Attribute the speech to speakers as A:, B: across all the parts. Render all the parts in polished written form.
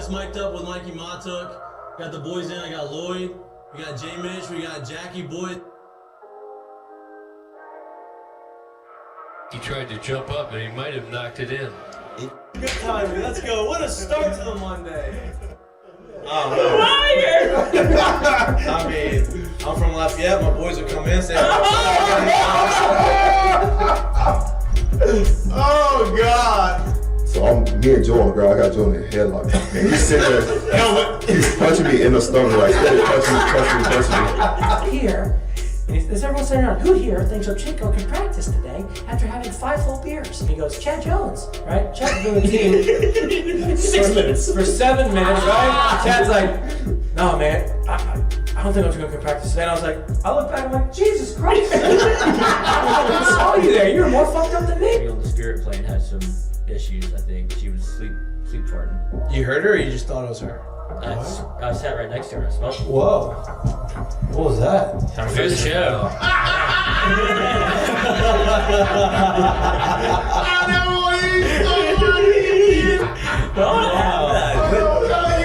A: It's Mik'd Up with Mikie Mahtook. Got the boys in. I got Lloyd. We got J. Mitch. We got Jackie Boyd.
B: He tried to jump up and he might have knocked it in.
A: Good timing. Let's go. What a start to the Monday. I mean, I'm from Lafayette. My boys will come in and say,
C: oh, God.
D: So me and Joe on the ground. I got Joe in the headlock. And he's sitting there, he's punching me in the stomach, like, punching me.
E: Here, there's everyone sitting around, who here thinks Chico can practice today after having 5 full beers? And he goes, Chad Jones, right? Chad's been with the team
C: 6 minutes.
E: for 7 minutes, right? Chad's like, no, man, I don't think Chico can practice today. And I was like, I look back, I'm like, Jesus Christ. I saw you there. You were more fucked up than me.
F: On the spirit plane had some issues, I think. She was sleep farting.
A: You heard her or you just thought it was her?
F: I sat right next to her and I smelled it.
A: Whoa. What was that?
F: Time for the show.
C: You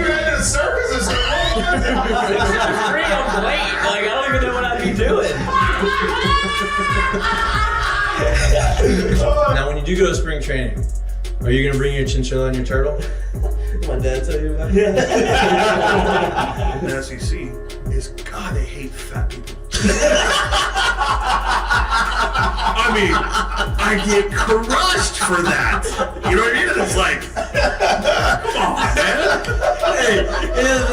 C: had a circus or something?
F: I'm late. Like, I don't even know what I'd be doing.
A: Now, when you do go to spring training, are you going to bring your chinchilla and your turtle?
E: My dad tell you about it?
C: The SEC is, God, they hate fat people. I mean, I get crushed for that. You know what I mean? It's like, come on, man.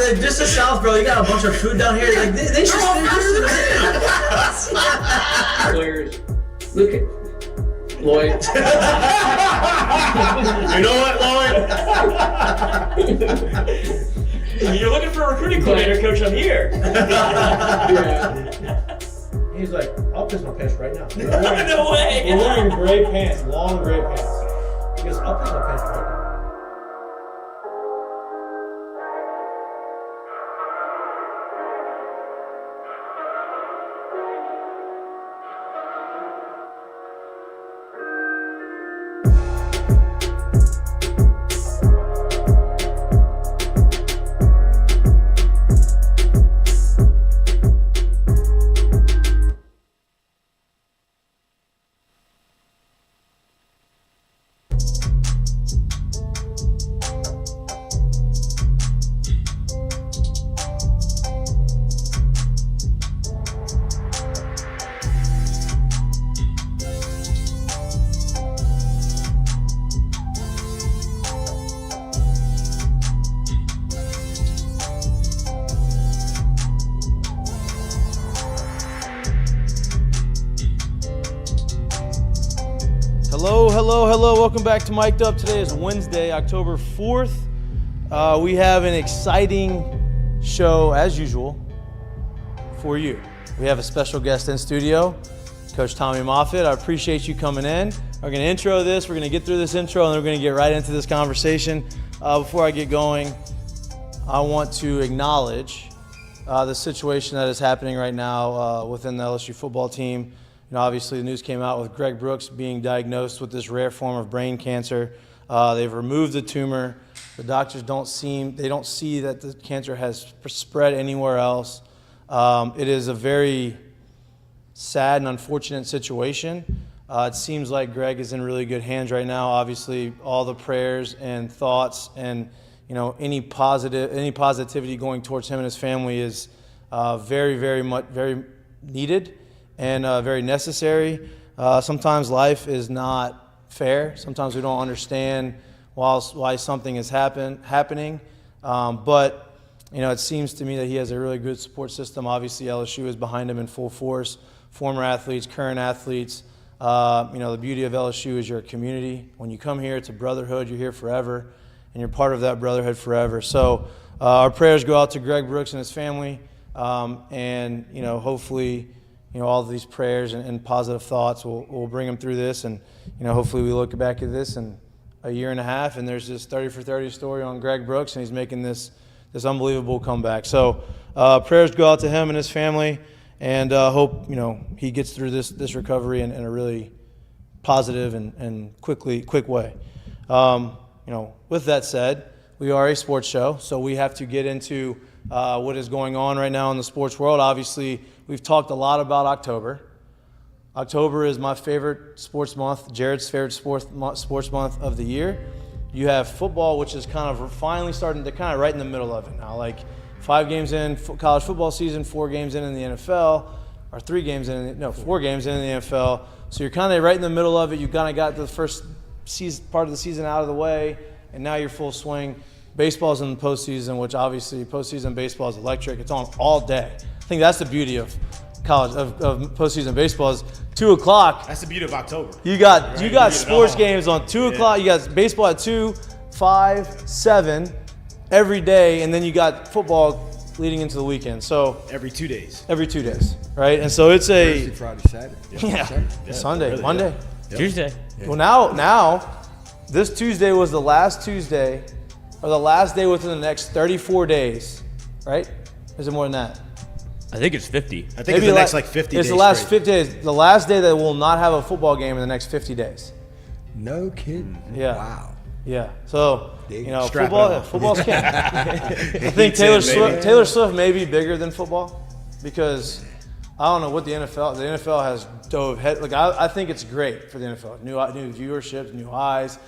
A: Hey, just the South, bro. You got a bunch of food down here. Like they should.
F: Players, look at Lloyd.
C: You know what, Lloyd?
F: You're looking for a recruiting coordinator, coach. I'm here.
A: He's like, I'll piss my pants right now.
F: No way.
A: We're wearing gray pants, long gray pants. He goes, I'll piss my pants right now. Hello. Welcome back to Mik'd Up. Today is Wednesday, October 4th. We have an exciting show, as usual, for you. We have a special guest in studio, Coach Tommy Moffitt. I appreciate you coming in. We're going to intro this. We're going to get through this intro, and then we're going to get right into this conversation. Before I get going, I want to acknowledge the situation that is happening right now within the LSU football team. You know, obviously, the news came out with Greg Brooks being diagnosed with this rare form of brain cancer. They've removed the tumor. The doctors don't see that the cancer has spread anywhere else. It is a very sad and unfortunate situation. It seems like Greg is in really good hands right now. Obviously, all the prayers and thoughts and any positivity going towards him and his family is very needed and very necessary. Sometimes life is not fair. Sometimes we don't understand why something is happening. But it seems to me that he has a really good support system. Obviously, LSU is behind him in full force. Former athletes, current athletes. The beauty of LSU is you're a community. When you come here, it's a brotherhood. You're here forever, and you're part of that brotherhood forever. So our prayers go out to Greg Brooks and his family, and hopefully, all of these prayers and positive thoughts will bring him through this, and hopefully we look back at this in a year and a half, and there's this 30 for 30 story on Greg Brooks, and he's making this unbelievable comeback. So prayers go out to him and his family, and hope he gets through this recovery in a really positive and quick way. With that said, we are a sports show, so we have to get into what is going on right now in the sports world. Obviously, we've talked a lot about October. October is my favorite sports month, Jared's favorite sports month of the year. You have football, which is kind of finally starting to kind of right in the middle of it now. Like 5 games in college football season, 4 games in the NFL, or 4 games in the NFL. So you're kind of right in the middle of it. You kind of got the first part of the season out of the way, and now you're full swing. Baseball's in the postseason, which obviously postseason baseball is electric. It's on all day. I think that's the beauty of college of postseason baseball is 2 o'clock.
G: That's the beauty of October.
A: You got sports games on 2 o'clock. You got baseball at 2, 5, 7 every day, and then you got football leading into the weekend. So
G: every 2 days.
A: Every 2 days, right? And so it's a
H: Thursday, Friday, Saturday.
A: yeah, Sunday, really, Monday,
F: Tuesday.
A: Yeah. Well, now this Tuesday was the last Tuesday, or the last day within the next 34 days, right? Is it more than that?
F: I think it's 50.
G: I think it's the next like 50 days.
A: It's the last 50 days. The last day that we'll not have a football game in the next 50 days.
H: No kidding.
A: Yeah.
H: Wow.
A: Yeah. So,
G: Strap it on.
A: football's king. I think Taylor Swift may be bigger than football because I don't know what the NFL has dove head. Like I think it's great for the NFL. New viewership, new eyes.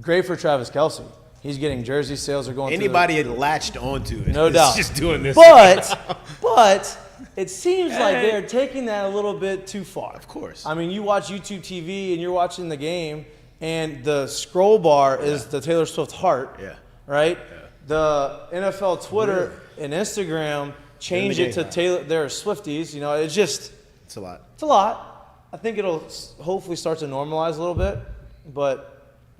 A: Great for Travis Kelce. He's getting jersey sales are going.
G: Anybody had latched onto it.
A: No doubt.
G: Just doing this.
A: But it seems like they're taking that a little bit too far.
G: Of course.
A: I mean, you watch YouTube TV and you're watching the game, and the scroll bar is the Taylor Swift heart.
G: Yeah.
A: Right. Yeah. The NFL Twitter and Instagram change it to Taylor. They're Swifties. You know, it's a lot. It's a lot. I think it'll hopefully start to normalize a little bit, but.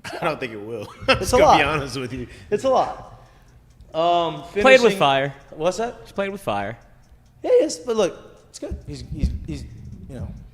G: I don't think it will.
A: It's a
G: lot. Be
A: lot.
G: honest with you.
A: It's a lot.
F: Played with fire.
A: What's that?
F: Just played with fire.
A: Yeah, yes, but look, it's good. He's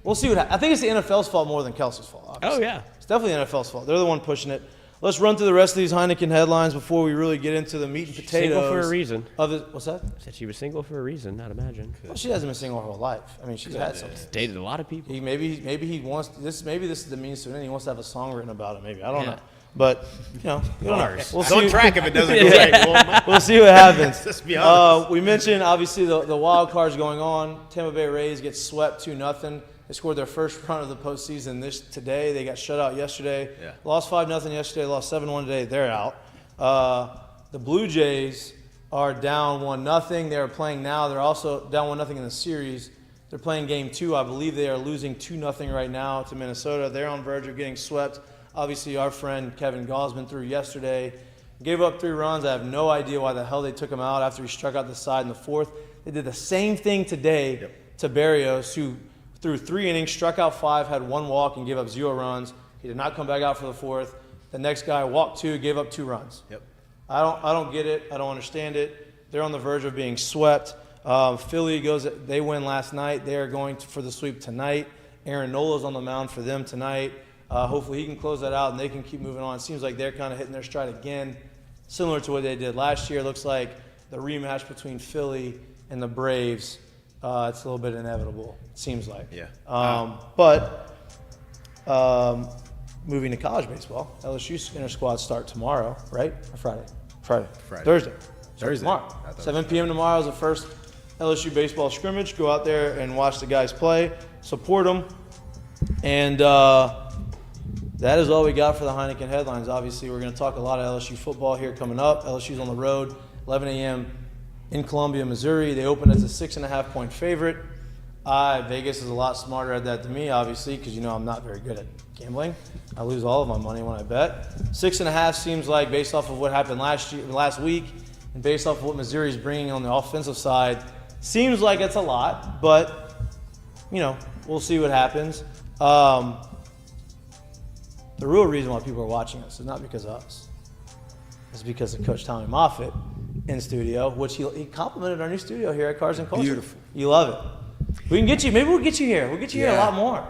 A: we'll see what happens. I think it's the NFL's fault more than Kelsey's fault, obviously.
F: Oh, yeah.
A: It's definitely the NFL's fault. They're the one pushing it. Let's run through the rest of these Heineken headlines before we really get into the meat and potatoes.
F: Single for a reason.
A: What's that?
F: Said she was single for a reason, I'd imagine.
A: Well, she hasn't been single her whole life. I mean, she's had something.
F: Dated a lot of people.
A: Maybe he wants this. Maybe this is the means to an end. He wants to have a song written about it. Maybe I don't know. But we'll see.
G: Don't track if it doesn't go right.
A: We'll see what happens.
G: Let's be honest.
A: We mentioned obviously the wild cards going on. Tampa Bay Rays get swept 2-0. They scored their first run of the postseason today. They got shut out yesterday. Yeah. Lost 5-0 yesterday. Lost 7-1 today. They're out. The Blue Jays are down 1-0. They're playing now. They're also down 1-0 in the series. They're playing game 2. I believe they are losing 2-0 right now to Minnesota. They're on verge of getting swept. Obviously, our friend Kevin Gosman threw yesterday. Gave up 3 runs. I have no idea why the hell they took him out after he struck out the side in the 4th. They did the same thing today to Berrios, who threw 3 innings, struck out 5, had 1 walk, and gave up 0 runs. He did not come back out for the 4th. The next guy walked 2, gave up 2 runs. Yep. I don't get it. I don't understand it. They're on the verge of being swept. Philly they win last night. They are going for the sweep tonight. Aaron Nola's on the mound for them tonight. Hopefully he can close that out and they can keep moving on. It seems like they're kind of hitting their stride again, similar to what they did last year. It looks like the rematch between Philly and the Braves, it's a little bit inevitable, it seems like. Yeah. But moving to college baseball, LSU inter squad start tomorrow, right? Or Friday. Thursday. Tomorrow. 7 p.m. tomorrow is the first LSU baseball scrimmage. Go out there and watch the guys play, support them, and that is all we got for the Heineken headlines. Obviously, we're going to talk a lot of LSU football here coming up. LSU's on the road, 11 a.m. in Columbia, Missouri. They open as a 6.5-point favorite. Vegas is a lot smarter at that than me, obviously, because you know I'm not very good at gambling. I lose all of my money when I bet. 6.5 seems like, based off of what happened last week, and based off of what Missouri's bringing on the offensive side, seems like it's a lot. But we'll see what happens. The real reason why people are watching us is not because of us. It's because of Coach Tommy Moffitt in studio, which he complimented our new studio here at Cars and Culture.
H: Beautiful.
A: You love it. We can get you. Maybe we'll get you here. We'll get you here a lot more.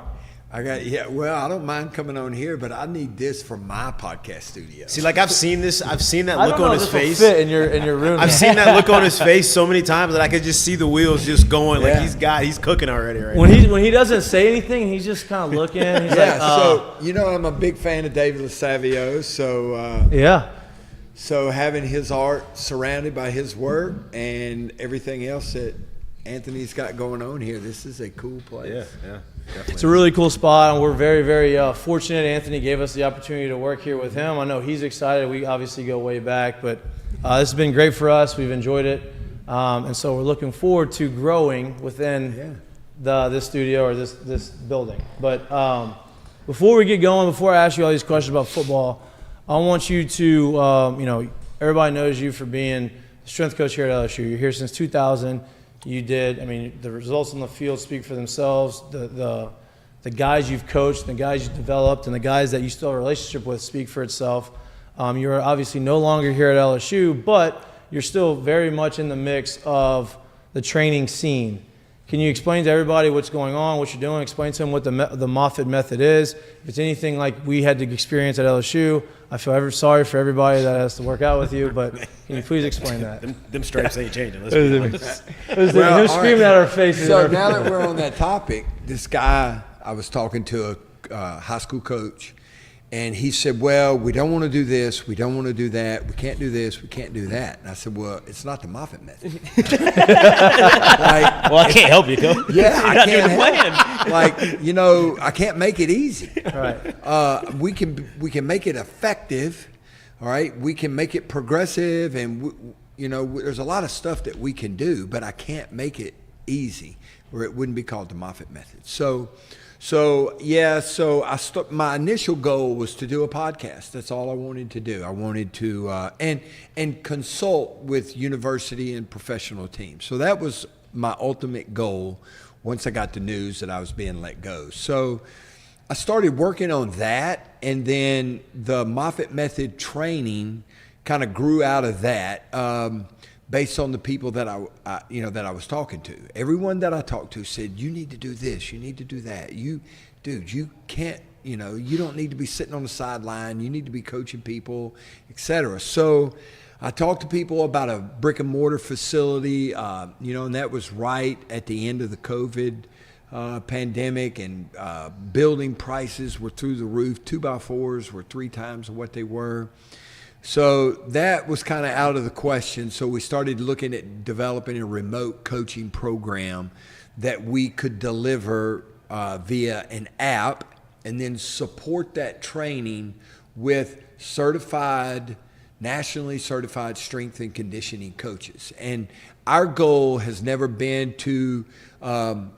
H: Well, I don't mind coming on here, but I need this for my podcast studio.
G: See, like I've seen that look on his face.
A: Fit in your room.
G: I've seen that look on his face so many times that I could just see the wheels just going. Like he's cooking already right now.
A: When he doesn't say anything, he's just kind of looking. He's
H: so I'm a big fan of David LaSavio. So So having his art surrounded by his work and everything else that Anthony's got going on here, this is a cool place.
G: Yeah, definitely.
A: It's a really cool spot, and we're very, very fortunate. Anthony gave us the opportunity to work here with him. I know he's excited. We obviously go way back, but this has been great for us. We've enjoyed it, and so we're looking forward to growing within this studio or this building. But before we get going, before I ask you all these questions about football, I want you to, everybody knows you for being the strength coach here at LSU. You're here since 2000. You did. I mean, the results on the field speak for themselves. The guys you've coached, the guys you've developed, and the guys that you still have a relationship with speak for itself. You're obviously no longer here at LSU, but you're still very much in the mix of the training scene. Can you explain to everybody what's going on, what you're doing? Explain to them what the Moffett method is. If it's anything like we had to experience at LSU, I feel ever sorry for everybody that has to work out with you, but can you please explain that?
G: Them stripes ain't changing. Let's be honest.
A: Him screaming at our faces.
H: So now that we're on that topic, this guy, I was talking to a high school coach, and he said, well, we don't want to do this, we don't want to do that, we can't do this, we can't do that. And I said, well, it's not the Moffett method.
G: Well, I can't help you, Coach.
H: Yeah, I can't
G: plan.
H: I can't make it easy.
A: Right.
H: We can make it effective, all right? We can make it progressive, and there's a lot of stuff that we can do, but I can't make it easy, or it wouldn't be called the Moffett method. So my initial goal was to do a podcast. That's all I wanted to do. I wanted to and consult with university and professional teams. So that was my ultimate goal once I got the news that I was being let go. So I started working on that, and then the Moffett method training kind of grew out of that. Based on the people that I was talking to. Everyone that I talked to said, you need to do this, you need to do that. You can't, you don't need to be sitting on the sideline, you need to be coaching people, etc. So I talked to people about a brick and mortar facility, and that was right at the end of the COVID pandemic, and building prices were through the roof. 2x4s were 3 times what they were. So that was kind of out of the question. So we started looking at developing a remote coaching program that we could deliver via an app, and then support that training with nationally certified strength and conditioning coaches. And our goal has never been to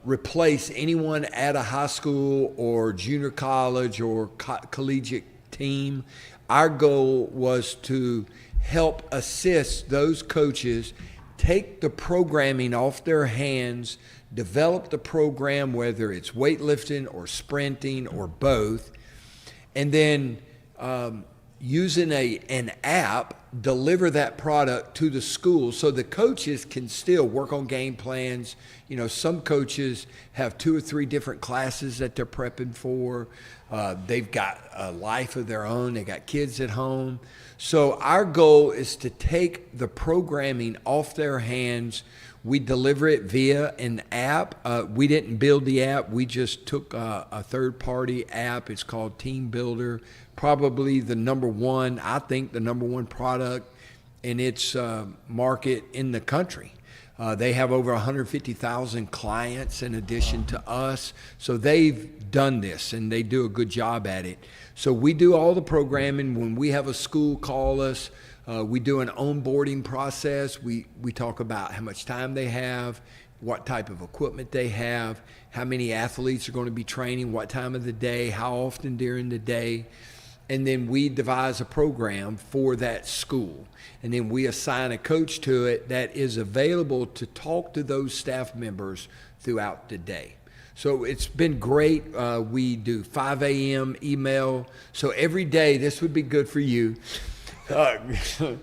H: replace anyone at a high school or junior college or collegiate team. Our goal was to help assist those coaches take the programming off their hands, develop the program, whether it's weightlifting or sprinting or both, and then using an app, deliver that product to the school so the coaches can still work on game plans. Some coaches have 2 or 3 different classes that they're prepping for. They've got a life of their own. They got kids at home. So our goal is to take the programming off their hands. We deliver it via an app. We didn't build the app. We just took a third-party app. It's called Team Builder. Probably the number one product in its market in the country. They have over 150,000 clients in addition to us. So they've done this, and they do a good job at it. So we do all the programming. When we have a school call us, we do an onboarding process. We talk about how much time they have, what type of equipment they have, how many athletes are going to be training, what time of the day, how often during the day. And then we devise a program for that school. And then we assign a coach to it that is available to talk to those staff members throughout the day. So it's been great. We do 5 a.m. email. So every day, this would be good for you. So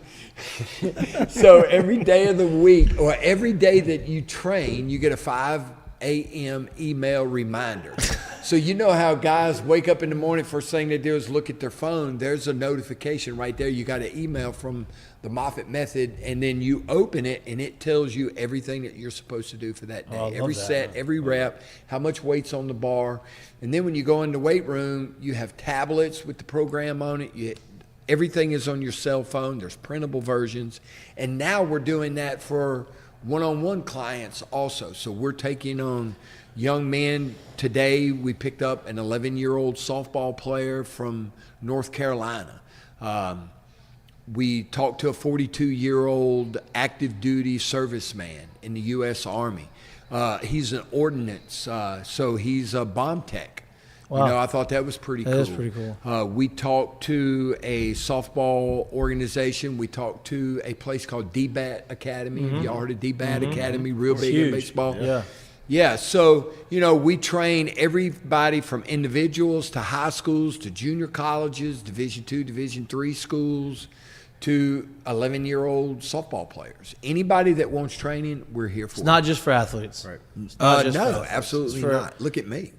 H: every day of the week, or every day that you train, you get a 5 a.m. email reminder. So you know how guys wake up in the morning, first thing they do is look at their phone. There's a notification right there. You got an email from the Moffett method, and then you open it, and it tells you everything that you're supposed to do for that day. Every set, every rep, how much weight's on the bar. And then when you go in the weight room, you have tablets with the program on it. Everything is on your cell phone. There's printable versions. And now we're doing that for one-on-one clients also. So we're taking on young men. Today we picked up an 11-year-old softball player from North Carolina. We talked to a 42-year-old active duty serviceman in the U.S. Army. He's an ordnance, so he's a bomb tech.
A: Wow.
H: You know, I thought that was pretty cool.
A: That is pretty cool.
H: We talked to a softball organization. We talked to a place called DBAT Academy. Y'all heard of DBAT Academy? Real big in baseball.
A: Yeah.
H: Yeah, so, you know, we train everybody from individuals to high schools to junior colleges, Division II, Division III schools, to 11-year-old softball players. Anybody that wants training, we're here for.
A: It's not just for athletes.
G: Right.
A: It's not just for
H: No,
A: athletes.
H: absolutely
A: It's for-
H: not. Look at me.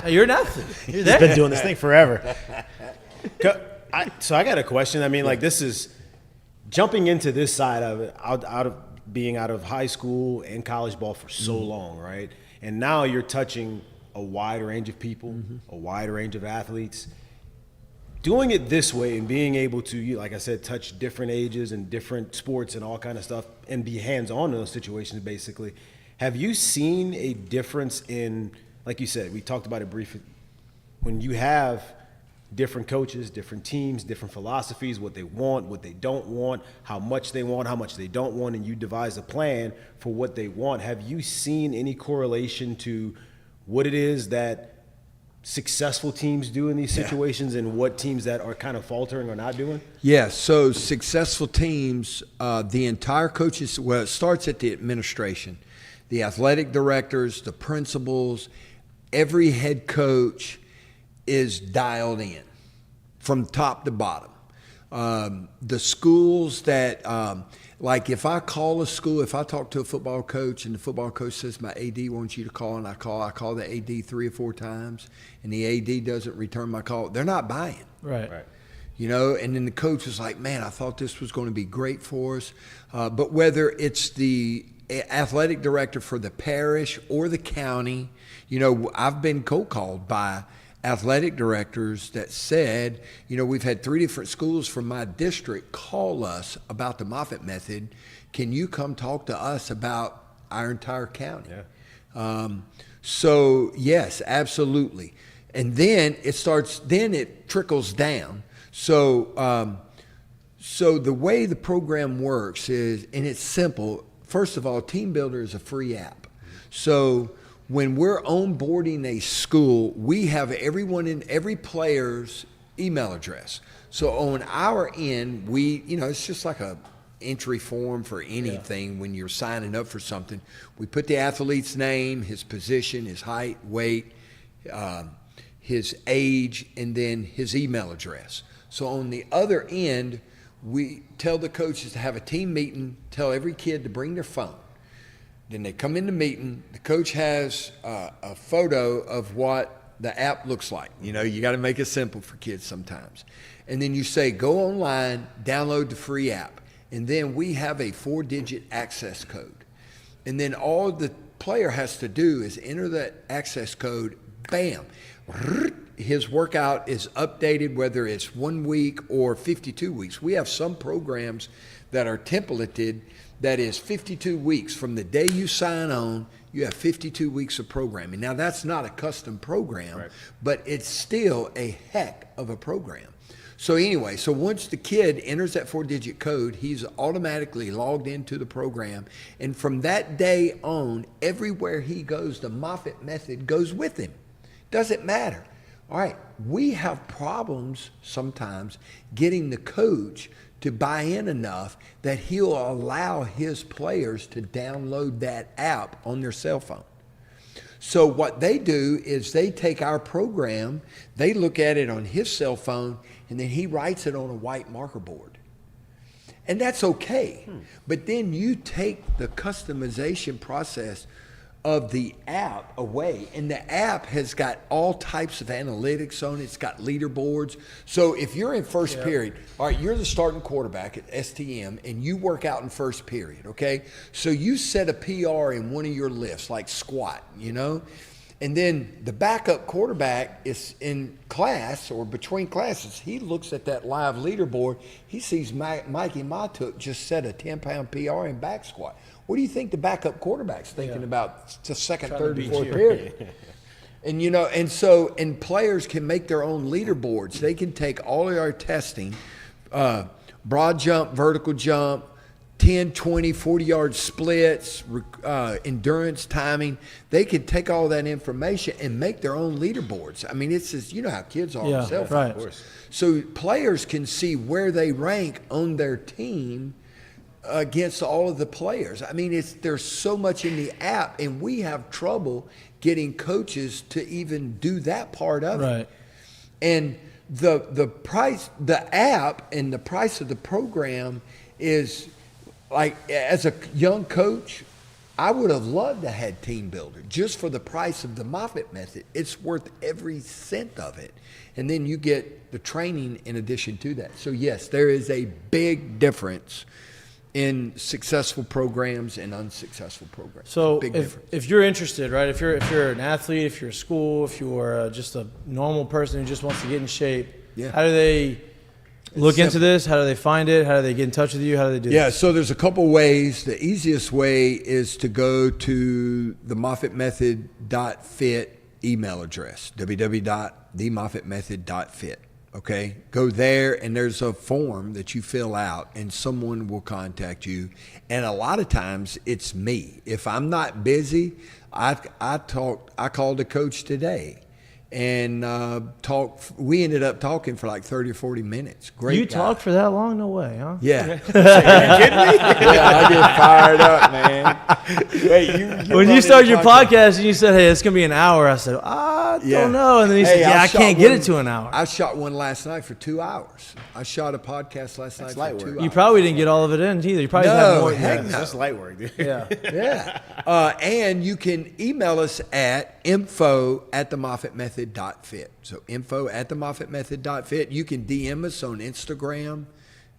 A: You're an athlete. You're
G: He's been
A: there.
G: doing this thing forever. So I got a question. I mean, like, this is jumping into this side of it, out of being out of high school and college ball for so long, right? And now you're touching a wide range of people, a wide range of athletes. Doing it this way and being able to, like I said, touch different ages and different sports and all kind of stuff and be hands-on in those situations, basically. Have you seen a difference in, like you said, we talked about it briefly, when you have different coaches, different teams, different philosophies, what they want, what they don't want, how much they don't want, and you devise a plan for what they want. Have you seen any correlation to what it is that successful teams do in these situations and what teams that are kind of faltering or not doing?
H: Yeah, so successful teams, the entire coaches, well, it starts at the administration, the athletic directors, the principals, every head coach is dialed in from top to bottom. The schools that, like if I call a school, if I talk to a football coach and the football coach says my AD wants you to call, and I call the AD 3 or 4 times and the AD doesn't return my call, they're not buying.
A: Right.
H: You know, and then the coach was like, man, I thought this was going to be great for us. But whether it's the athletic director for the parish or the county, you know, I've been cold called by athletic directors that said, you know, we've had 3 different schools from my district call us about the Moffett method. Can you come talk to us about our entire county?
G: Yeah.
H: So yes, absolutely. And then it trickles down. So, so the way the program works is, and it's simple. First of all, Team Builder is a free app. So when we're onboarding a school, we have everyone in every player's email address. So on our end, it's just like a entry form for anything. When you're signing up for something. We put the athlete's name, his position, his height, weight, his age, and then his email address. So on the other end, we tell the coaches to have a team meeting, tell every kid to bring their phone. Then they come in the meeting. The coach has a photo of what the app looks like. You know, you got to make it simple for kids sometimes. And then you say, go online, download the free app. And then we have a 4-digit access code. And then all the player has to do is enter that access code, bam. His workout is updated, whether it's 1 week or 52 weeks. We have some programs that are templated that is 52 weeks. From the day you sign on, you have 52 weeks of programming. Now, that's not a custom program, but it's still a heck of a program. So anyway, so once the kid enters that 4-digit code, he's automatically logged into the program. And from that day on, everywhere he goes, the Moffett method goes with him. Doesn't matter. All right, we have problems sometimes getting the coach to buy in enough that he'll allow his players to download that app on their cell phone. So what they do is they take our program, they look at it on his cell phone, and then he writes it on a white marker board. And that's okay. But then you take the customization process of the app away, and the app has got all types of analytics on it. It's got leaderboards. So if you're in first period, all right, you're the starting quarterback at STM and you work out in first period, okay? So you set a PR in one of your lifts, like squat, you know, And then the backup quarterback is in class or between classes. He looks at that live leaderboard. He sees Mikie Mahtook just set a 10-pound PR in back squat. What do you think the backup quarterback's thinking about the second, third, and fourth period? And, you know, and players can make their own leaderboards. They can take all of our testing, broad jump, vertical jump, 10, 20, 40-yard splits, endurance, timing. They can take all that information and make their own leaderboards. I mean, it's just, you know how kids are on cell phones.
A: Right.
H: Of course. So players can see where they rank on their team against all of the players. I mean, there's so much in the app, and we have trouble getting coaches to even do that part of it. And the price, the app and the price of the program is, like, as a young coach, I would have loved to have Team Builder just for the price of the Moffett method. It's worth every cent of it. And then you get the training in addition to that. So yes, there is a big difference in successful programs and unsuccessful programs.
A: So
H: big difference.
A: if you're interested, right, if you're an athlete, if you're a school, if you're just a normal person who just wants to get in shape, how do they look into this? How do they find it? How do they get in touch with you? How do they do this?
H: So there's a couple ways. The easiest way is to go to the MoffittMethod.fit email address, www.themoffittmethod.fit. Okay, go there, and there's a form that you fill out, and someone will contact you. And a lot of times it's me. If I'm not busy, I called a coach today, and we ended up talking for like 30 or 40 minutes. Great.
A: You talked for that long? No way, huh?
H: Yeah.
G: Are you kidding me?
H: Yeah, I get fired up, man. Wait,
A: when you started your podcast and you said, "Hey, it's gonna be an hour," I said, "I don't know," and then you said, "Yeah, I can't get it to an hour."
H: I shot one last night for 2 hours. I shot a podcast last night for 2 hours.
A: You probably didn't get all of it in either. You probably had more.
H: Heck no.
G: That's light work, dude.
H: Yeah. And you can email us at info@themoffittmethod.fit. So info@themoffittmethod.fit. You can DM us on Instagram.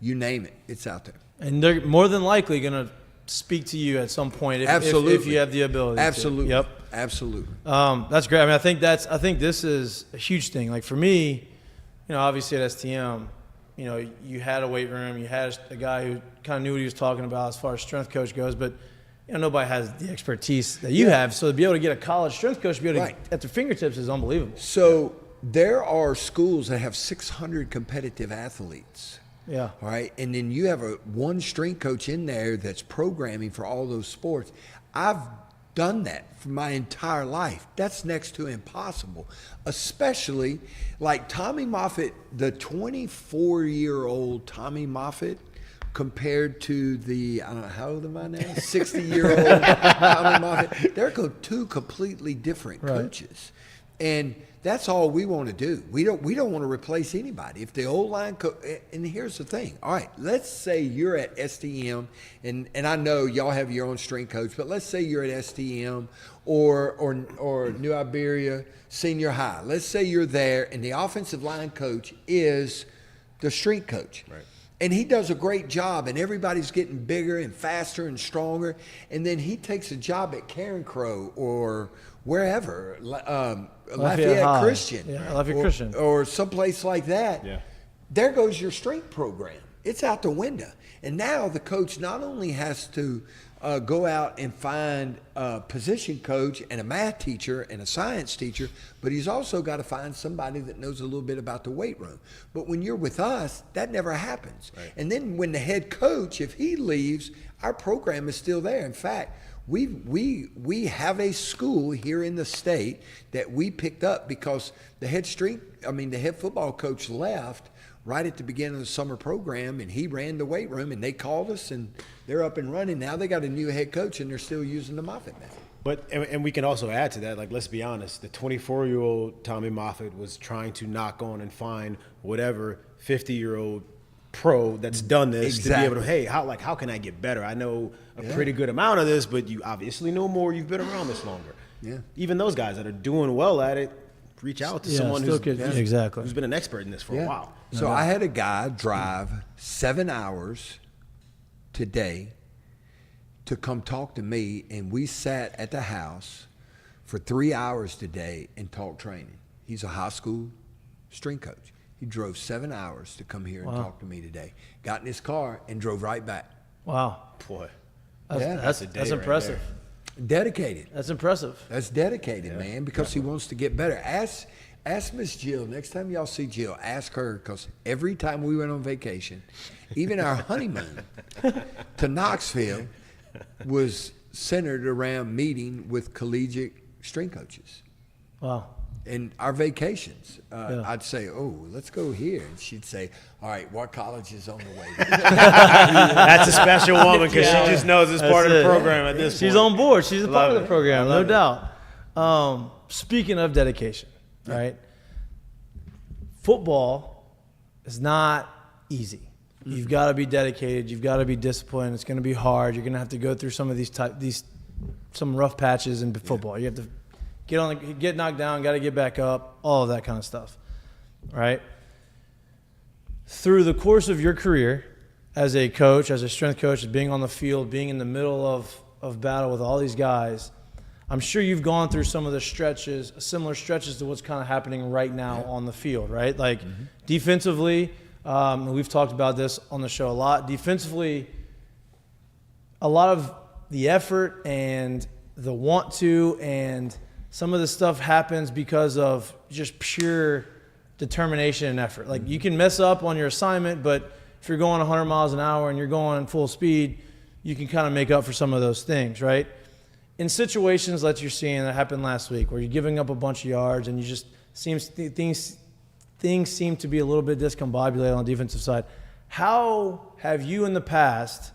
H: You name it. It's out there.
A: And they're more than likely going to speak to you at some point if you have the ability.
H: Absolutely.
A: To. Yep.
H: Absolutely.
A: That's great. I mean, I think this is a huge thing. Like for me, you know, obviously at STM, you know, you had a weight room, you had a guy who kind of knew what he was talking about as far as strength coach goes, but you know, nobody has the expertise that you have. So to be able to get a college strength coach to be able to at their fingertips is unbelievable.
H: So there are schools that have 600 competitive athletes.
A: Yeah.
H: All right. And then you have one strength coach in there that's programming for all those sports. I've done that for my entire life. That's next to impossible, especially like Tommy Moffitt, the 24-year-old Tommy Moffitt compared to the, I don't know, how old am I now? 60-year-old Tommy Moffitt. They're two completely different coaches. And that's all we want to do. We don't want to replace anybody. If the old line and here's the thing. All right, let's say you're at STM, and I know y'all have your own strength coach, but let's say you're at STM or New Iberia Senior High. Let's say you're there, and the offensive line coach is the strength coach. Right. And he does a great job, and everybody's getting bigger and faster and stronger. And then he takes a job at Karen Crow or wherever, Lafayette Christian,
A: Lafayette Christian,
H: or someplace like that.
G: Yeah.
H: There goes your strength program. It's out the window. And now the coach not only has to go out and find a position coach and a math teacher and a science teacher, but he's also got to find somebody that knows a little bit about the weight room. But when you're with us, that never happens. Right. And then when the head coach, if he leaves, our program is still there. In fact, we have a school here in the state that we picked up because the head football coach left right at the beginning of the summer program, and he ran the weight room, and they called us, and they're up and running. Now they got a new head coach, and they're still using the Moffett method.
G: But and we can also add to that, like, let's be honest, the 24-year-old Tommy Moffitt was trying to knock on and find whatever 50-year-old pro that's done this to be able to, hey, how can I get better? I know a pretty good amount of this, but you obviously know more. You've been around this longer. Yeah. Even those guys that are doing well at it, reach out to someone who's been an expert in this for a while.
H: So I had a guy drive 7 hours today to come talk to me, and we sat at the house for 3 hours today and talk training. He's a high school strength coach. He drove 7 hours to come here and talk to me today. Got in his car and drove right back.
A: Wow.
G: Boy.
A: That's impressive.
H: Dedicated.
A: That's impressive.
H: That's dedicated, man, because he wants to get better. Ask Miss Jill, next time y'all see Jill, ask her, because every time we went on vacation, even our honeymoon to Knoxville was centered around meeting with collegiate strength coaches.
A: Wow.
H: And our vacations, I'd say, oh, let's go here. And she'd say, all right, what college is on the way?
G: That's a special woman because she just knows it's part of the program at this point.
A: She's on board. She's a part of the program, no
G: Love it.
A: doubt. Speaking of dedication, right? Football is not easy. You've got to be dedicated. You've got to be disciplined. It's going to be hard. You're going to have to go through some of some rough patches in football. You have to get knocked down, got to get back up, all of that kind of stuff, right? Through the course of your career as a coach, as a strength coach, being on the field, being in the middle of battle with all these guys, I'm sure you've gone through some of the stretches, similar stretches to what's kind of happening right now on the field, right? Like defensively, we've talked about this on the show a lot. Defensively, a lot of the effort and the want to and some of the stuff happens because of just pure determination and effort. Like you can mess up on your assignment, but if you're going 100 miles an hour and you're going full speed, you can kind of make up for some of those things, right? In situations that you're seeing that happened last week where you're giving up a bunch of yards and you just things seem to be a little bit discombobulated on the defensive side, how have you in the past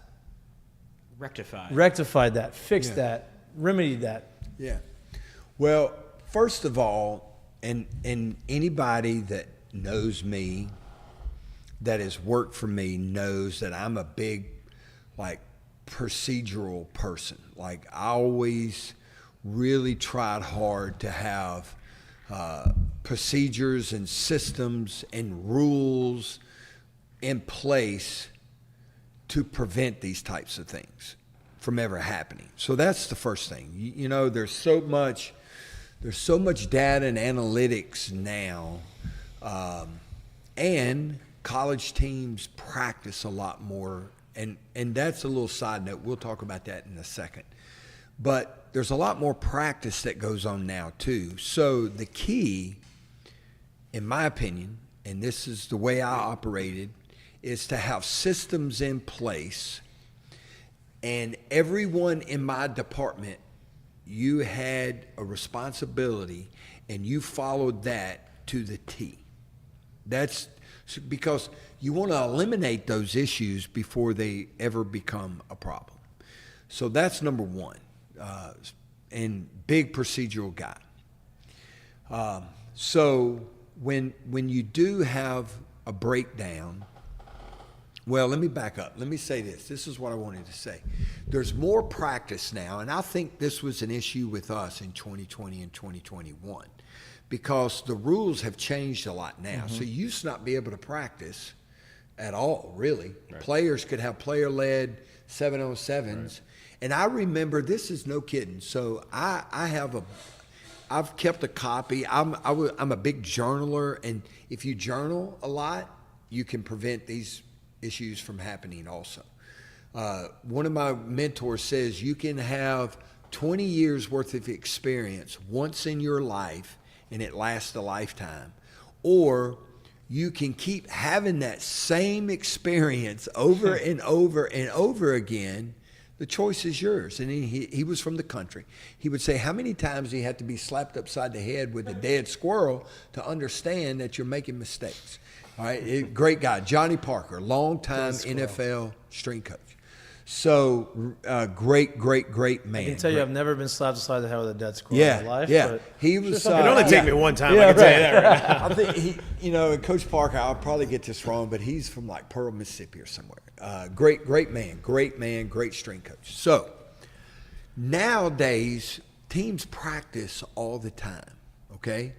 A: rectified that, fixed that, remedied that?
H: Yeah. Well, first of all, and anybody that knows me, that has worked for me, knows that I'm a big, procedural person. Like, I always really tried hard to have procedures and systems and rules in place to prevent these types of things from ever happening. So that's the first thing. You know, there's so much data and analytics now, and college teams practice a lot more, and that's a little side note. We'll talk about that in a second. But there's a lot more practice that goes on now too. So the key, in my opinion, and this is the way I operated, is to have systems in place, and everyone in my department, you had a responsibility and you followed that to the T. That's because you want to eliminate those issues before they ever become a problem. So that's number one, and big procedural guy. So when you do have a breakdown, well, let me back up. Let me say this. This is what I wanted to say. There's more practice now, and I think this was an issue with us in 2020 and 2021 because the rules have changed a lot now. So you used to not be able to practice at all, really. Right. Players could have player-led 7-on-7s. Right. And I remember, this is no kidding. So I've kept a copy. I'm a big journaler, and if you journal a lot, you can prevent these issues from happening also. One of my mentors says you can have 20 years worth of experience once in your life and it lasts a lifetime, or you can keep having that same experience over and over and over again. The choice is yours. And he was from the country. He would say how many times he had to be slapped upside the head with a dead squirrel to understand that you're making mistakes. All right, great guy, Johnny Parker, longtime NFL strength coach. So great man.
A: I can tell you, I've never been slapped aside the head with a dead squirrel in my life.
H: Yeah,
A: but
H: he was.
G: It only take me one time. I can tell you that right now.
H: I think and Coach Parker, I'll probably get this wrong, but he's from like Pearl, Mississippi or somewhere. Great man, great strength coach. So nowadays, teams practice all the time. Okay.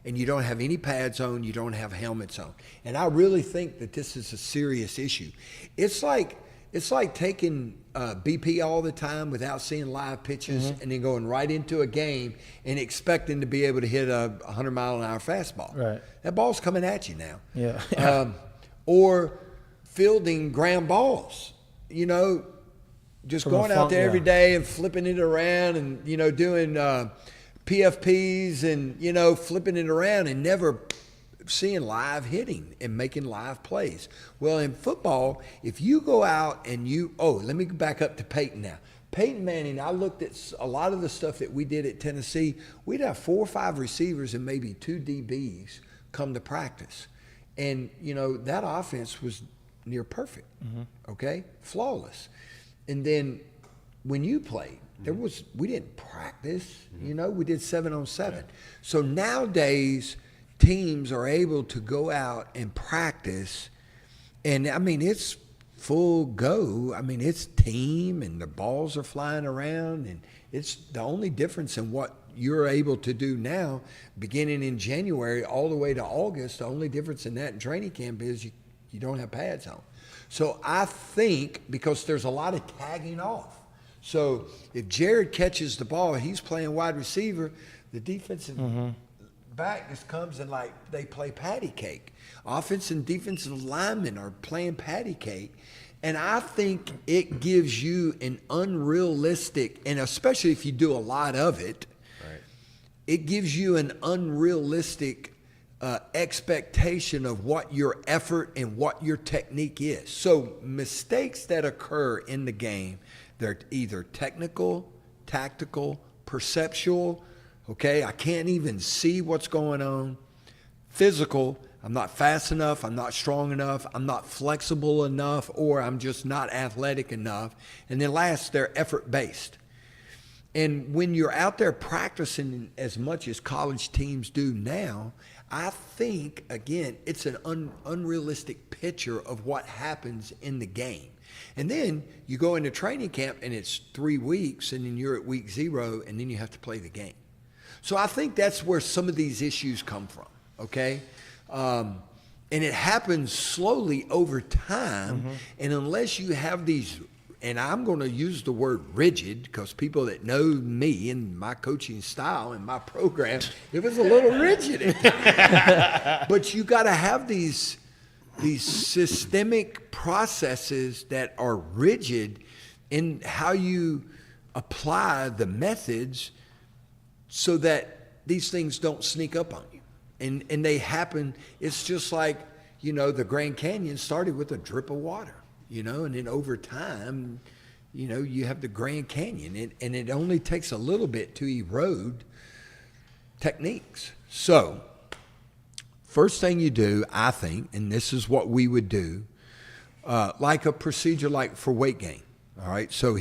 H: And you don't have any pads on, you don't have helmets on. And I really think that this is a serious issue. It's like it's like taking BP all the time without seeing live pitches and then going right into a game and expecting to be able to hit a 100-mile-an-hour fastball.
A: Right.
H: That ball's coming at you now.
A: Yeah.
H: Or fielding ground balls, just
A: From
H: going
A: a
H: out there
A: yeah.
H: every day and flipping it around and, doing PFPs and, flipping it around and never seeing live hitting and making live plays. Well, in football, if you go out and let me go back up to Peyton now. Peyton Manning, I looked at a lot of the stuff that we did at Tennessee. We'd have 4 or 5 receivers and maybe 2 DBs come to practice. And, that offense was near perfect, okay? Flawless. And then when you played, we didn't practice, we did 7-on-7. So nowadays, teams are able to go out and practice, and I mean, it's full go. I mean, it's team, and the balls are flying around, and it's the only difference in what you're able to do now, beginning in January all the way to August. The only difference in that in training camp is you don't have pads on. So I think because there's a lot of tagging off. So if Jared catches the ball, he's playing wide receiver, the defensive back just comes and like they play patty cake. Offense and defensive linemen are playing patty cake. And I think it gives you an unrealistic, and especially if you do a lot of it, it gives you an unrealistic expectation of what your effort and what your technique is. So mistakes that occur in the game, they're either technical, tactical, perceptual. Okay, I can't even see what's going on. Physical, I'm not fast enough, I'm not strong enough, I'm not flexible enough, or I'm just not athletic enough. And then last, they're effort-based. And when you're out there practicing as much as college teams do now, I think, again, it's an unrealistic picture of what happens in the game. And then you go into training camp and it's 3 weeks, and then you're at week 0, and then you have to play the game. So I think that's where some of these issues come from, okay? And it happens slowly over time, and unless you have these, and I'm going to use the word rigid because people that know me and my coaching style and my program, it was a little rigid at times. But you got to have these systemic processes that are rigid in how you apply the methods so that these things don't sneak up on you. And they happen, it's just like, the Grand Canyon started with a drip of water, and then over time, you have the Grand Canyon, and it only takes a little bit to erode techniques. So, first thing you do, I think, and this is what we would do, like a procedure like for weight gain, all right? So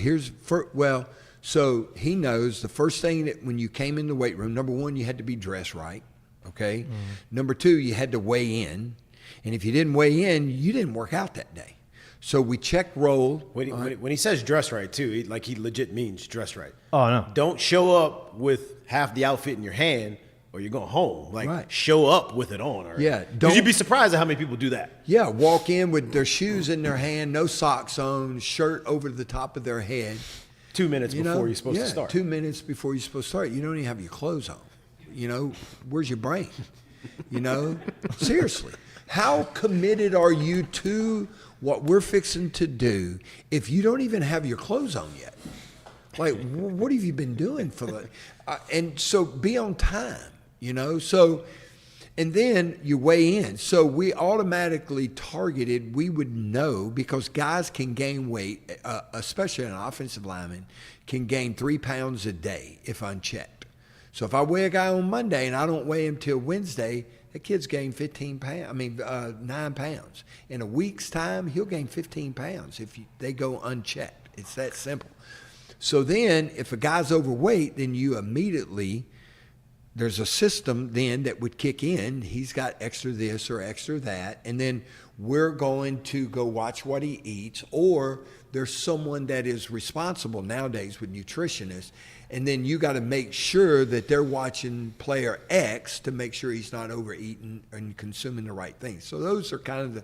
H: so he knows the first thing that when you came in the weight room, number one, you had to be dressed right, okay? Number two, you had to weigh in. And if you didn't weigh in, you didn't work out that day. So we check roll.
G: When he says dress right, too, he legit means dress right.
A: Oh, no.
G: Don't show up with half the outfit in your hand or you're going home.
H: Right.
G: Show up with it on. Right?
H: Yeah.
G: Because you'd be surprised at how many people do that.
H: Yeah, walk in with their shoes in their hand, no socks on, shirt over the top of their head.
G: 2 minutes before you're supposed to start.
H: 2 minutes before you're supposed to start. You don't even have your clothes on. Where's your brain? Seriously. How committed are you to what we're fixing to do if you don't even have your clothes on yet? Like, what have you been doing for the... and so be on time, So, and then you weigh in. So we automatically targeted, we would know, because guys can gain weight, especially an offensive lineman, can gain 3 pounds a day if unchecked. So if I weigh a guy on Monday and I don't weigh him till Wednesday, that kid's gained 9 pounds. In a week's time, he'll gain 15 pounds if they go unchecked. It's that simple. So then if a guy's overweight, then you immediately, there's a system then that would kick in. He's got extra this or extra that. And then we're going to go watch what he eats, or there's someone that is responsible nowadays with nutritionists. And then you got to make sure that they're watching player X to make sure he's not overeating and consuming the right things. So those are kind of the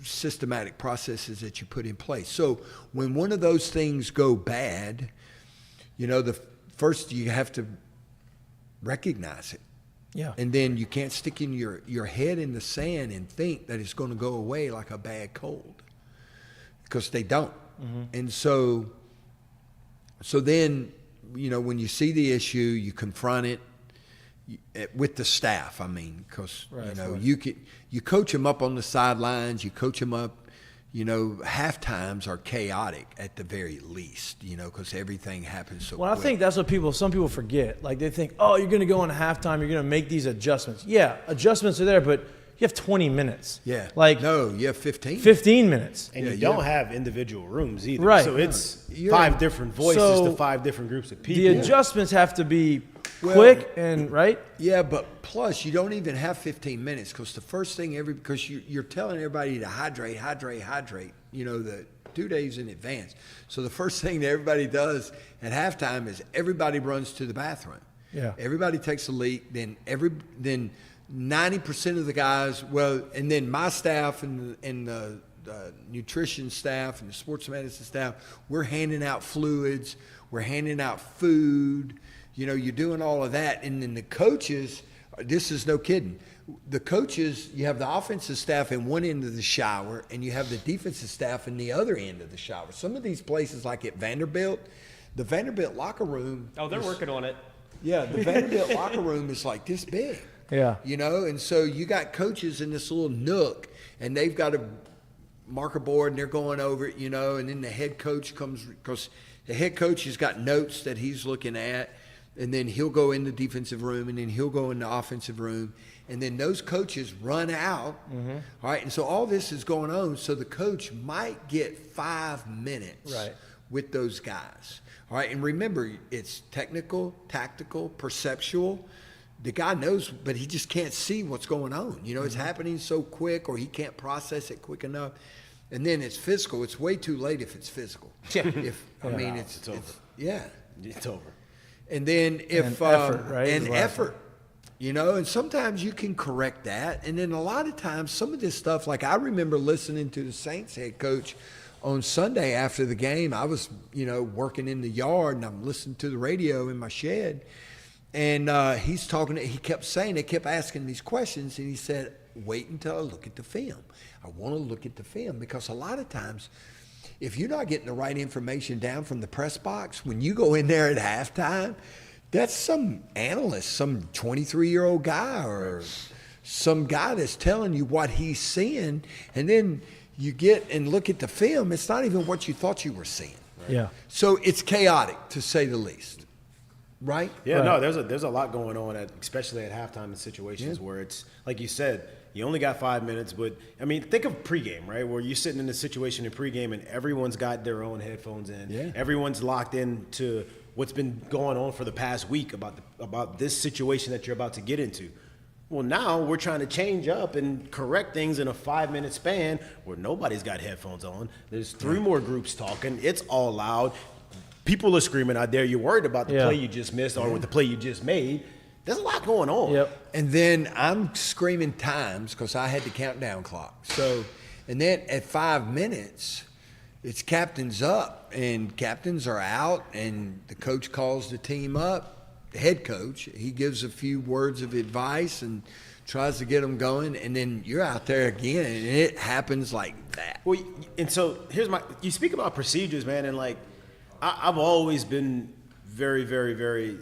H: systematic processes that you put in place. So when one of those things go bad, the first you have to recognize it.
E: Yeah.
H: And then you can't stick in your head in the sand and think that it's going to go away like a bad cold, because they don't. And so then, when you see the issue, you confront it with the staff. Because you coach them up on the sidelines, you coach them up. Half times are chaotic at the very least. Because everything happens so quick.
A: I think that's what some people forget. Like they think, oh, you're going to go into halftime, you're going to make these adjustments. Yeah, adjustments are there, but you have 20 minutes.
H: Yeah.
A: No,
H: you have 15.
A: 15 minutes.
G: And you don't have individual rooms either.
A: Right.
G: So it's 5 different voices to 5 different groups of people.
A: The adjustments have to be quick and right.
H: Yeah, but plus you don't even have 15 minutes, because the first thing because you're telling everybody to hydrate, the 2 days in advance. So the first thing that everybody does at halftime is everybody runs to the bathroom.
A: Yeah.
H: Everybody takes a leak. Then 90% of the guys, and then my staff and the nutrition staff and the sports medicine staff, we're handing out fluids, we're handing out food. You're doing all of that. And then the coaches, this is no kidding. The coaches, you have the offensive staff in one end of the shower, and you have the defensive staff in the other end of the shower. Some of these places, like at Vanderbilt, the Vanderbilt locker room.
F: Oh, they're working on it.
H: Yeah, the Vanderbilt locker room is like this big.
A: Yeah.
H: And so you got coaches in this little nook, and they've got a marker board, and they're going over it, and then the head coach comes, because the head coach has got notes that he's looking at, and then he'll go in the defensive room, and then he'll go in the offensive room, and then those coaches run out. All right, and so all this is going on, so the coach might get 5 minutes with those guys. All right, and remember, it's technical, tactical, perceptual. The guy knows, but he just can't see what's going on. It's happening so quick, or he can't process it quick enough. And then it's physical. It's way too late if it's physical.
G: It's over. It's over.
H: And then if
A: effort, right?
H: And effort, and sometimes you can correct that. And then a lot of times, some of this stuff, like I remember listening to the Saints head coach on Sunday after the game. I was, working in the yard, and I'm listening to the radio in my shed. And he's talking, he kept saying, they kept asking these questions, and he said, wait until I look at the film. I want to look at the film, because a lot of times, if you're not getting the right information down from the press box, when you go in there at halftime, that's some analyst, some 23-year-old guy, or some guy that's telling you what he's seeing, and then you get and look at the film, it's not even what you thought you were seeing.
A: Right? Yeah.
H: So it's chaotic, to say the least. Right?
G: Yeah,
A: Right.
G: no, there's a lot going on, especially at halftime in situations where it's, like you said, you only got 5 minutes. But, think of pregame, right, where you're sitting in a situation in pregame and everyone's got their own headphones in.
H: Yeah.
G: Everyone's locked into what's been going on for the past week about this situation that you're about to get into. Well, now we're trying to change up and correct things in a 5-minute span where nobody's got headphones on. There's 3 more groups talking. It's all loud. People are screaming out there. You're worried about the play you just missed or with the play you just made. There's a lot going on.
A: Yep.
H: And then I'm screaming times, because I had the countdown clock. So, and then at 5 minutes, it's captains up, and captains are out, and the coach calls the team up, the head coach. He gives a few words of advice and tries to get them going, and then you're out there again, and it happens like that.
G: Well, and so you speak about procedures, man, and I've always been very, very, very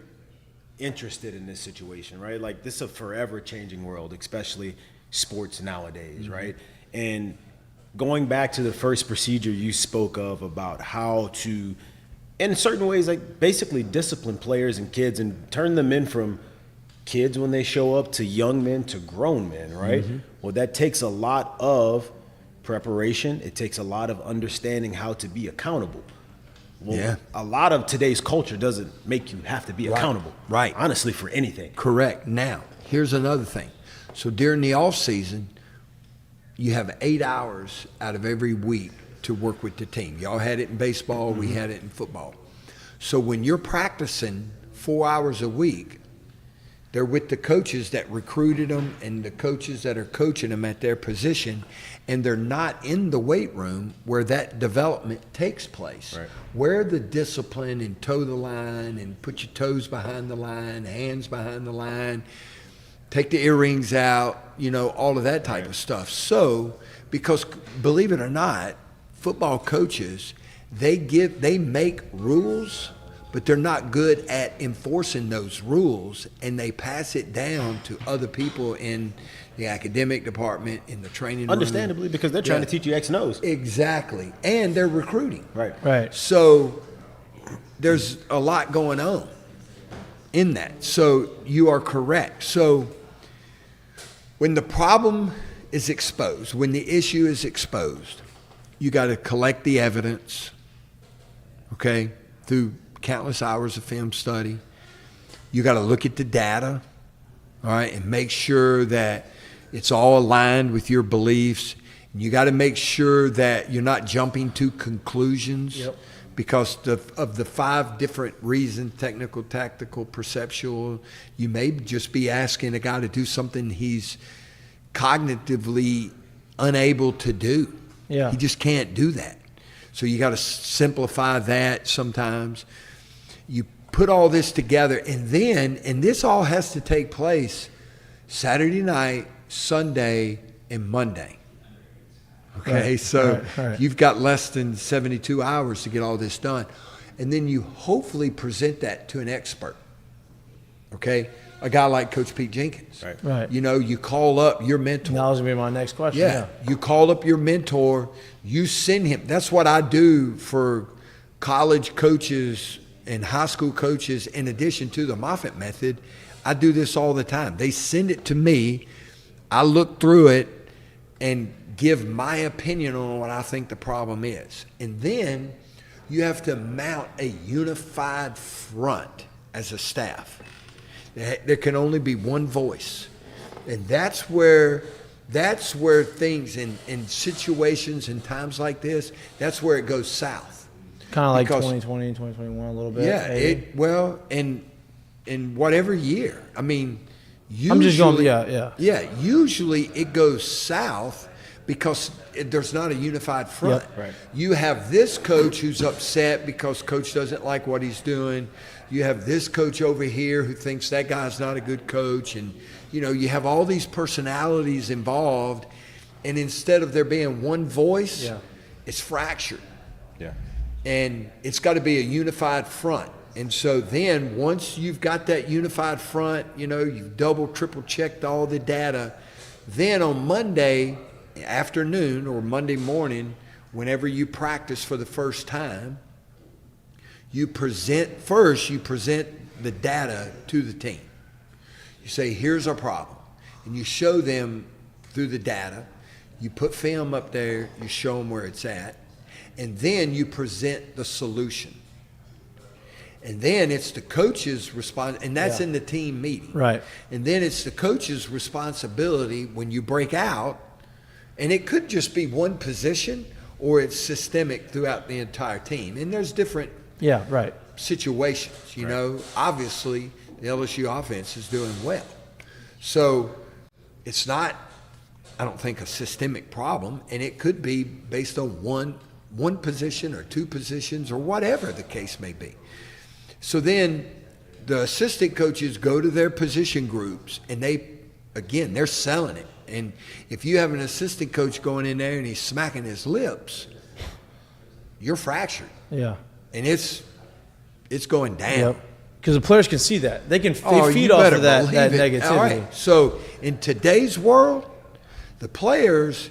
G: interested in this situation, right? Like, this is a forever changing world, especially sports nowadays, right? And going back to the first procedure you spoke of about how to, in certain ways, like basically discipline players and kids and turn them in from kids when they show up to young men to grown men, right? Well, that takes a lot of preparation. It takes a lot of understanding how to be accountable. Well, a lot of today's culture doesn't make you have to be accountable.
H: Right.
G: Honestly, for anything.
H: Correct. Now, here's another thing. So during the off season, you have 8 hours out of every week to work with the team. Y'all had it in baseball. We had it in football. So when you're practicing 4 hours a week, They're with the coaches that recruited them and the coaches that are coaching them at their position, and they're not in the weight room where that development takes place.
G: Right.
H: Where the discipline and toe the line and put your toes behind the line, hands behind the line, take the earrings out, all of that type of stuff. So, because believe it or not, football coaches, they make rules, but they're not good at enforcing those rules, and they pass it down to other people in the academic department, in the training room.
G: Understandably, because they're trying to teach you X and O's.
H: Exactly. And they're recruiting.
A: Right.
H: So there's a lot going on in that. So you are correct. So when the problem is exposed, when the issue is exposed, you got to collect the evidence, okay, through countless hours of film study. You got to look at the data, all right, and make sure that it's all aligned with your beliefs. And you got to make sure that you're not jumping to conclusions.
A: Yep.
H: Because of the 5 different reasons, technical, tactical, perceptual, you may just be asking a guy to do something he's cognitively unable to do.
A: Yeah.
H: He just can't do that. So you got to simplify that sometimes. You put all this together, and this all has to take place Saturday night, Sunday, and Monday. Okay,
A: Right,
H: so
A: right.
H: you've got less than 72 hours to get all this done. And then you hopefully present that to an expert. Okay? A guy like Coach Pete Jenkins.
A: Right.
H: You call up your mentor.
A: That was going to be my next question.
H: Yeah. You call up your mentor, you send him. That's what I do for college coaches and high school coaches in addition to the Moffett method. I do this all the time. They send it to me. I look through it and give my opinion on what I think the problem is. And then you have to mount a unified front as a staff. There can only be one voice. And that's where things in situations and times like this, that's where it goes south.
A: Kind of like
H: Because-
A: 2020, 2021 a little bit.
H: Yeah,
A: maybe.
H: in whatever year. I mean, usually,
A: I'm just going, yeah.
H: Yeah, usually it goes south because there's not a unified front.
A: Yep.
G: Right.
H: You have this coach who's upset because coach doesn't like what he's doing. You have this coach over here who thinks that guy's not a good coach. And, you have all these personalities involved. And instead of there being one voice,
A: Yeah.
H: it's fractured.
G: Yeah.
H: And it's got to be a unified front. And so then once you've got that unified front, you've double, triple checked all the data, then on Monday afternoon or Monday morning, whenever you practice for the first time, you present the data to the team. You say, here's our problem. And you show them through the data. You put film up there, you show them where it's at. And then you present the solution. And then it's the coach's response, and that's in the team meeting.
A: Right.
H: And then it's the coach's responsibility when you break out, and it could just be one position or it's systemic throughout the entire team. And there's different
A: Yeah, right.
H: situations, you know. Obviously, the LSU offense is doing well. So it's not, I don't think, a systemic problem, and it could be based on one position or two positions or whatever the case may be. So then the assistant coaches go to their position groups, and they're selling it. And if you have an assistant coach going in there and he's smacking his lips, you're fractured.
A: Yeah.
H: And it's going down.
A: Yep. Because the players can see that. They feed
H: you
A: off
H: better
A: of that
H: believe it.
A: negativity.
H: All right. So in today's world, the players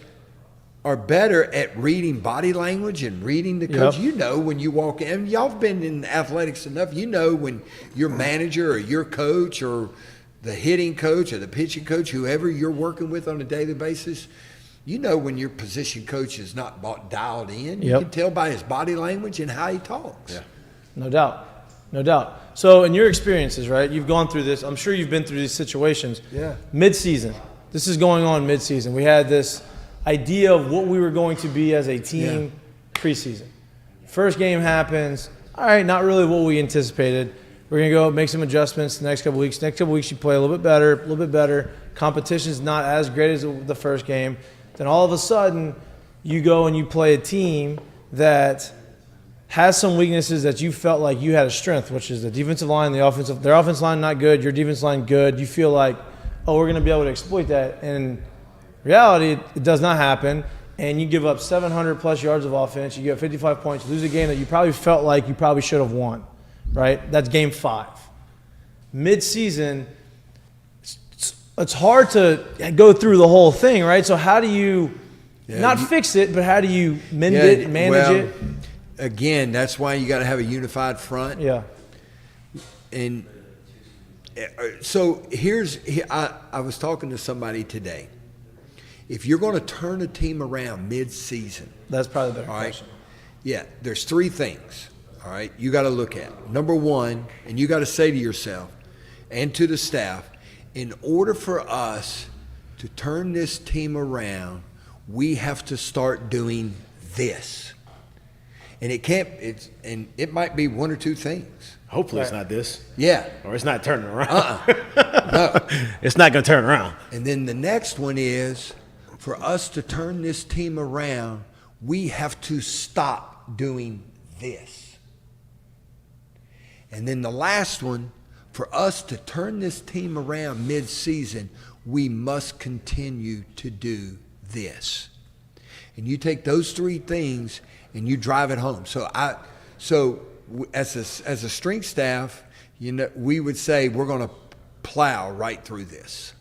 H: are better at reading body language and reading the coach.
A: Yep.
H: You know when you walk in, and y'all have been in athletics enough, you know when your manager or your coach or the hitting coach or the pitching coach, whoever you're working with on a daily basis, you know when your position coach is not dialed in. You
A: Yep.
H: can tell by his body language and how he talks.
G: Yeah.
A: No doubt. No doubt. So in your experiences, right, you've gone through this. I'm sure you've been through these situations.
H: Yeah.
A: Mid-season. This is going on mid-season. We had this idea of what we were going to be as a team preseason. First game happens. All right, not really what we anticipated. We're going to go make some adjustments the next couple weeks. Next couple weeks, you play a little bit better. Competition's not as great as the first game. Then all of a sudden, you go and you play a team that has some weaknesses that you felt like you had a strength, which is the defensive line, their offensive line not good, your defensive line good. You feel like, oh, we're going to be able to exploit that. And in reality, it does not happen. And you give up 700-plus yards of offense. You get 55 points. You lose a game that you probably felt like you probably should have won, right? That's game 5. Mid-season, it's hard to go through the whole thing, right? So how do you not fix it, but how do you mend it, manage it?
H: Again, that's why you got to have a unified front.
A: Yeah.
H: And so I was talking to somebody today. If you're going to turn a team around mid-season,
A: that's probably the better
H: all right,
A: question.
H: Yeah, there's 3 things, all right, you got to look at. Number one, and you got to say to yourself and to the staff, in order for us to turn this team around, we have to start doing this. And it might be 1 or 2 things.
G: Hopefully it's not this.
H: Yeah.
G: Or it's not turning around.
H: No.
G: It's not going to turn around.
H: And then the next one is, for us to turn this team around, we have to stop doing this. And then the last one, for us to turn this team around mid-season, we must continue to do this. And you take those 3 things and you drive it home. So as a strength staff, we would say we're going to plow right through this.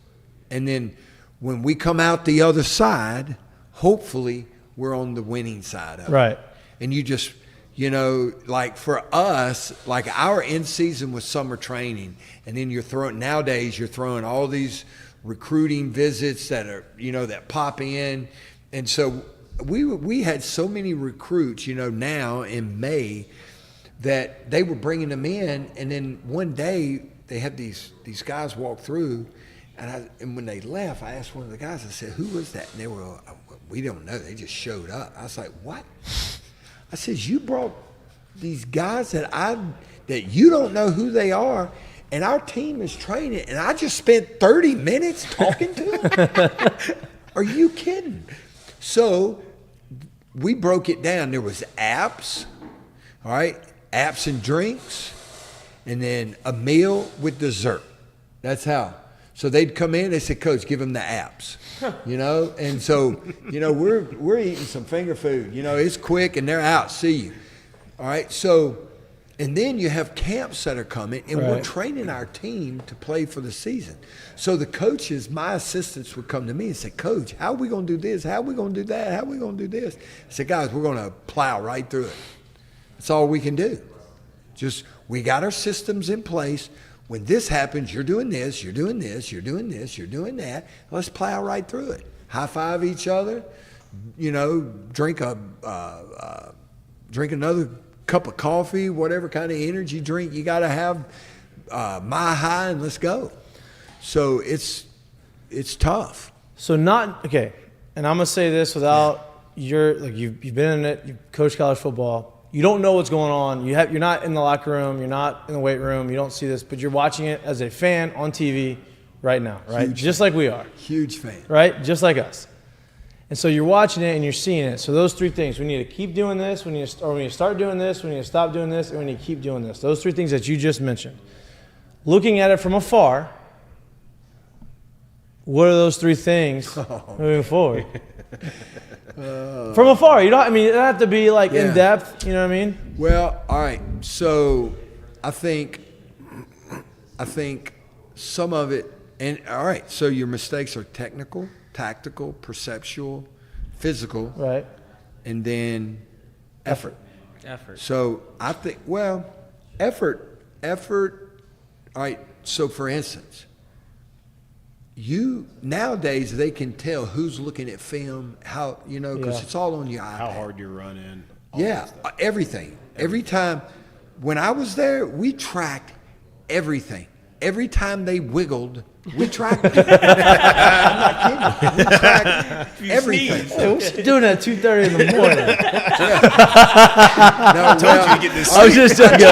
H: And then when we come out the other side, hopefully we're on the winning side of it.
A: Right.
H: And you just, like for us, like our end season was summer training, and then nowadays you're throwing all these recruiting visits that are, that pop in. And so we had so many recruits, now in May, that they were bringing them in, and then one day they had these guys walk through, and when they left, I asked one of the guys, I said, who was that? And they were, we don't know, they just showed up. I was like, what? I said, you brought these guys that you don't know who they are, and our team is training, and I just spent 30 minutes talking to them? Are you kidding? So we broke it down. There was apps, all right, apps and drinks, and then a meal with dessert. That's how. So they'd come in, they said, Coach, give them the apps, and so, we're eating some finger food, it's quick and they're out, see you. All right. So, and then you have camps that are coming, and we're training our team to play for the season. So the coaches, my assistants would come to me and say, Coach, how are we going to do this? How are we going to do that? How are we going to do this? I said, guys, we're going to plow right through it. That's all we can do. Just, we got our systems in place. When this happens, you're doing this, you're doing this, you're doing this, you're doing that. Let's plow right through it. High five each other, drink another cup of coffee, whatever kind of energy drink you got to have, Mile High, and let's go. So it's tough.
A: So and I'm gonna say this without you've been in it, you've coached college football. You don't know what's going on. You're not in the locker room. You're not in the weight room. You don't see this, but you're watching it as a fan on TV right now, right? Just like we are.
H: Huge fan.
A: Right? Just like us. And so you're watching it and you're seeing it. So those 3 things. We need to keep doing this. We need to start doing this. We need to stop doing this. And we need to keep doing this. Those 3 things that you just mentioned. Looking at it from afar, what are those 3 things moving forward? From afar, it doesn't have to be in depth, you know what I mean?
H: Well, all right. So I think some of it, and all right, so your mistakes are technical, tactical, perceptual, physical,
A: right,
H: and then effort. So I think, effort. All right. So for instance, nowadays they can tell who's looking at film, how, because it's all on your iPad.
G: How hard you're running.
H: Everything. Every time when I was there, we tracked everything. every time they wiggled, we tracked them. I'm not kidding. We tracked everything.
A: Hey, what's you doing at 2:30 in the morning?
H: No, I told you to get this.
A: I was just joking.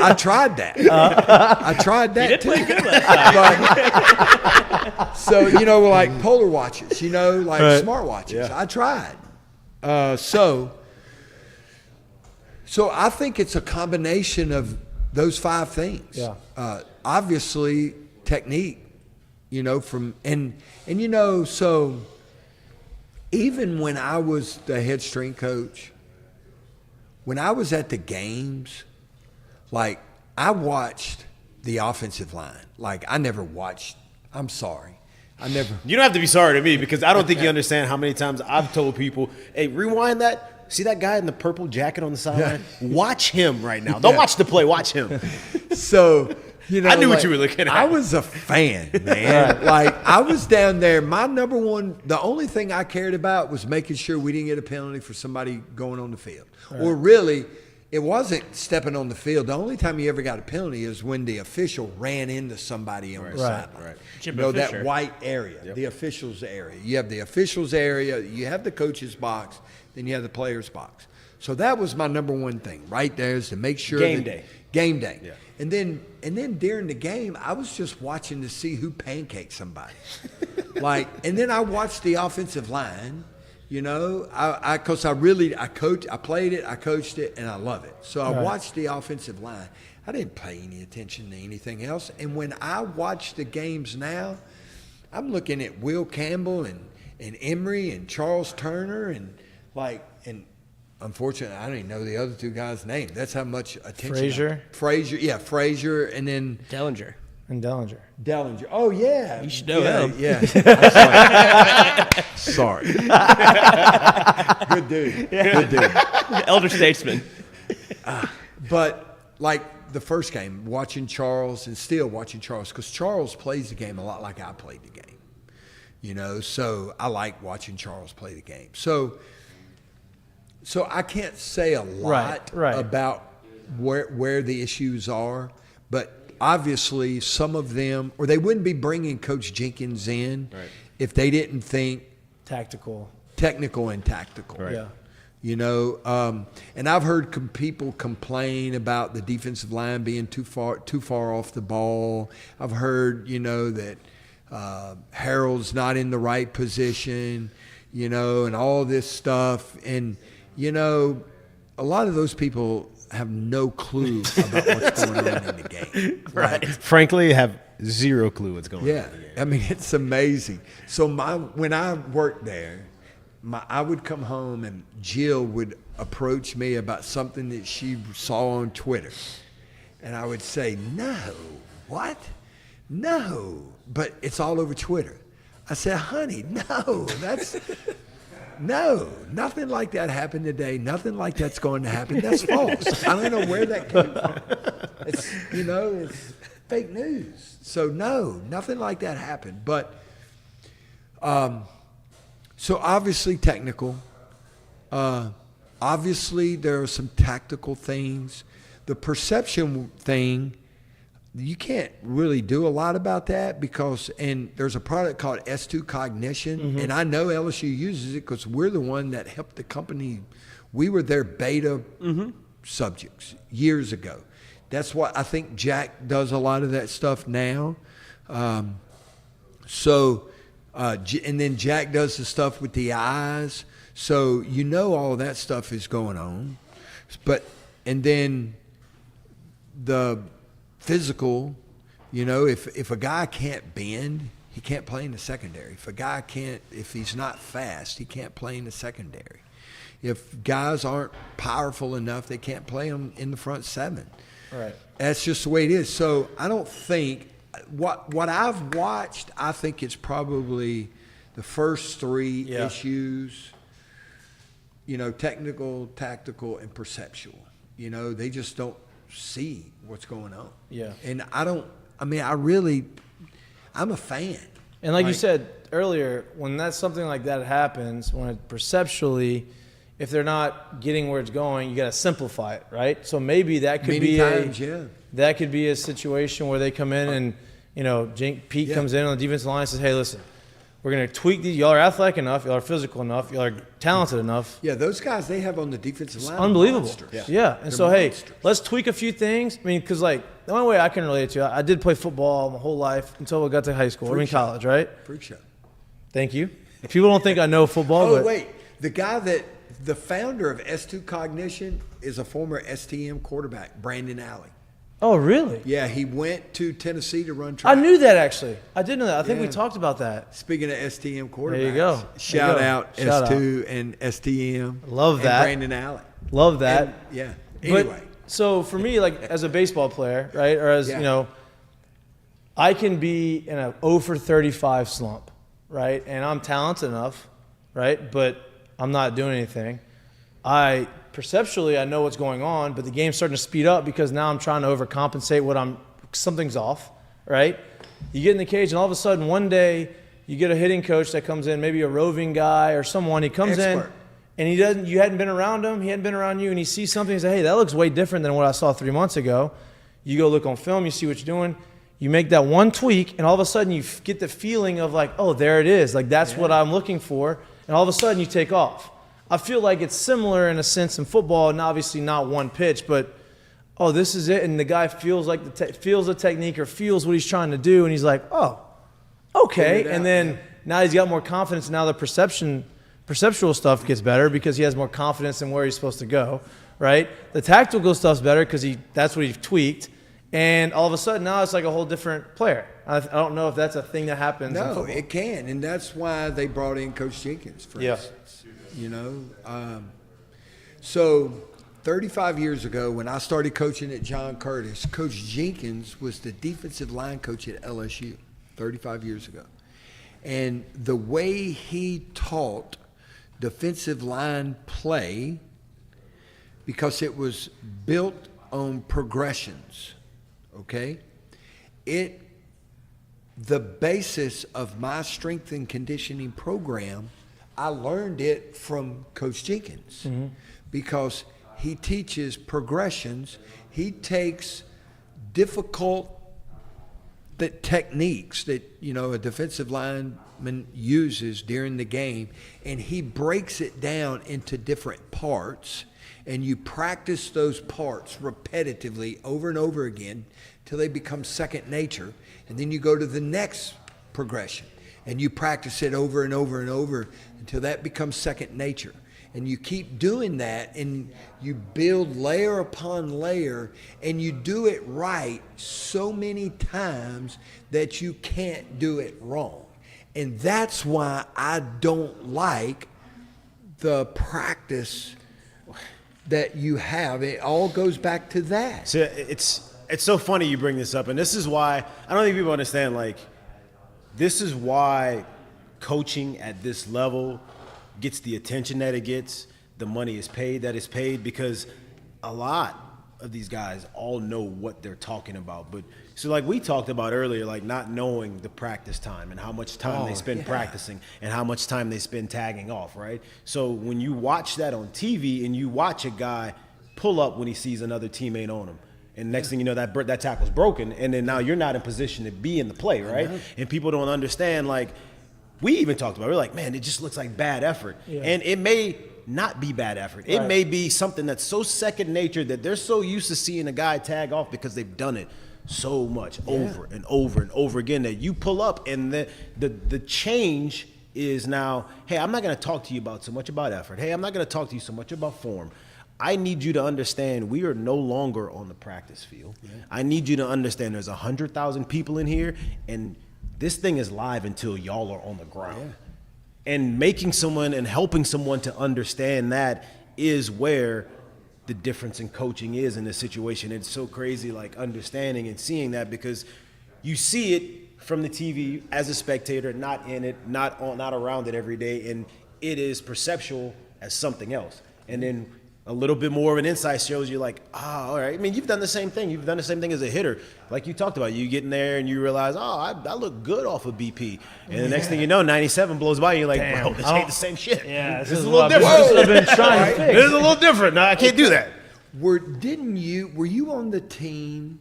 H: I tried that. I tried that.
F: You did
H: too.
F: play good last
H: But, so, you know, like polar watches, you know, like
A: Right.
H: smart watches.
G: Yeah.
H: I tried. So I think it's a combination of those 5 things.
A: Yeah.
H: Obviously, technique, you know, and you know, so even when I was the head strength coach, when I was at the games, like I watched the offensive line. Like I never watched. I'm sorry. I never.
G: You don't have to be sorry to me because I don't think you understand how many times I've told people, hey, rewind that. See that guy in the purple jacket on the sideline? Watch him right now. Don't watch the play. Watch him.
H: So, you know,
G: I knew what you were looking at.
H: I was a fan, man. Like I was down there. My number one, the only thing I cared about was making sure we didn't get a penalty for somebody going on the field. Right. Or really, it wasn't stepping on the field. The only time you ever got a penalty is when the official ran into somebody on the sideline.
G: Right.
H: You know, that white area, the officials area. You have the officials area, you have the coach's box, then you have the player's box. So that was my number one thing right there, is to make sure
G: Game day.
H: Yeah. And then during the game, I was just watching to see who pancaked somebody. And then I watched the offensive line. You know, I played it, I coached it, and I love it. So I watched the offensive line. I didn't pay any attention to anything else. And when I watch the games now, I'm looking at Will Campbell and Emery and Charles Turner and unfortunately, I don't even know the other 2 guys' names. That's how much attention. Frazier, and then
F: Dellinger.
A: And Dellinger.
H: Oh yeah,
F: You should know him.
H: Yeah. Sorry. Good dude. Good dude.
F: Elder statesman.
H: But like the first game, watching Charles and still watching Charles, because Charles plays the game a lot like I played the game. You know, so I like watching Charles play the game. So I can't say a lot about where the issues are, but obviously some of them, or they wouldn't be bringing Coach Jenkins in if they didn't think technical and tactical.
G: Right.
A: Yeah.
H: You know, and I've heard people complain about the defensive line being too far off the ball. I've heard, you know, that Harold's not in the right position, you know, and all this stuff. And, you know, a lot of those people have no clue about what's going on in the game.
G: Right. Frankly, have zero clue what's going on.
H: Yeah. I mean, it's amazing. So when I worked there, I would come home and Jill would approach me about something that she saw on Twitter. And I would say, no, what? No, but it's all over Twitter. I said, honey, no, nothing like that happened today. Nothing like that's going to happen. That's false. I don't know where that came from. It's fake news. So no, nothing like that happened. But so obviously technical. Obviously there are some tactical things. The perception thing, you can't really do a lot about that and there's a product called S2 Cognition, and I know LSU uses it because we're the one that helped the company. We were their beta subjects years ago. That's why I think Jack does a lot of that stuff now. And then Jack does the stuff with the eyes. So you know all of that stuff is going on. And then the physical, you know, if a guy can't bend, he can't play in the secondary. If he's not fast, he can't play in the secondary. If guys aren't powerful enough, they can't play them in the front 7.
A: Right.
H: That's just the way it is. So I don't think what I've watched, I think it's probably the first 3 issues, you know, technical, tactical, and perceptual. You know, they just don't see what's going on. Yeah. And I'm a fan.
A: And like you said earlier, when that's something like that happens, when it perceptually, if they're not getting where it's going, you got to simplify it, right? So maybe that could be that could be a situation where they come in and, you know, Pete comes in on the defensive line and says, hey, listen, we're going to tweak these. Y'all are athletic enough. Y'all are physical enough. Y'all are talented enough.
H: Yeah, those guys they have on the defensive line.
A: Unbelievable.
H: Monsters.
A: Yeah. And
H: They're
A: so,
H: monsters.
A: hey, let's tweak a few things. I mean, because, like, the only way I can relate to it, I did play football my whole life until I got to high school. College, right?
H: Freak show.
A: Thank you. People don't think I know football.
H: Oh,
A: but
H: wait. The founder of S2 Cognition is a former STM quarterback, Brandon Alley.
A: Oh, really?
H: Yeah, he went to Tennessee to run track.
A: I knew that, actually. I did know that. I think we
H: Yeah.
A: talked about that.
H: Speaking of STM quarterbacks,
A: There you go.
H: Shout
A: There you go.
H: out
A: Shout
H: S2 and STM.
A: Love
H: and
A: that.
H: Brandon Alley.
A: Love that.
H: And, yeah.
A: But,
H: Anyway.
A: so for me, like as a baseball player, right, or as,
H: Yeah.
A: you know, I can be in a 0 for 35 slump, right? And I'm talented enough, right? But I'm not doing anything. Perceptually, I know what's going on, but the game's starting to speed up because now I'm trying to overcompensate something's off, right? You get in the cage, and all of a sudden, one day, you get a hitting coach that comes in, maybe a roving guy or someone. He comes
H: Expert.
A: in, and you hadn't been around him, he hadn't been around you, and he sees something and says, hey, that looks way different than what I saw 3 months ago. You go look on film, you see what you're doing, you make that one tweak, and all of a sudden you get the feeling of like, oh, there it is. Like, that's what I'm looking for, and all of a sudden you take off. I feel like it's similar in a sense in football, and obviously not one pitch, but, oh, this is it, and the guy feels like feels the technique or feels what he's trying to do, and he's like, oh, okay, and then now he's got more confidence, and now the perceptual stuff gets better because he has more confidence in where he's supposed to go, right? The tactical stuff's better because that's what he tweaked, and all of a sudden now it's like a whole different player. I don't know if that's a thing that happens in
H: No,
A: football.
H: it can, and that's why they brought in Coach Jenkins, for
A: Yeah.
H: instance. You know, so 35 years ago when I started coaching at John Curtis, Coach Jenkins was the defensive line coach at LSU 35 years ago. And the way he taught defensive line play, because it was built on progressions, okay? The basis of my strength and conditioning program, I learned it from Coach Jenkins because he teaches progressions. He takes difficult techniques that, you know, a defensive lineman uses during the game, and he breaks it down into different parts, and you practice those parts repetitively over and over again till they become second nature, and then you go to the next progression and you practice it over and over and over until that becomes second nature. And you keep doing that, and you build layer upon layer, and you do it right so many times that you can't do it wrong. And that's why I don't like the practice that you have. It all goes back to that.
G: So it's so funny you bring this up, and this is why I don't think people understand, like, this is why coaching at this level gets the attention that it gets, the money is paid that is paid, because a lot of these guys all know what they're talking about. But so, like we talked about earlier, like not knowing the practice time and how much time they spend practicing and how much time they spend tagging off, right? So when you watch that on TV and you watch a guy pull up when he sees another teammate on him, and next thing you know, that tackle's broken, and then now you're not in position to be in the play, right? And people don't understand, like, we even talked about it. We're like, man, it just looks like bad effort. Yeah. And it may not be bad effort. It may be something that's so second nature that they're so used to seeing a guy tag off because they've done it so much over and over and over again that you pull up, and the change is now, hey, I'm not going to talk to you about so much about effort. Hey, I'm not going to talk to you so much about form. I need you to understand we are no longer on the practice field. Yeah. I need you to understand there's 100,000 people in here, and this thing is live until y'all are on the ground. Yeah. And making someone and helping someone to understand that is where the difference in coaching is in this situation. It's so crazy, like, understanding and seeing that, because you see it from the TV as a spectator, not in it, not around it every day, and it is perceptual as something else. And then a little bit more of an insight shows you, like, all right. I mean, you've done the same thing. You've done the same thing as a hitter. Like you talked about, you get in there and you realize, I look good off of BP. And the next thing you know, 97 blows by, and you're like, bro, this ain't the same shit.
A: Yeah,
G: this is a little different.
A: This is what I've been trying to fix.
G: This is a little different. No, I can't do that.
H: Were you on the team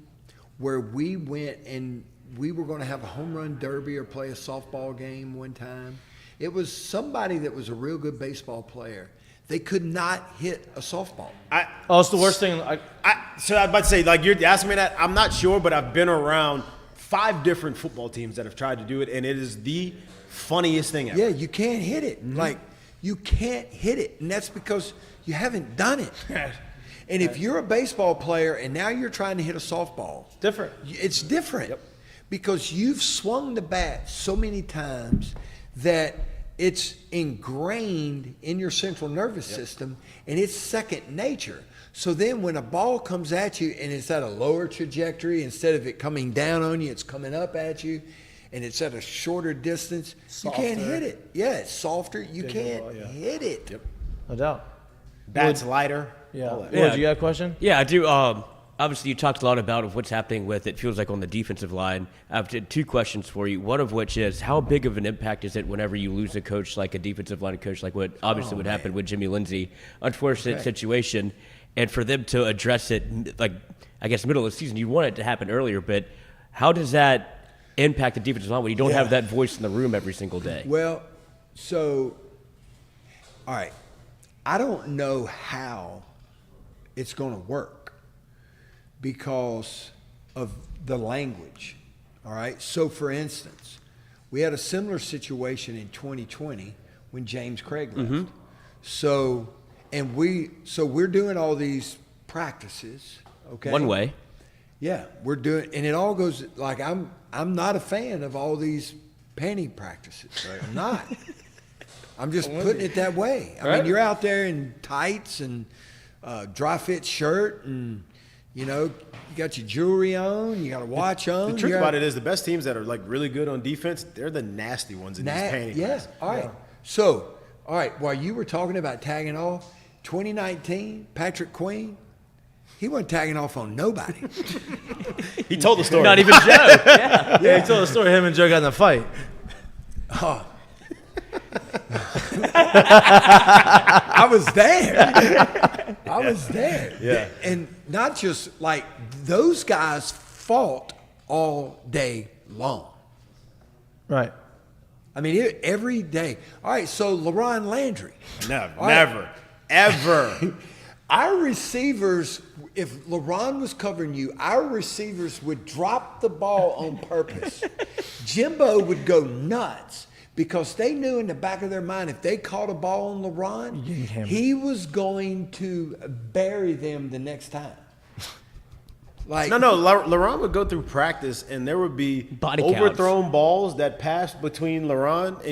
H: where we went and we were going to have a home run derby or play a softball game one time. It was somebody that was a real good baseball player. They could not hit a softball.
A: It's the worst thing.
G: So I'm about to say, like, you're asking me that. I'm not sure, but I've been around 5 different football teams that have tried to do it, and it is the funniest thing ever.
H: Yeah, you can't hit it. Like, you can't hit it, and that's because you haven't done it. And if you're a baseball player and now you're trying to hit a softball,
A: Different.
H: It's different because you've swung the bat so many times that it's ingrained in your central nervous system, and it's second nature. So then when a ball comes at you and it's at a lower trajectory, instead of it coming down on you, it's coming up at you, and it's at a shorter distance,
A: Softer.
H: you can't hit it. Yeah, it's softer. You can't
G: ball,
H: hit it.
G: Yep.
A: No doubt.
G: Bats lighter.
A: Yeah.
G: all that.
A: Wood, you got a question?
F: Yeah, I do. Obviously, you talked a lot about what's happening with, it feels like, on the defensive line. I have 2 questions for you. One of which is, how big of an impact is it whenever you lose a coach, like a defensive line coach, like what obviously would happen with Jimmy Lindsey? Unfortunate situation. And for them to address it, like, I guess, middle of the season, you want it to happen earlier, but how does that impact the defensive line when you don't have that voice in the room every single day?
H: Well, so, all right. I don't know how it's going to work because of the language, all right? So, for instance, we had a similar situation in 2020 when James Craig left. So we're doing all these practices, okay?
F: One way.
H: Yeah, we're doing, and it all goes, like, I'm not a fan of all these panty practices. Right? I'm not. I'm just putting it that way. I mean, you're out there in tights and dry fit shirt, and you know, you got your jewelry on, you got a watch on.
G: The truth about it is, the best teams that are like really good on defense, they're the nasty ones in these panty
H: Yeah, all right. So, all right, while you were talking about tagging off, 2019, Patrick Queen, he wasn't tagging off on nobody.
G: He told the story.
F: Not even Joe. Yeah.
A: Yeah, he told the story. Him and Joe got in a fight.
H: Oh. I was there. I was there.
G: Yeah.
H: And not just like those guys fought all day long.
A: Right.
H: I mean, every day. All right, so LaRon Landry.
G: Never, ever.
H: Our receivers, if LaRon was covering you, our receivers would drop the ball on purpose. Jimbo would go nuts because they knew in the back of their mind if they caught a ball on LaRon, he was going to bury them the next time. Like,
G: No, LaRon would go through practice, and there would be
F: Body
G: overthrown balls that passed between LaRon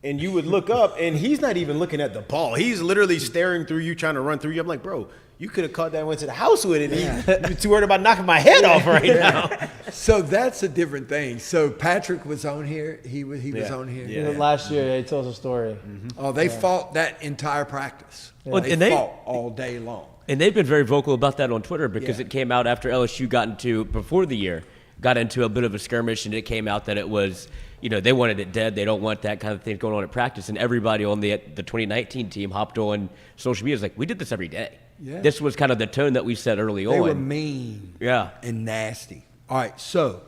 G: and you would look up, and he's not even looking at the ball. He's literally staring through you, trying to run through you. I'm like, bro, you could have caught that and went to the house with it. You're too worried about knocking my head off right now.
H: So that's a different thing. So Patrick was on here. He was on here.
A: Yeah. Last year, he told us a story.
H: Oh, they fought that entire practice.
F: Well,
H: They
F: and they-
H: fought all day long.
F: And they've been very vocal about that on Twitter because
H: Yeah.
F: it came out after LSU before the year, got into a bit of a skirmish, and it came out that it was, they wanted it dead. They don't want that kind of thing going on at practice. And everybody on the 2019 team hopped on social media. It's like, we did this every day.
H: Yeah.
F: This was kind of the tone that we set early on.
H: They were mean
F: Yeah.
H: and nasty. All right, so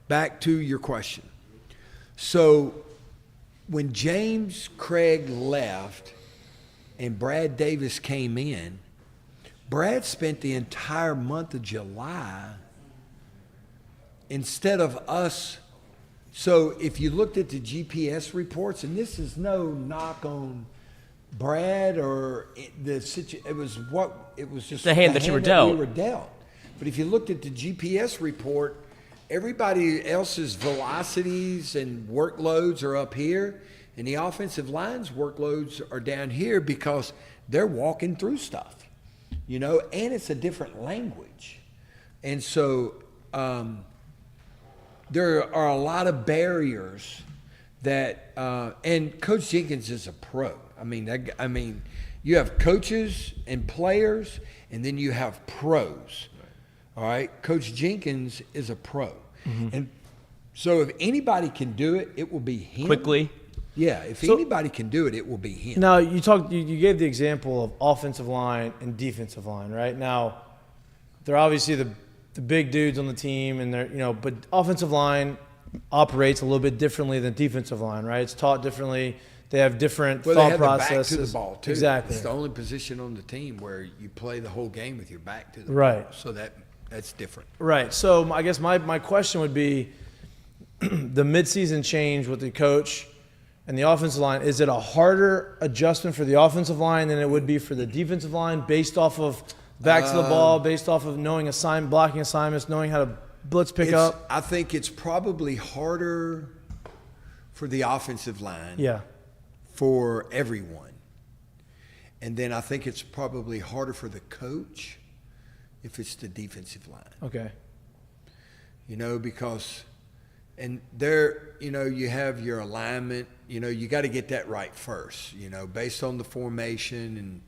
H: back to your question. So when James Craig left and Brad Davis came in, Brad spent the entire month of July instead of us. So if you looked at the GPS reports, and this is no knock on Brad or the situation, it was just
F: The hand that you were dealt.
H: we were dealt. But if you looked at the GPS report, everybody else's velocities and workloads are up here, and the offensive line's workloads are down here because they're walking through stuff. And it's a different language. And so there are a lot of barriers that, and Coach Jenkins is a pro. I mean, you have coaches and players, and then you have pros. All right? Coach Jenkins is a pro. And so if anybody can do it, it will be him.
F: Quickly.
H: Yeah, if anybody can do it, it will be him.
A: Now, you gave the example of offensive line and defensive line, right? Now, they're obviously the the big dudes on the team, and they're but offensive line operates a little bit differently than defensive line, right? It's taught differently. They have different
H: Well,
A: thought
H: they have
A: processes.
H: their back to the ball too.
A: Exactly.
H: It's the only position on the team where you play the whole game with your back to the
A: Right.
H: ball. So that's different.
A: Right. So I guess my question would be the midseason change with the coach and the offensive line. Is it a harder adjustment for the offensive line than it would be for the defensive line based off of back to the ball, based off of knowing blocking assignments, knowing how to blitz pick up?
H: I think it's probably harder for the offensive line.
A: Yeah.
H: For everyone. And then I think it's probably harder for the coach if it's the defensive line.
A: Okay.
H: Because and there, you have your alignment, you got to get that right first, based on the formation and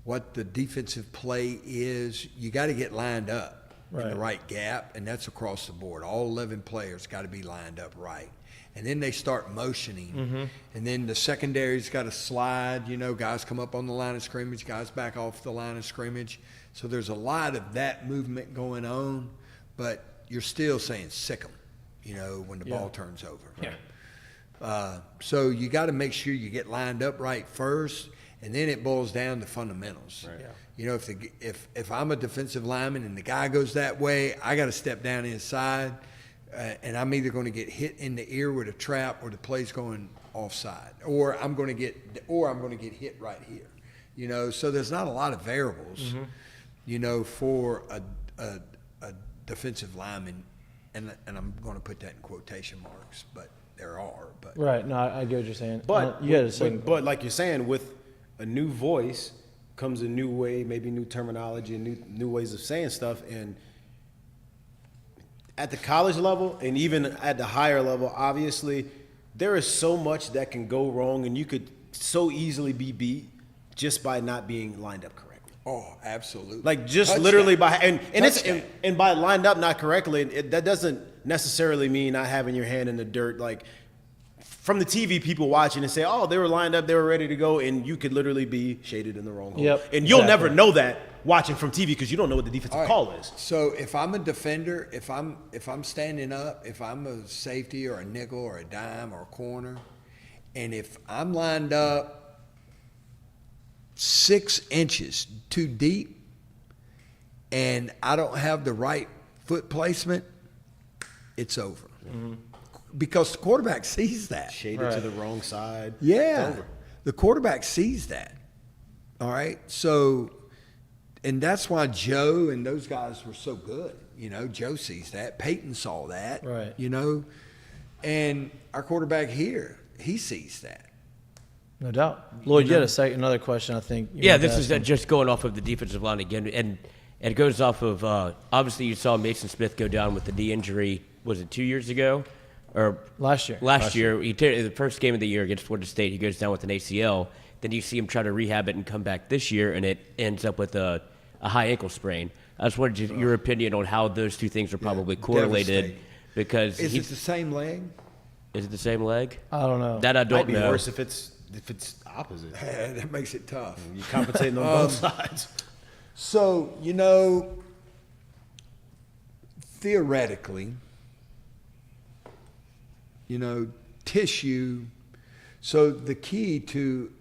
H: what the defensive play is, you got to get lined up in the right gap, and that's across the board. All 11 players got to be lined up right. And then they start motioning, and then the secondary's got to slide. Guys come up on the line of scrimmage, guys back off the line of scrimmage. So there's a lot of that movement going on, but you're still saying sick 'em, when the ball turns over.
A: Yeah.
H: So you got to make sure you get lined up right first, and then it boils down to fundamentals.
A: Right. Yeah.
H: If I'm a defensive lineman and the guy goes that way, I got to step down inside. And I'm either going to get hit in the ear with a trap, or the play's going offside, or I'm going to get hit right here. So there's not a lot of variables, for a defensive lineman, and I'm going to put that in quotation marks, but there are. But
A: Right. No, I get what you're saying.
G: But
A: you had a second.
G: but like you're saying, with a new voice comes a new way, maybe new terminology and new ways of saying stuff. And at the college level and even at the higher level, obviously, there is so much that can go wrong, and you could so easily be beat just by not being lined up correctly.
H: Oh, absolutely.
G: Like just
H: Touchdown.
G: literally by and
H: Touchdown.
G: and by lined up not correctly, that doesn't necessarily mean not having your hand in the dirt. Like from the TV, people watching and say, "Oh, they were lined up, they were ready to go," and you could literally be shaded in the wrong hole.
A: Yep,
G: and you'll
A: exactly.
G: never know that watching from TV because you don't know what the defensive
H: All right.
G: call is.
H: So if I'm a defender, if I'm standing up, if I'm a safety or a nickel or a dime or a corner, and if I'm lined up 6 inches too deep and I don't have the right foot placement, it's over. Mm-hmm. Because the quarterback sees that.
G: Shaded to the wrong side.
H: Yeah.
G: It's over.
H: The quarterback sees that. All right. So, and that's why Joe and those guys were so good. Joe sees that. Peyton saw that.
A: Right.
H: And our quarterback here, he sees that.
A: No doubt. Lloyd, you had another question, I think.
F: This is just going off of the defensive line again, and it goes off of obviously you saw Mason Smith go down with the knee injury. Was it 2 years ago, or
A: last year?
F: Last year, the first game of the year against Florida State, he goes down with an ACL. Then you see him try to rehab it and come back this year, and it ends up with a high ankle sprain. I just wanted your opinion on how those two things are probably correlated.
H: Devastating.
F: Because
H: Is it the same leg?
F: Is it the same leg?
A: I don't know.
F: That I
G: Might
F: don't
G: be
F: know.
G: worse if it's opposite.
H: That makes it tough.
G: You're compensating on both sides.
H: So, theoretically, tissue. So the key to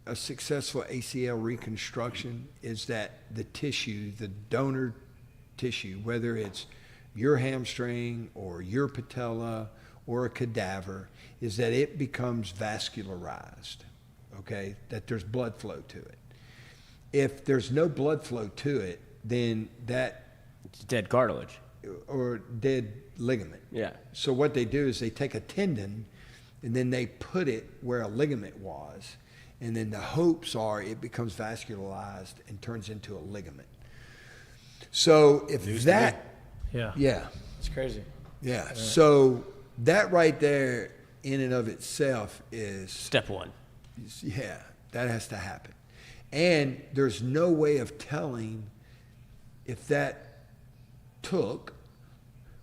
H: a successful ACL reconstruction is that the tissue, the donor tissue, whether it's your hamstring or your patella or a cadaver, is that it becomes vascularized, okay? That there's blood flow to it. If there's no blood flow to it, then
F: It's dead cartilage.
H: or dead ligament.
F: Yeah.
H: So what they do is they take a tendon and then they put it where a ligament was, and then the hopes are it becomes vascularized and turns into a ligament. So if
A: Yeah. It's crazy.
H: Yeah. So that right there in and of itself is,
F: Step one.
H: that has to happen. And there's no way of telling if that took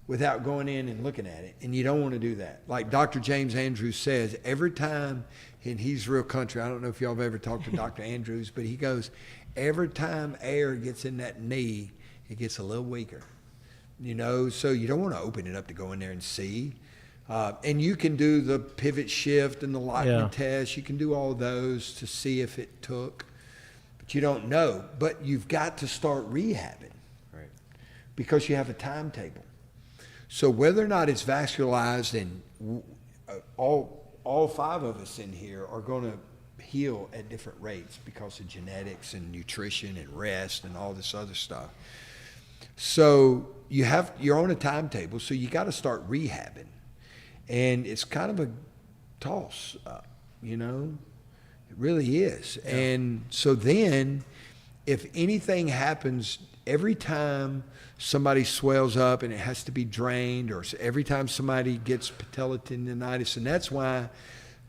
H: without going in and looking at it. And you don't want to do that. Like Dr. James Andrews says, every time, and he's real country, I don't know if y'all have ever talked to Dr. Andrews, but he goes, every time air gets in that knee, it gets a little weaker. so you don't want to open it up to go in there and see. And you can do the pivot shift and the Lightman test. You can do all those to see if it took, but you don't know. But you've got to start rehabbing,
G: Right.
H: because you have a timetable. So whether or not it's vascularized, and all 5 of us in here are going to heal at different rates because of genetics and nutrition and rest and all this other stuff. So you're on a timetable, so you got to start rehabbing. And it's kind of a toss up, It really is. Yeah. And so then if anything happens, every time somebody swells up and it has to be drained, or every time somebody gets patella tendonitis, and that's why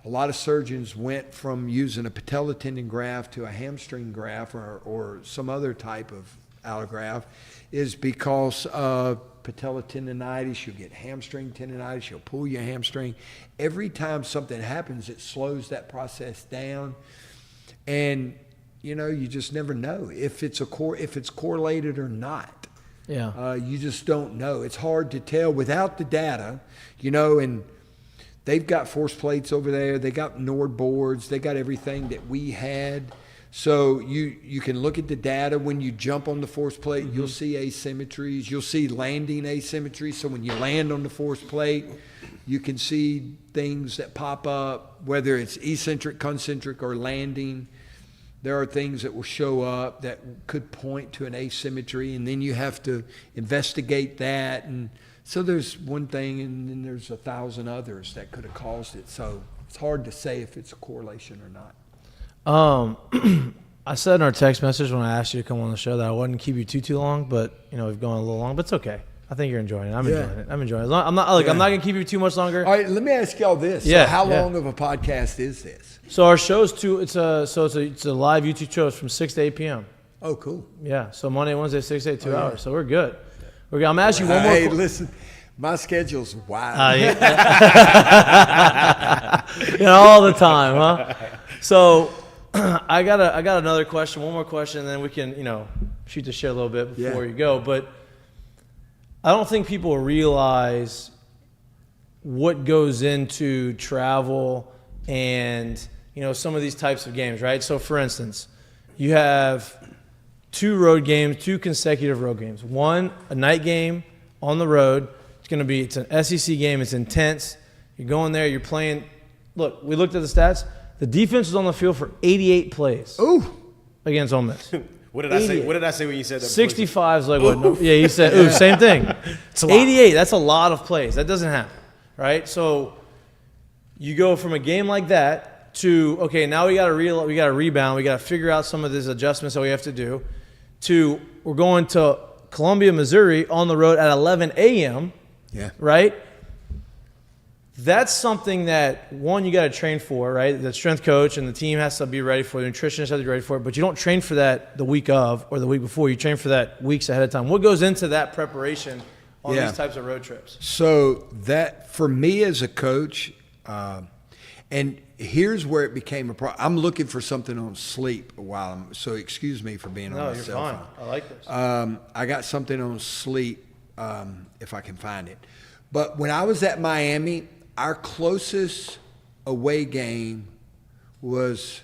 H: a lot of surgeons went from using a patella tendon graft to a hamstring graft or some other type of allograft, is because of patella tendonitis. You'll get hamstring tendonitis. You'll pull your hamstring. Every time something happens, it slows that process down. And, you just never know if it's correlated or not.
A: Yeah.
H: You just don't know. It's hard to tell without the data, and they've got force plates over there. They got Nord boards. They got everything that we had. So you can look at the data. When you jump on the force plate, you'll see asymmetries. You'll see landing asymmetries. So when you land on the force plate, you can see things that pop up, whether it's eccentric, concentric, or landing. There are things that will show up that could point to an asymmetry, and then you have to investigate that. And so there's one thing, and then there's 1,000 others that could have caused it. So it's hard to say if it's a correlation or not.
A: I said in our text message when I asked you to come on the show that I wouldn't keep you too long, but we've gone a little long, but it's okay. I think you're enjoying it. I'm enjoying it. I'm not going to keep you too much longer.
H: All right, let me ask y'all this.
A: Yeah.
H: So how long of a podcast is this?
A: So our show's it's a live YouTube show. It's from 6 to 8 p.m.
H: Oh, cool.
A: Yeah. So Monday, Wednesday, 6 to 8, 2 hours. So we're good. I'm going to ask you one more.
H: Hey, listen, my schedule's wild.
A: All the time, huh? So I got another question, one more question, and then we can, shoot the shit a little bit before you go. But I don't think people realize what goes into travel and, some of these types of games, right? So for instance, you have 2 consecutive road games. One, a night game on the road. It's an SEC game. It's intense. You're going there. You're playing. Look, we looked at the stats. The defense was on the field for 88 plays.
H: Ooh.
A: Against Ole Miss.
G: What did I say? What did I say when you said that?
A: 65 is like what? No, yeah, you said ooh, same thing. It's 88. That's a lot of plays. That doesn't happen, right? So you go from a game like that to okay, now we got to rebound. We got to figure out some of these adjustments that we have to do. To we're going to Columbia, Missouri on the road at 11 a.m.
H: Yeah.
A: Right. That's something that, one, you got to train for, right? The strength coach and the team has to be ready for it. The nutritionist has to be ready for it. But you don't train for that the week of or the week before. You train for that weeks ahead of time. What goes into that preparation on these types of road trips?
H: So that, for me as a coach, and here's where it became a problem. I'm looking for something on sleep so excuse me for being on my cell phone.
A: No, you're fine. I like this.
H: I got something on sleep if I can find it. But when I was at Miami, our closest away game was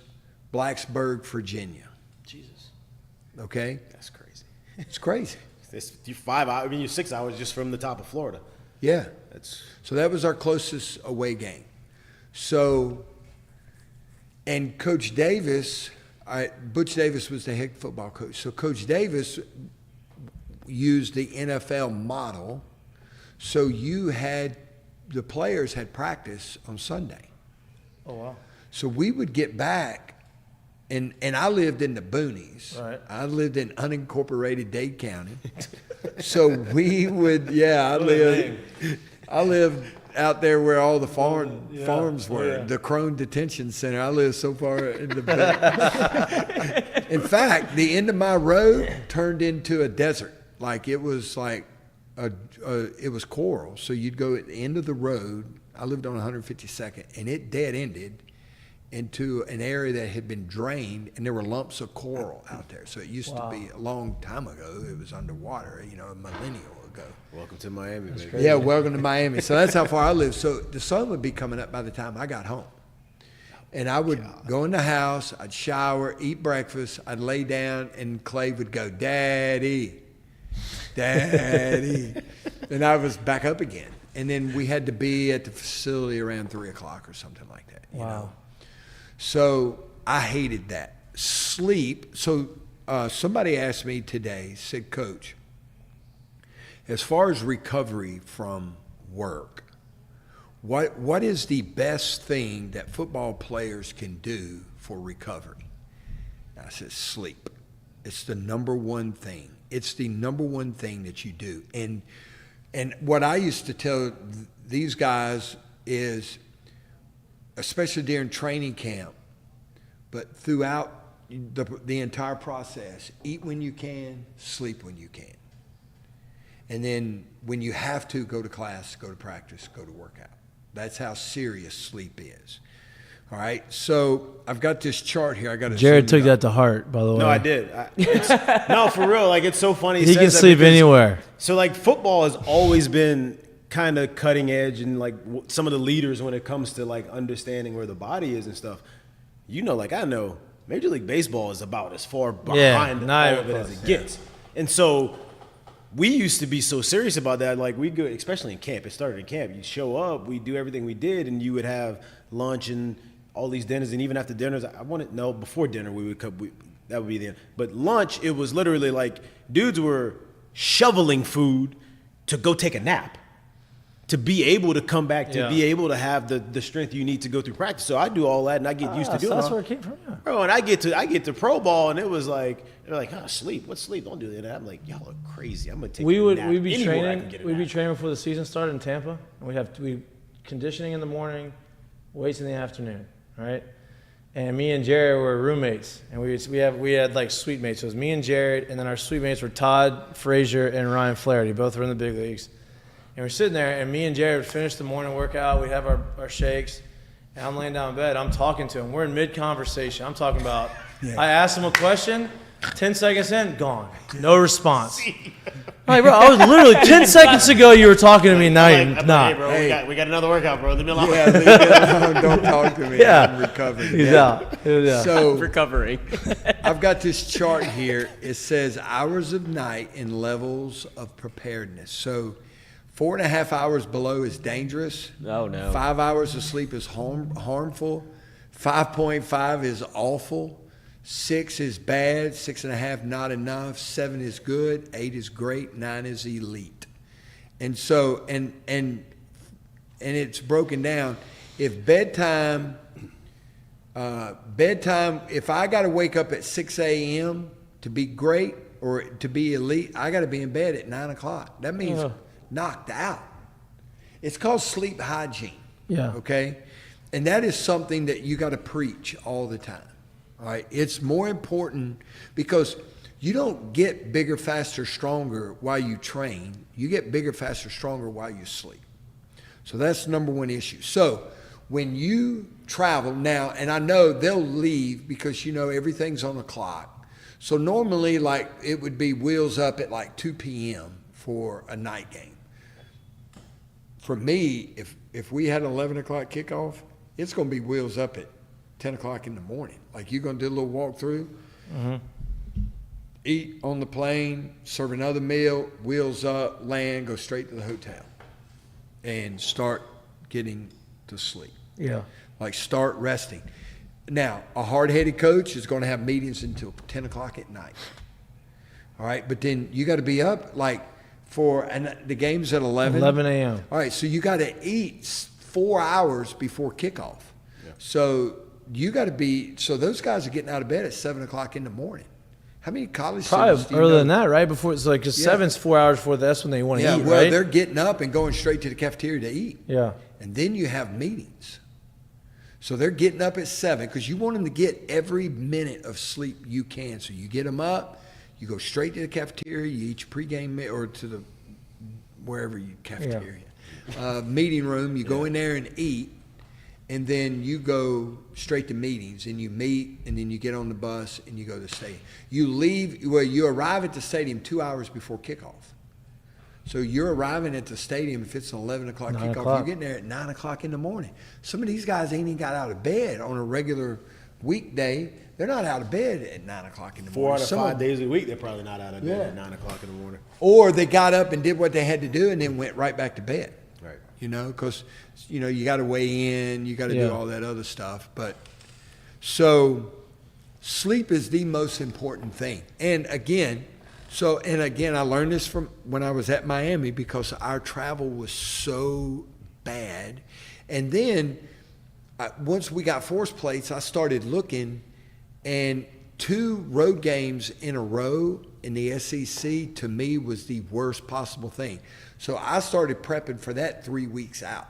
H: Blacksburg, Virginia.
A: Jesus.
H: Okay?
G: That's crazy.
H: It's crazy.
G: You're 5 hours. You're 6 hours just from the top of Florida.
H: Yeah. So that was our closest away game. So, and Coach Davis, Butch Davis was the head football coach. So Coach Davis used the NFL model. So the players had practice on Sunday.
A: Oh, wow.
H: So we would get back, and I lived in the boonies.
A: Right.
H: I lived in unincorporated Dade County. So we would, I lived out there where all the farms were, the Crone Detention Center. I lived so far in the back. In fact, the end of my road turned into a desert. Like it was like it was coral. So you'd go at the end of the road. I lived on 152nd, and it dead ended into an area that had been drained, and there were lumps of coral out there. So it used to be a long time ago. It was underwater, a millennial ago.
G: Welcome to Miami, baby.
H: Yeah, welcome to Miami. So that's how far I live. So the sun would be coming up by the time I got home. And I would go in the house, I'd shower, eat breakfast, I'd lay down, and Clay would go, Daddy, Daddy. And I was back up again. And then we had to be at the facility around 3 o'clock or something like that. You know? So I hated that. Sleep. So somebody asked me today, said, Coach, as far as recovery from work, what is the best thing that football players can do for recovery? And I said, sleep. It's the number one thing. It's the number one thing that you do. And what I used to tell these guys is, especially during training camp, but throughout the entire process, eat when you can, sleep when you can. And then when you have to, go to class, go to practice, go to workout. That's how serious sleep is. All right. So I've got this chart here. I got to.
A: Jared took that to heart, by the way.
G: No, I did. No, for real. Like, it's so funny.
A: He can sleep anywhere.
G: So, like, football has always been kind of cutting edge and, like, some of the leaders when it comes to, like, understanding where the body is and stuff. You know, like, I know Major League Baseball is about as far behind all of it as it gets. And so we used to be so serious about that. Like, we go, especially in camp. It started in camp. You show up, we do everything we did, and you would have lunch and all these dinners. And even after dinners, before dinner, that would be the end. But lunch, it was literally like dudes were shoveling food to go take a nap, to be able to come back, to be able to have the strength you need to go through practice. So I do all that, and I get used to doing it.
A: That's where it came from, yeah.
G: Bro, and I get to pro ball, and it was like, they're like, sleep. What sleep? Don't do that. I'm like, y'all are crazy. I'm gonna take a nap.
A: We'd be
G: Anywhere I can
A: training.
G: get a
A: We'd be
G: nap.
A: training before the season started in Tampa, and we conditioning in the morning, weights in the afternoon, right? And me and Jared were roommates, and we had like suite mates. So it was me and Jared, and then our suite mates were Todd Frazier and Ryan Flaherty. Both were in the big leagues. And we're sitting there, and me and Jared would finish the morning workout. We have our shakes, and I'm laying down in bed. I'm talking to him. We're in mid-conversation. I'm talking about, I asked him a question, 10 seconds in, gone. No response. Like, bro, I was literally 10 seconds ago you were talking to me, now you're not.
G: Hey, bro, we got another workout, bro. Leave me alone.
H: Yeah, leave it alone. Don't talk to me.
A: Yeah.
H: I'm recovering.
A: He's out.
H: So
F: Recovering.
H: I've got this chart here. It says hours of night and levels of preparedness. So 4.5 hours below is dangerous.
F: Oh, no.
H: 5 hours of sleep is harmful. 5.5 is awful. 6 is bad. 6.5 not enough. 7 is good. 8 is great. 9 is elite. And so and it's broken down. If bedtime, if I got to wake up at 6 a.m. to be great or to be elite, I got to be in bed at 9 o'clock. That means knocked out. It's called sleep hygiene.
A: Yeah.
H: Okay? And that is something that you got to preach all the time. All right? It's more important because you don't get bigger, faster, stronger while you train. You get bigger, faster, stronger while you sleep. So that's the number one issue. So when you travel now, and I know they'll leave because, you know, everything's on the clock. So normally, like, it would be wheels up at like 2 p.m. for a night game. For me, if we had an 11 o'clock kickoff, it's going to be wheels up at 10 o'clock in the morning. Like, you're going to do a little walkthrough, eat on the plane, serve another meal, wheels up, land, go straight to the hotel, and start getting to sleep.
A: Yeah.
H: Like, start resting. Now, a hard-headed coach is going to have meetings until 10 o'clock at night. All right? But then you got to be up, like, and the game's at 11.
A: 11 a.m.
H: All right, so you got to eat 4 hours before kickoff. Yeah. So you got to be, so those guys are getting out of bed at 7 o'clock in the morning. How many college students do you
A: earlier
H: know?
A: than that, right? Before it's like, because 7's 4 hours before that's when they want to eat,
H: well,
A: right?
H: they're getting up and going straight to the cafeteria to eat.
A: Yeah.
H: And then you have meetings. So they're getting up at 7 because you want them to get every minute of sleep you can. So you get them up, you go straight to the cafeteria, you eat your pregame meal, or to the wherever you cafeteria, meeting room. You go in there and eat, and then you go straight to meetings, and you meet, and then you get on the bus and you go to the stadium. You leave. Well, you arrive at the stadium 2 hours before kickoff. So you're arriving at the stadium if it's an 11 o'clock
A: 9
H: kickoff.
A: o'clock.
H: You're getting there at 9 o'clock in the morning. Some of these guys ain't even got out of bed on a regular weekday. They're not out of bed at 9 o'clock in the
G: 4
H: morning.
G: out of
H: Some
G: 5 days a week, they're probably not out of bed
H: Yeah.
G: at 9 o'clock in the morning.
H: Or they got up and did what they had to do and then went right back to bed.
G: Right.
H: You know, because, you know, you got to weigh in, you got to
A: Yeah.
H: do all that other stuff. But so sleep is the most important thing. And again, I learned this from when I was at Miami because our travel was so bad. And then once we got force plates, I started looking, and 2 road games in a row in the SEC to me was the worst possible thing. So I started prepping for that 3 weeks out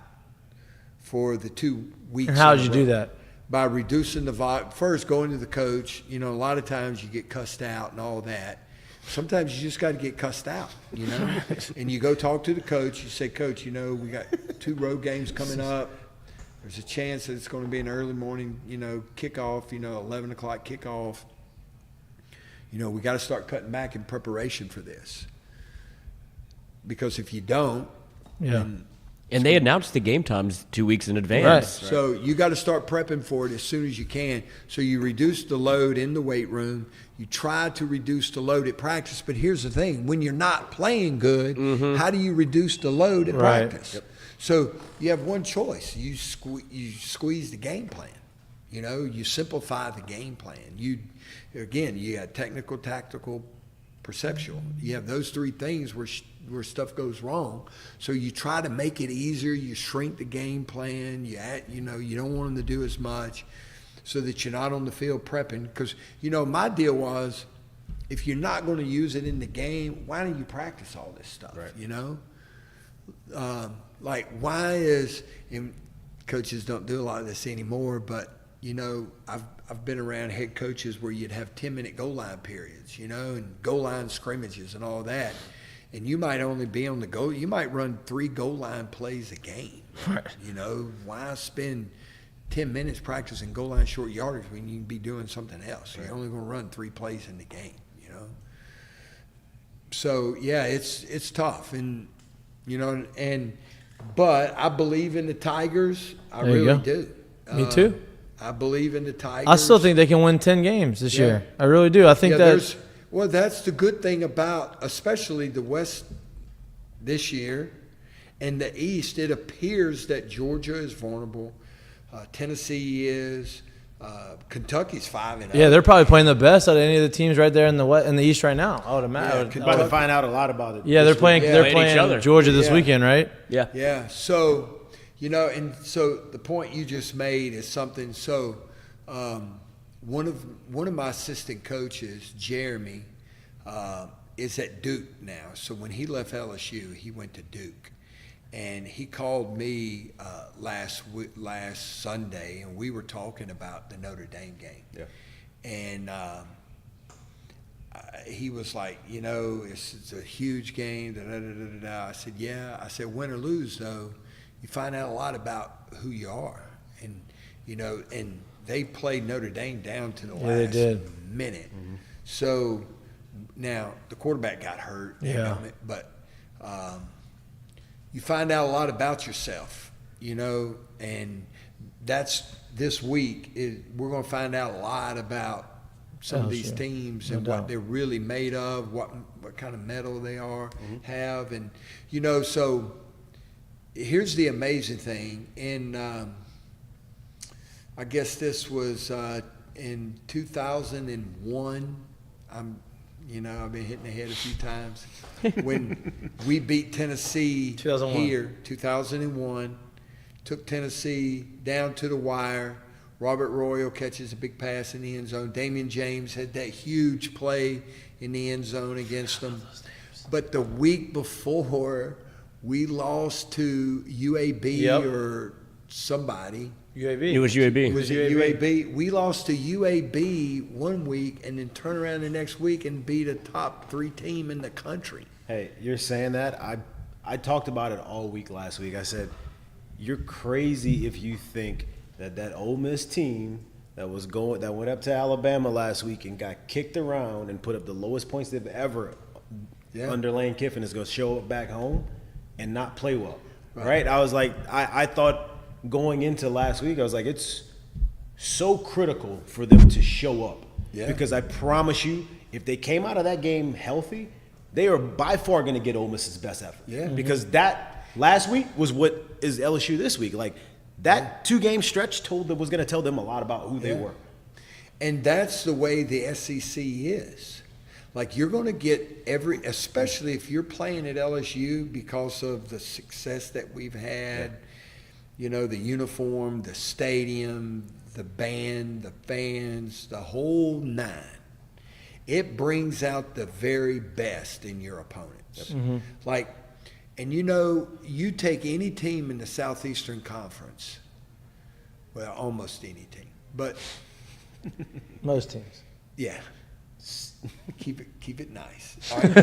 H: for the 2 weeks.
A: And how
H: in
A: did
H: a
A: you do
H: row.
A: that?
H: By reducing the volume. First, going to the coach. You know, a lot of times you get cussed out and all that. Sometimes you just got to get cussed out, you know. And you go talk to the coach. You say, Coach, you know, we got 2 road games coming up. There's a chance that it's going to be an early morning, you know, kickoff, you know, 11 o'clock kickoff. You know, we got to start cutting back in preparation for this. Because if you don't, then
F: And they announced the game times 2 weeks in advance.
A: Right.
H: So you got to start prepping for it as soon as you can. So you reduce the load in the weight room. You try to reduce the load at practice. But here's the thing. When you're not playing good, how do you reduce the load at
A: Right.
H: practice? So you have one choice. You squeeze the game plan. You know, you simplify the game plan. You got technical, tactical, perceptual. You have those 3 things where stuff goes wrong. So you try to make it easier. You shrink the game plan. You don't want them to do as much so that you're not on the field prepping. Because, you know, my deal was if you're not going to use it in the game, why don't you practice all this stuff, you know? Like and coaches don't do a lot of this anymore, but, you know, I've been around head coaches where you'd have 10-minute goal line periods, you know, and goal line scrimmages and all that. And you might only be on the goal. You might run 3 goal line plays a game.
A: Right.
H: You know, why spend 10 minutes practicing goal line short yardage when you can be doing something else? You're only going to run 3 plays in the game, you know. So, yeah, it's tough. And, you know, but I believe in the Tigers. I
A: There you
H: really
A: go.
H: do.
A: Me too.
H: I believe in the Tigers.
A: I still think they can win 10 games this
H: Yeah.
A: year. I really do. I think that.
H: Well, that's the good thing about especially the West this year and the East. It appears that Georgia is vulnerable. Tennessee is. Kentucky's 5-0.
A: Yeah, they're probably playing the best out of any of the teams right there in the East right now. I would imagine.
H: Yeah,
G: About to find out a lot about it.
A: Yeah,
G: this
A: they're playing.
G: week.
A: They're
F: Playing each
A: playing
F: other.
A: Georgia this
H: Yeah.
A: weekend, right?
F: Yeah.
H: Yeah. So, you know, and so the point you just made is something. So, one of my assistant coaches, Jeremy, is at Duke now. So when he left LSU, he went to Duke, and he called me last Sunday, and we were talking about the Notre Dame game.
G: Yeah.
H: And he was like, you know, it's a huge game. Da, da, da, da, da. I said, yeah. I said, win or lose, though, you find out a lot about who you are, and you know, and they played Notre Dame down to the
A: they
H: last
A: did.
H: minute. So now the quarterback got hurt,
A: Yeah.
H: but you find out a lot about yourself, you know, and that's this week. We're going to find out a lot about some of these
A: LSU.
H: teams
A: No
H: and
A: doubt.
H: what they're really made of, what kind of metal they have, and you know. So here's the amazing thing. In I guess this was in 2001. I've been hitting the head a few times. When we beat Tennessee
A: 2001.
H: here, 2001, took Tennessee down to the wire. Robert Royal catches a big pass in the end zone. Damian James had that huge play in the end zone against them. But the week before, we lost to UAB
A: Yep.
H: or somebody.
A: UAB.
F: It was UAB.
H: Was it UAB? We lost to UAB one week and then turn around the next week and beat a top 3 team in the country.
G: Hey, you're saying that. I talked about it all week last week. I said, you're crazy if you think that Ole Miss team that went up to Alabama last week and got kicked around and put up the lowest points they've ever under Lane Kiffin is going to show up back home and not play well, right? I was like, I thought going into last week, I was like, it's so critical for them to show up because I promise you, if they came out of that game healthy, they are by far going to get Ole Miss's best effort.
H: Yeah.
G: Because that last week was what is LSU this week. Like that 2-game stretch was going to tell them a lot about who they were.
H: And that's the way the SEC is. Like you're going to get especially if you're playing at LSU because of the success that we've had, you know, the uniform, the stadium, the band, the fans, the whole nine. It brings out the very best in your opponents.
A: Mm-hmm.
H: Like, and you know, you take any team in the Southeastern Conference, well, almost any team, but
A: Most teams.
H: yeah, keep it nice. All right.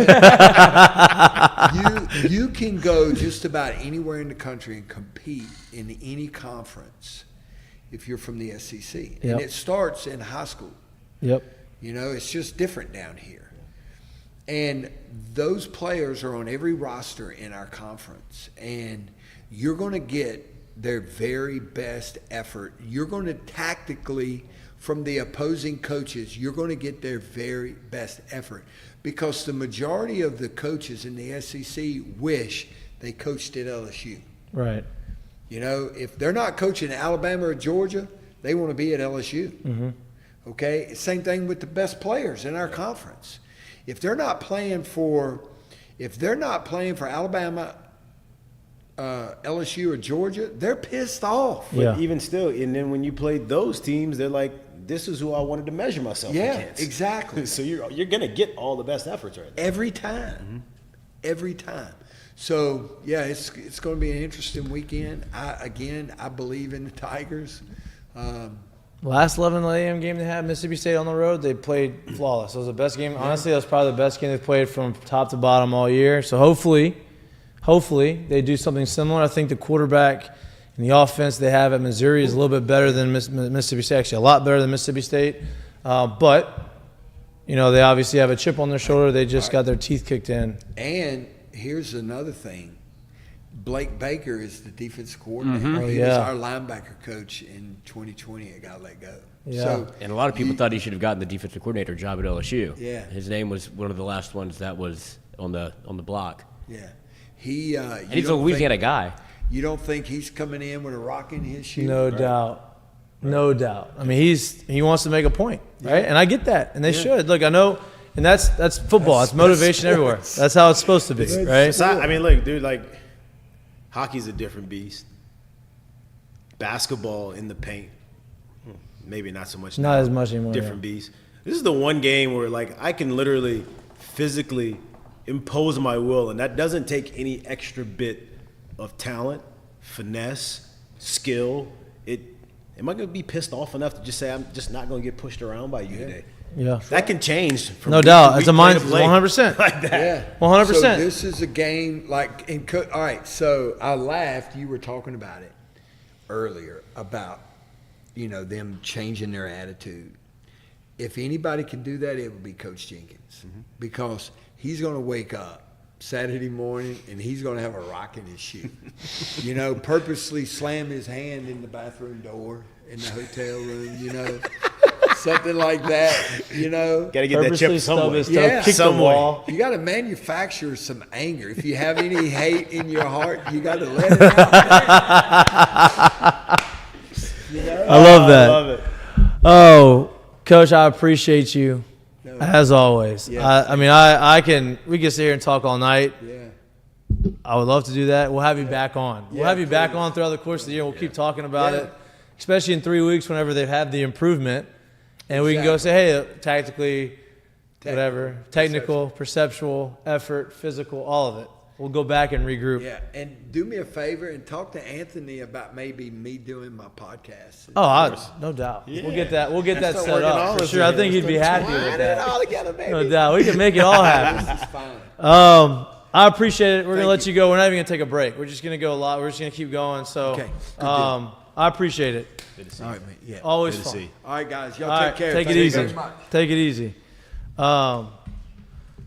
H: you can go just about anywhere in the country and compete in any conference if you're from the SEC, and it starts in high school.
A: Yep.
H: You know, it's just different down here. And those players are on every roster in our conference. And you're going to get their very best effort. You're going to tactically, from the opposing coaches, you're going to get their very best effort. Because the majority of the coaches in the SEC wish they coached at LSU.
A: Right.
H: You know, if they're not coaching at Alabama or Georgia, they want to be at LSU.
A: Mm-hmm.
H: Okay, same thing with the best players in our conference. If they're not playing for Alabama, LSU, or Georgia, they're pissed off.
G: But even still, and then when you play those teams, they're like, this is who I wanted to measure myself against.
H: Exactly.
G: So you're gonna get all the best efforts right there.
H: Every time. Every time. So yeah, it's going to be an interesting weekend. I believe in the Tigers.
A: Last 11 a.m. game they had, Mississippi State on the road, they played flawless. It was the best game. Honestly, that was probably the best game they've played from top to bottom all year. So hopefully they do something similar. I think the quarterback and the offense they have at Missouri is a little bit better than Mississippi State, actually a lot better than Mississippi State. But, you know, they obviously have a chip on their shoulder. They just got their teeth kicked in.
H: And here's another thing. Blake Baker is the defensive coordinator.
A: Mm-hmm.
H: He was our linebacker coach in 2020. It got let go.
A: Yeah.
H: So,
F: And a lot of people thought he should have gotten the defensive coordinator job at LSU.
H: Yeah.
F: His name was one of the last ones that was on the block.
H: yeah.
F: And he's a Louisiana guy.
H: You don't think he's coming in with a rock in his shoe?
A: No doubt. No doubt. I mean, he wants to make a point, right? And I get that, and they should. Look, I know, and that's football. That's motivation everywhere. That's how it's supposed to be, right?
G: I mean, look, dude, like hockey's a different beast. Basketball in the paint, maybe not so much.
A: Not
G: now.
A: as much anymore.
G: Different beast. This is the one game where like I can literally physically impose my will, and that doesn't take any extra bit of talent, finesse, skill. Am I going to be pissed off enough to just say I'm just not going to get pushed around by you today?
A: Yeah.
G: That can change. From
A: No
G: week
A: doubt.
G: to
A: It's a
G: week,
A: mind,
G: play to play.
A: 100%.
G: Like that.
H: Yeah.
A: 100%.
H: So this is a game like all right, so I laughed. You were talking about it earlier about, you know, them changing their attitude. If anybody can do that, it would be Coach Jenkins because he's going to wake up Saturday morning and he's going to have a rock in his shoe. You know, purposely slam his hand in the bathroom door in the hotel room, you know. Something like that, you know.
G: Got to get that
A: Purposely
G: chip
A: stub
G: somewhere.
A: his toe,
H: Yeah.
A: kick the
G: Some way.
A: wall.
H: You got to manufacture some anger. If you have any hate in your heart, you got to let it out. You know?
A: I love that.
G: I love it.
A: Oh, Coach, I appreciate you as always.
H: Yes.
A: I mean, we can sit here and talk all night.
H: Yeah.
A: I would love to do that. We'll have you back on. We'll have you back on throughout the course of the year. We'll keep talking about it, especially in 3 weeks whenever they've had the improvement. And we can go say, hey, tactically, whatever, technical, perceptual, effort, physical, all of it. We'll go back and regroup.
H: Yeah, and do me a favor and talk to Anthony about maybe me doing my podcast.
A: Oh, no doubt.
G: Yeah.
A: We'll get that
G: start
A: set
G: working all
A: up for
G: this
A: sure. I
G: together.
A: think he'd be happy with
H: Twine it
A: that.
H: all together, baby.
A: No doubt. We can make it all happen.
H: This is fine.
A: I appreciate it. We're going to
H: Thank
A: let you go. We're not even going to take a break. We're just going to go a lot. We're just going to keep going. So,
H: Okay, good deal.
A: I appreciate it.
H: All right, man. Yeah.
A: Always
G: Good to
A: fun.
G: see you.
H: All right, guys. Y'all
A: All
H: take
A: right,
H: care.
A: take it
H: Thank you
A: easy.
H: very much.
A: Take it easy. Man,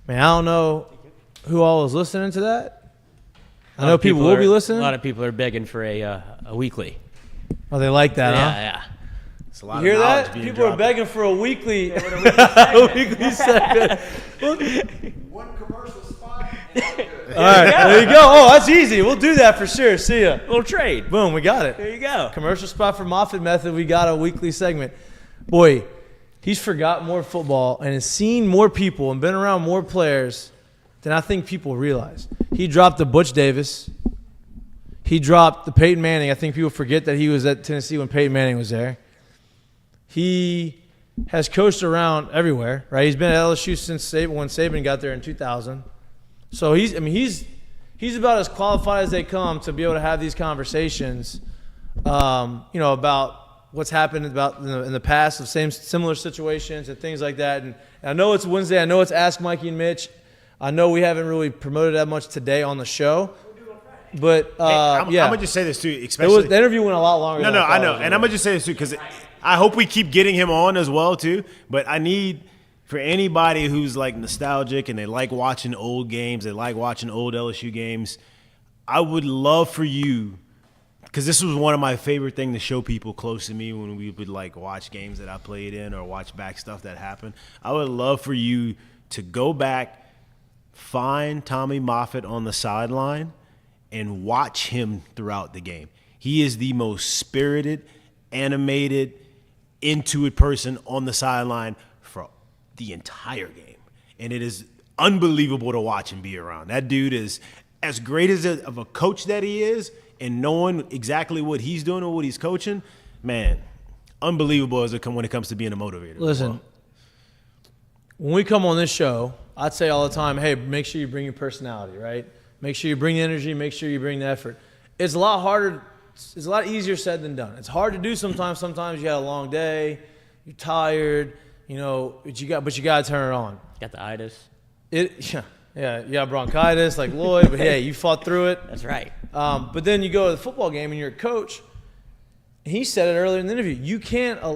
A: I don't know. who all is listening to that. I know people will be listening.
F: A lot of people are begging for a weekly.
A: Oh, they like that, huh?
F: Yeah.
G: It's a lot
A: You hear
G: of knowledge
A: that?
G: being
A: People are
G: dropped.
A: begging for a weekly, a weekly segment.
H: One commercial spot. And I'm good.
A: All right, there you go. Oh, that's easy. We'll do that for sure. See ya.
F: Little trade.
A: Boom, we got it.
F: There you go.
A: Commercial spot for Moffett Method. We got a weekly segment. Boy, he's forgot more football and has seen more people and been around more players than I think people realize. He dropped the Butch Davis. He dropped the Peyton Manning. I think people forget that he was at Tennessee when Peyton Manning was there. He has coached around everywhere, right? He's been at LSU since when Saban got there in 2000. So he's about as qualified as they come to be able to have these conversations, about what's happened in the past of similar situations and things like that. And I know it's Wednesday. I know it's Ask Mikey and Mitch. I know we haven't really promoted that much today on the show. But
G: I'm
A: yeah,
G: gonna just say this too, especially
A: the interview went a lot longer.
G: No,
A: than
G: I
A: thought
G: know,
A: it was
G: and I'm
A: gonna.
G: gonna just say this too because I hope we keep getting him on as well too. But I need for anybody who's like nostalgic and they like watching old games, they like watching old LSU games. I would love for you, because this was one of my favorite things to show people close to me when we would like watch games that I played in or watch back stuff that happened. I would love for you to go back, find Tommy Moffitt on the sideline, and watch him throughout the game. He is the most spirited, animated, into it person on the sideline for the entire game. And it is unbelievable to watch him be around. That dude is as great of a coach that he is, and knowing exactly what he's doing or what he's coaching, man, unbelievable when it comes to being a motivator.
A: Listen, when we come on this show, I'd say all the time, hey, make sure you bring your personality, right? Make sure you bring the energy. Make sure you bring the effort. It's a lot harder. It's a lot easier said than done. It's hard to do sometimes. Sometimes you had a long day. You're tired. But you got to turn it on.
F: Got the itis.
A: Yeah. You got bronchitis like Lloyd, but hey, you fought through it.
F: That's right.
A: But then you go to the football game and you're a coach. He said it earlier in the interview.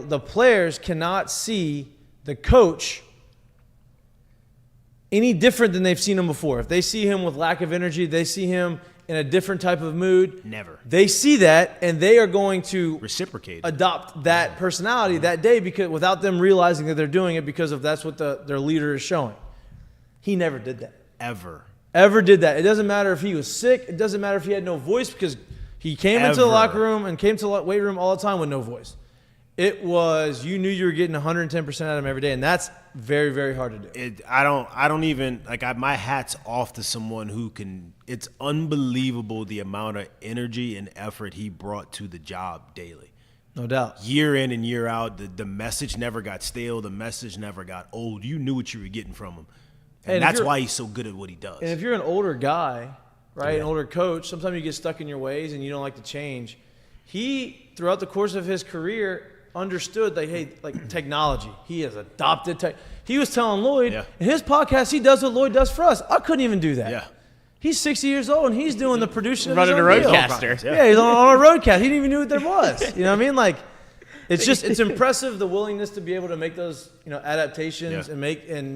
A: The players cannot see the coach any different than they've seen him before. If they see him with lack of energy, they see him in a different type of mood.
G: Never.
A: They see that, and they are going to
G: Reciprocate.
A: adopt that personality that day because without them realizing that they're doing it because of that's what their leader is showing. He never did that. Ever did that. It doesn't matter if he was sick. It doesn't matter if he had no voice because he came into the locker room and came to the weight room all the time with no voice. It was, you knew you were getting 110% out of him every day, and that's very, very hard to do.
G: I don't even, my hat's off to someone who can, it's unbelievable the amount of energy and effort he brought to the job daily.
A: No doubt.
G: Year in and year out, the message never got stale. The message never got old. You knew what you were getting from him. And that's why he's so good at what he does.
A: And if you're an older guy, right, an older coach, sometimes you get stuck in your ways and you don't like to change. He, throughout the course of his career, understood technology. He has adopted tech. He was telling Lloyd in his podcast he does what Lloyd does for us. I couldn't even do that.
G: Yeah.
A: He's 60 years old and he's doing the producing.
F: Running a roadcaster.
A: Yeah, he's on a roadcast. He didn't even know what there was. You know what I mean? It's impressive the willingness to be able to make those adaptations and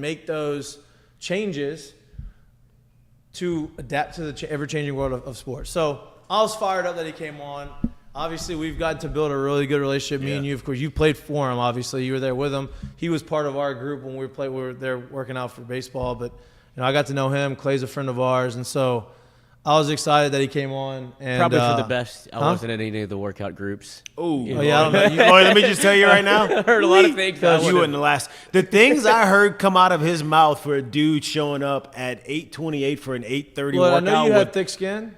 A: make those changes to adapt to the ever-changing world of sports. So I was fired up that he came on. Obviously, we've got to build a really good relationship. Me and you, of course, you played for him. Obviously, you were there with him. He was part of our group when we were there working out for baseball. But I got to know him. Clay's a friend of ours, and so I was excited that he came on. And,
F: probably for the best. I wasn't in any of the workout groups.
G: Oh
A: yeah, I don't know.
G: Lloyd, let me just tell you right now.
F: I heard a lot of things.
G: You wouldn't last. The things I heard come out of his mouth for a dude showing up at 8:28 for an 8:30
A: Well, I
G: workout.
A: know you had thick skin.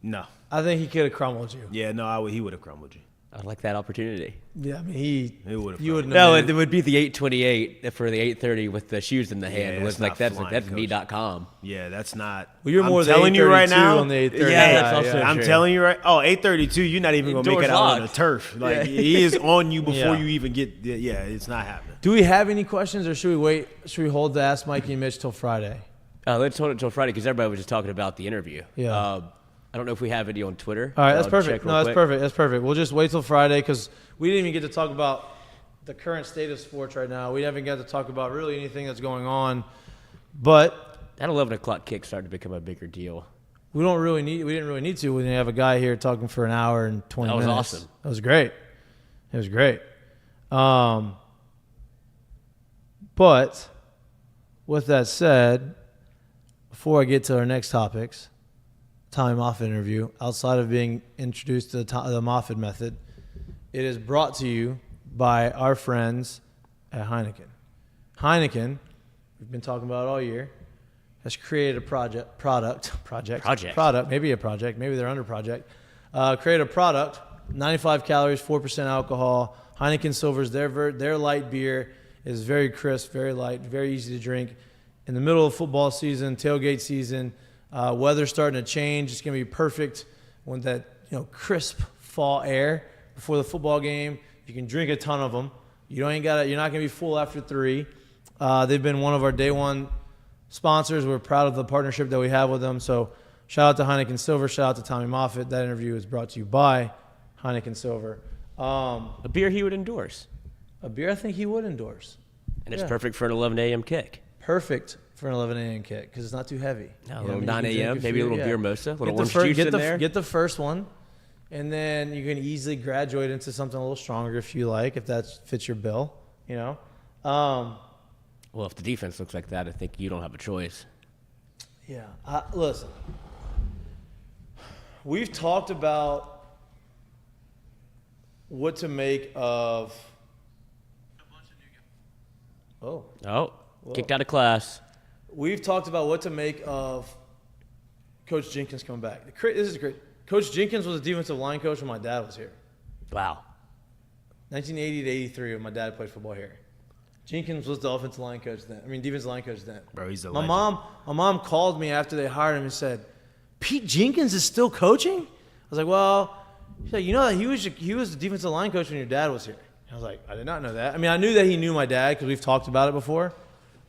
G: No.
A: I think he could have crumbled you.
G: Yeah, no, he would have crumbled you.
F: I'd like that opportunity.
A: Yeah, I mean, he
G: would have.
A: You wouldn't.
F: No,
A: have
F: it would be the 8:28 for the 8:30 with the shoes in the hand.
G: Yeah,
F: It was
G: that's
F: that's
G: not flying,
F: me.com.
G: Yeah, that's not.
A: Well, you're more
G: I'm telling you right now.
A: on the 8:30.
F: Yeah, that's also
G: I'm
F: true.
G: telling you right. Oh, 8:32. You're not even gonna make
F: Door's
G: it out on the
F: locked.
G: turf. He is on you before
A: Yeah.
G: you even get. Yeah, it's not happening.
A: Do we have any questions, or should we wait? Should we hold the Ask Mikey and Mitch till Friday?
F: Let's hold it until Friday because everybody was just talking about the interview.
A: Yeah.
F: I don't know if we have any on Twitter.
A: All right, that's
F: I'll
A: perfect.
F: check real
A: No, that's
F: quick.
A: perfect. That's perfect. We'll just wait till Friday because we didn't even get to talk about the current state of sports right now. We haven't got to talk about really anything that's going on. But
F: That 11 o'clock kick started to become a bigger deal.
A: We didn't really need to when you have a guy here talking for an hour and 20 minutes.
F: That was awesome.
A: That was great. It was great. But with that said, before I get to our next topics, Tommy Moffitt interview, outside of being introduced to the Moffett method, it is brought to you by our friends at Heineken. Heineken, we've been talking about it all year, has created a maybe they're under project, created a product, 95 calories, 4% alcohol. Heineken Silver is their light beer. It is very crisp, very light, very easy to drink. In the middle of football season, tailgate season, weather's starting to change. It's going to be perfect when that crisp fall air before the football game. You can drink a ton of them. You're not going to be full after 3. They've been one of our day one sponsors. We're proud of the partnership that we have with them. So shout out to Heineken Silver. Shout out to Tommy Moffitt. That interview is brought to you by Heineken Silver.
F: A beer he would endorse.
A: A beer I think he would endorse.
F: And it's perfect for an 11 a.m. kick.
A: Perfect for an 11 a.m. kick because it's not too heavy.
F: No, a little 9 a.m., maybe a little beer mosa, a little orange juice in there.
A: Get the first one, and then you can easily graduate into something a little stronger if you like, if that fits your bill,
F: Well, if the defense looks like that, I think you don't have a choice.
A: Yeah. Listen, we've talked about what to make of
F: Kicked out of class.
A: We've talked about what to make of Coach Jenkins coming back. This is great. Coach Jenkins was a defensive line coach when my dad was here.
F: Wow.
A: 1980 to 83 when my dad played football here. Jenkins was the defensive line coach then.
G: Bro, he's a
A: my
G: legend.
A: My mom called me after they hired him and said, "Pete Jenkins is still coaching?" I was like, "Well," she's like, "You know that he was the defensive line coach when your dad was here." I was like, "I did not know that." I mean, I knew that he knew my dad because we've talked about it before,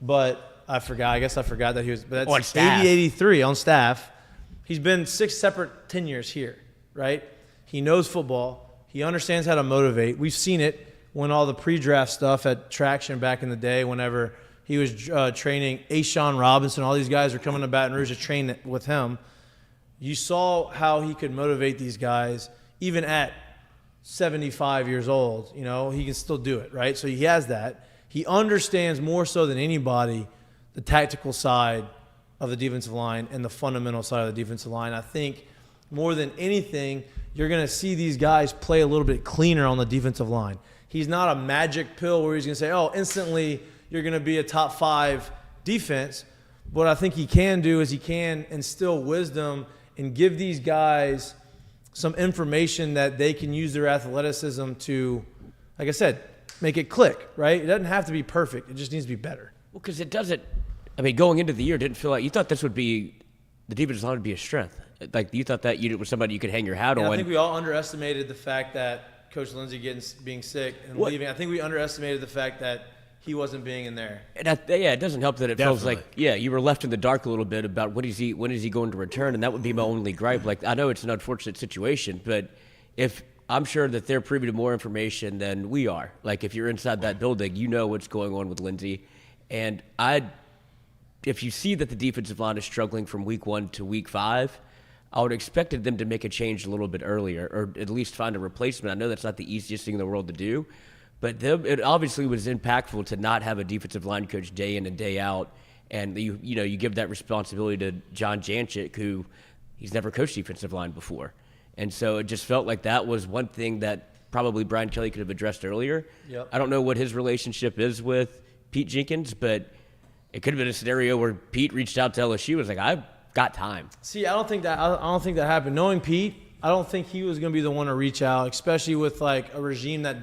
A: but I forgot. I guess I forgot that he was. But that's 80-83 on staff. He's been 6 separate tenures here, right? He knows football. He understands how to motivate. We've seen it when all the pre-draft stuff at Traction back in the day, whenever he was training Ashawn Robinson, all these guys were coming to Baton Rouge to train with him. You saw how he could motivate these guys, even at 75 years old. He can still do it, right? So he has that. He understands more so than anybody the tactical side of the defensive line and the fundamental side of the defensive line. I think more than anything, you're going to see these guys play a little bit cleaner on the defensive line. He's not a magic pill where he's going to say, "Oh, instantly you're going to be a top 5 defense." What I think he can do is he can instill wisdom and give these guys some information that they can use their athleticism to, like I said, make it click, right? It doesn't have to be perfect. It just needs to be better.
F: Well, because it doesn't. I mean, going into the year, didn't feel like you thought this would be the defensive line would be a strength. Like you thought that unit was somebody you could hang your hat on.
A: I think we all underestimated the fact that Coach Lindsey being sick and leaving. I think we underestimated the fact that he wasn't being in there.
F: And it doesn't help that it feels like you were left in the dark a little bit about when is he going to return, and that would be my only gripe. Like I know it's an unfortunate situation, but if I'm sure that they're privy to more information than we are. Like if you're inside that building, you know what's going on with Lindsey, and if you see that the defensive line is struggling from week 1 to week 5, I would have expected them to make a change a little bit earlier, or at least find a replacement. I know that's not the easiest thing in the world to do, but it obviously was impactful to not have a defensive line coach day in and day out, and you give that responsibility to John Janchik, who he's never coached defensive line before, and so it just felt like that was one thing that probably Brian Kelly could have addressed earlier.
A: Yep.
F: I don't know what his relationship is with Pete Jenkins, but it could have been a scenario where Pete reached out to LSU and was like, "I've got time."
A: See, I don't think that happened. Knowing Pete, I don't think he was going to be the one to reach out, especially with like a regime that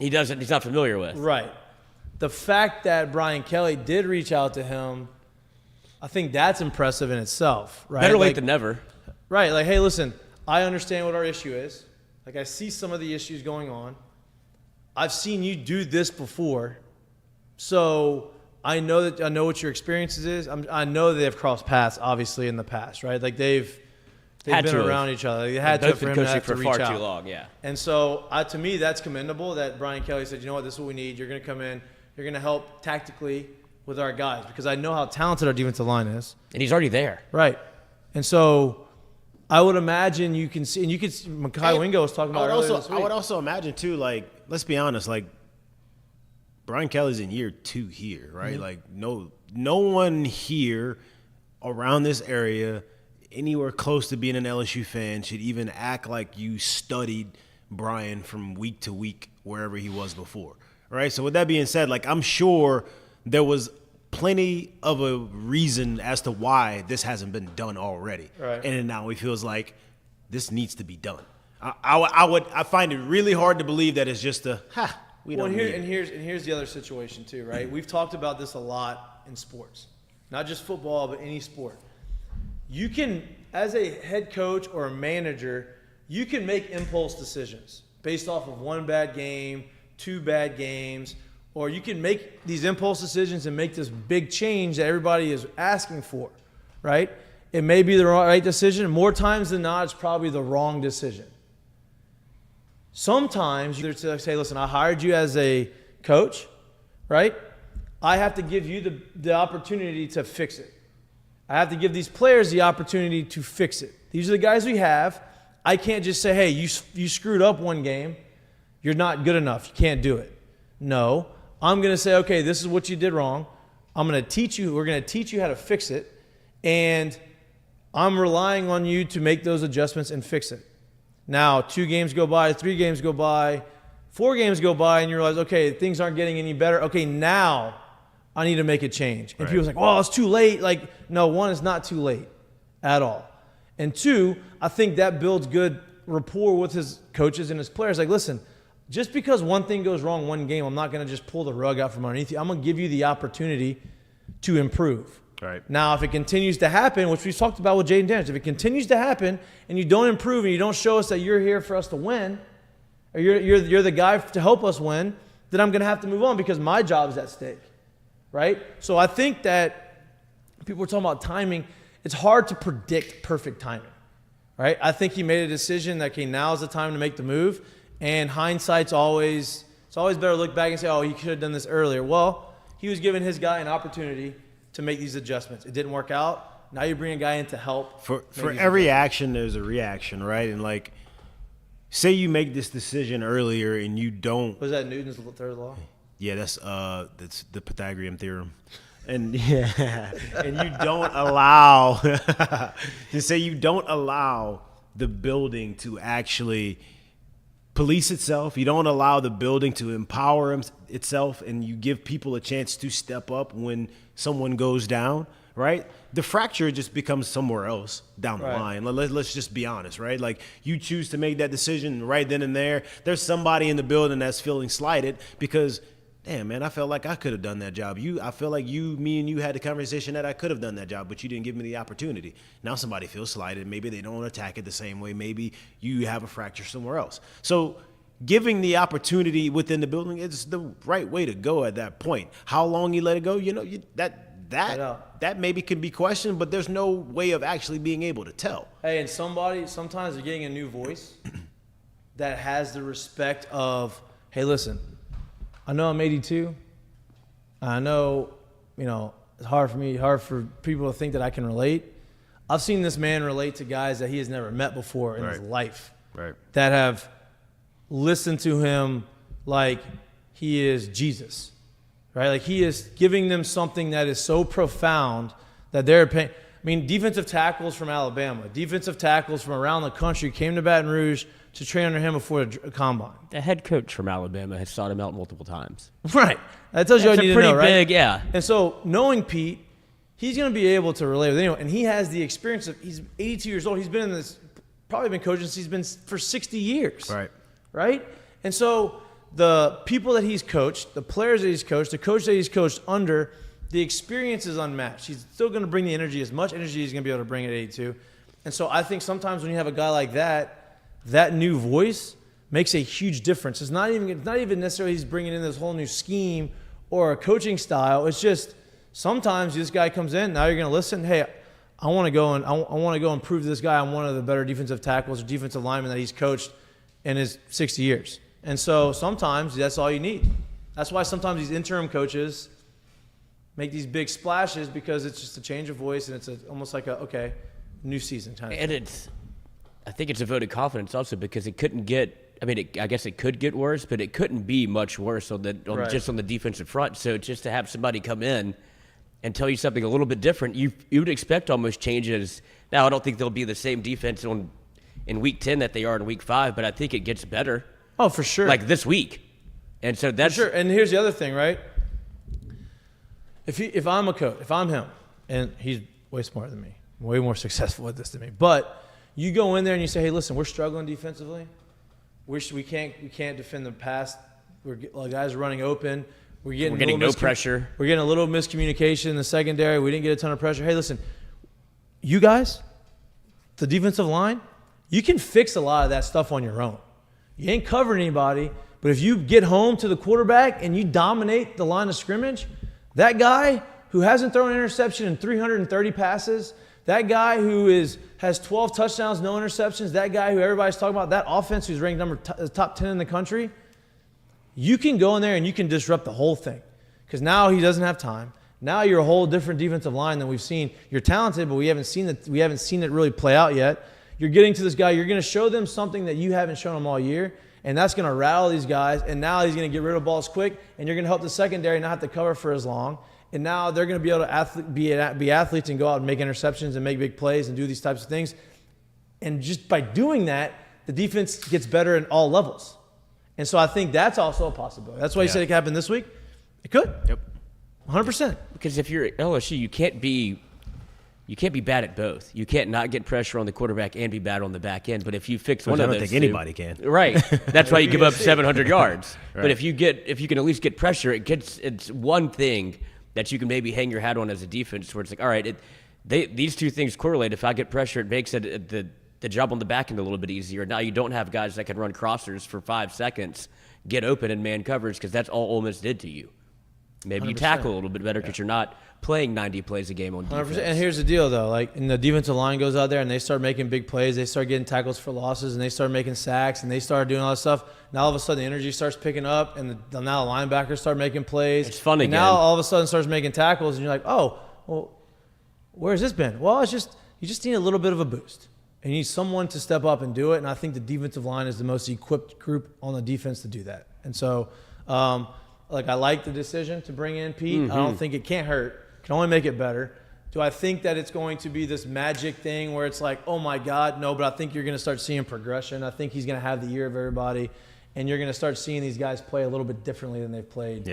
F: he's not familiar with.
A: Right. The fact that Brian Kelly did reach out to him, I think that's impressive in itself, right?
F: Better late than never.
A: Right. Like, hey, listen, I understand what our issue is. Like, I see some of the issues going on. I've seen you do this before, so I know what your experiences is. I know they've crossed paths, obviously, in the past, right? Like they've been around each other. They had to for him to have to reach out.
F: Far too long, yeah.
A: And so, to me, that's commendable that Brian Kelly said, "You know what? This is what we need. You're going to come in. You're going to help tactically with our guys because I know how talented our defensive line is.
F: And he's already there.
A: Right. And so I would imagine you can see, and you could see, Mekhi Wingo was talking about earlier this week.
G: I would also imagine, too, like, let's be honest, like, Brian Kelly's in year 2 here, right? Like, no one here around this area anywhere close to being an LSU fan should even act like you studied Brian from week to week wherever he was before, right? So with that being said, like, I'm sure there was plenty of a reason as to why this hasn't been done already.
A: Right.
G: And now he feels like this needs to be done. I find it really hard to believe that it's just we don't need it.
A: And here's the other situation too, right? We've talked about this a lot in sports, not just football, but any sport. You can, as a head coach or a manager, you can make impulse decisions based off of 1 bad game, 2 bad games, or you can make these impulse decisions and make this big change that everybody is asking for, right? It may be the right decision. More times than not, it's probably the wrong decision. Sometimes you say, listen, I hired you as a coach, right? I have to give you the opportunity to fix it. I have to give these players the opportunity to fix it. These are the guys we have. I can't just say, hey, you screwed up 1 game. You're not good enough. You can't do it. No. I'm going to say, okay, this is what you did wrong. I'm going to teach you. We're going to teach you how to fix it. And I'm relying on you to make those adjustments and fix it. Now, 2 games go by, 3 games go by, 4 games go by, and you realize, okay, things aren't getting any better. Okay, now I need to make a change. And people's like, oh, it's too late. Like, no, 1, it's not too late at all. And 2, I think that builds good rapport with his coaches and his players. Like, listen, just because one thing goes wrong 1 game, I'm not going to just pull the rug out from underneath you. I'm going to give you the opportunity to improve.
G: Right.
A: Now, if it continues to happen, which we've talked about with Jaden Daniels, if it continues to happen and you don't improve and you don't show us that you're here for us to win, or you're the guy to help us win, then I'm going to have to move on because my job is at stake, right? So I think that people are talking about timing. It's hard to predict perfect timing, right? I think he made a decision that, okay, now is the time to make the move, and hindsight's always better to look back and say, oh, he could have done this earlier. Well, he was giving his guy an opportunity to make these adjustments. It didn't work out. Now you bring a guy in to help.
G: For every action, there's a reaction, right? And, like, say you make this decision earlier and you don't.
A: Was that Newton's third law?
G: Yeah, that's the Pythagorean theorem. And and you don't allow to say you don't allow the building to actually police itself. You don't allow the building to empower itself, and you give people a chance to step up when someone goes down, right? The fracture just becomes somewhere else down the line. Let's just be honest, right? Like, you choose to make that decision right then and there. There's somebody in the building that's feeling slighted because, damn, man, I felt like I could have done that job. I feel like me and you had a conversation that I could have done that job, but you didn't give me the opportunity. Now somebody feels slighted. Maybe they don't attack it the same way. Maybe you have a fracture somewhere else. So giving the opportunity within the building is the right way to go at that point. How long you let it go, that maybe can be questioned, but there's no way of actually being able to tell.
A: Hey, and sometimes they're getting a new voice that has the respect of, hey, listen, I know I'm 82. I know, it's hard for people to think that I can relate. I've seen this man relate to guys that he has never met before in his life.
G: Right.
A: That have listened to him like he is Jesus. Right? Like, he is giving them something that is so profound that they're paying. I mean, defensive tackles from Alabama, defensive tackles from around the country came to Baton Rouge to train under him before the combine.
F: The head coach from Alabama has sought him out multiple times.
A: Right. That tells you all you need to know, right?
F: That's pretty big, yeah.
A: And so, knowing Pete, he's going to be able to relate with anyone. And he has the experience of, he's 82 years old. He's been in this, probably been coaching since he's been for 60 years.
G: Right.
A: Right? And so, the people that he's coached, the players that he's coached, the coach that he's coached under, the experience is unmatched. He's still going to bring the energy, as much energy he's going to be able to bring at 82. And so I think sometimes when you have a guy like that, that new voice makes a huge difference. It's not even necessarily he's bringing in this whole new scheme or a coaching style. It's just sometimes this guy comes in, now you're going to listen. Hey, I want to go and prove to this guy I'm one of the better defensive tackles or defensive linemen that he's coached in his 60 years. And so sometimes that's all you need. That's why sometimes these interim coaches, make these big splashes because it's just a change of voice and it's almost like new season kind of
F: And
A: thing.
F: I think it's a vote of confidence also because it couldn't get, I guess it could get worse, but it couldn't be much worse just on the defensive front. So just to have somebody come in and tell you something a little bit different, you would expect almost changes. Now, I don't think they'll be the same defense in week 10 that they are in week 5, but I think it gets better.
A: Oh, for sure.
F: Like this week. And so that's...
A: For sure. And here's the other thing, right? If I'm a coach, if I'm him, and he's way smarter than me, way more successful at this than me, but you go in there and you say, hey, listen, we're struggling defensively. We can't defend the pass. Guys are running open. We're getting
F: no pressure.
A: We're getting a little miscommunication in the secondary. We didn't get a ton of pressure. Hey, listen, you guys, the defensive line, you can fix a lot of that stuff on your own. You ain't covering anybody, but if you get home to the quarterback and you dominate the line of scrimmage, that guy who hasn't thrown an interception in 330 passes, that guy who has 12 touchdowns, no interceptions, that guy who everybody's talking about, that offense who's ranked top 10 in the country, you can go in there and you can disrupt the whole thing because now he doesn't have time. Now you're a whole different defensive line than we've seen. You're talented, but we haven't seen it really play out yet. You're getting to this guy. You're going to show them something that you haven't shown them all year, and that's going to rattle these guys. And now he's going to get rid of balls quick, and you're going to help the secondary not have to cover for as long. And now they're going to be able to be athletes and go out and make interceptions and make big plays and do these types of things. And just by doing that, the defense gets better in all levels. And so I think that's also a possibility. That's why you said it could happen this week. It could.
F: Yep.
A: 100%.
F: Because if you're at LSU, you can't be bad at both. You can't not get pressure on the quarterback and be bad on the back end. But if you fix one of those,
G: I don't think anybody can.
F: Right. That's why you give up 700 yards. Right. But if you can at least get pressure, it's one thing that you can maybe hang your hat on as a defense, where it's like, all right, these two things correlate. If I get pressure, it makes the job on the back end a little bit easier. Now you don't have guys that can run crossers for 5 seconds, get open in man coverage, because that's all Ole Miss did to you. Maybe 100%. You tackle a little bit better because you're not playing 90 plays a game on defense.
A: 100%. And here's the deal, though. And the defensive line goes out there and they start making big plays. They start getting tackles for losses and they start making sacks and they start doing all that stuff. Now all of a sudden the energy starts picking up and now the linebackers start making plays.
F: It's fun again.
A: Now all of a sudden starts making tackles and you're like, oh, well, where's this been? Well, you just need a little bit of a boost. And you need someone to step up and do it. And I think the defensive line is the most equipped group on the defense to do that. And so, I like the decision to bring in Pete. Mm-hmm. I don't think it can't hurt. It can only make it better. Do I think that it's going to be this magic thing where it's like, oh, my God? No, but I think you're going to start seeing progression. I think he's going to have the year of everybody. And you're going to start seeing these guys play a little bit differently than they've played,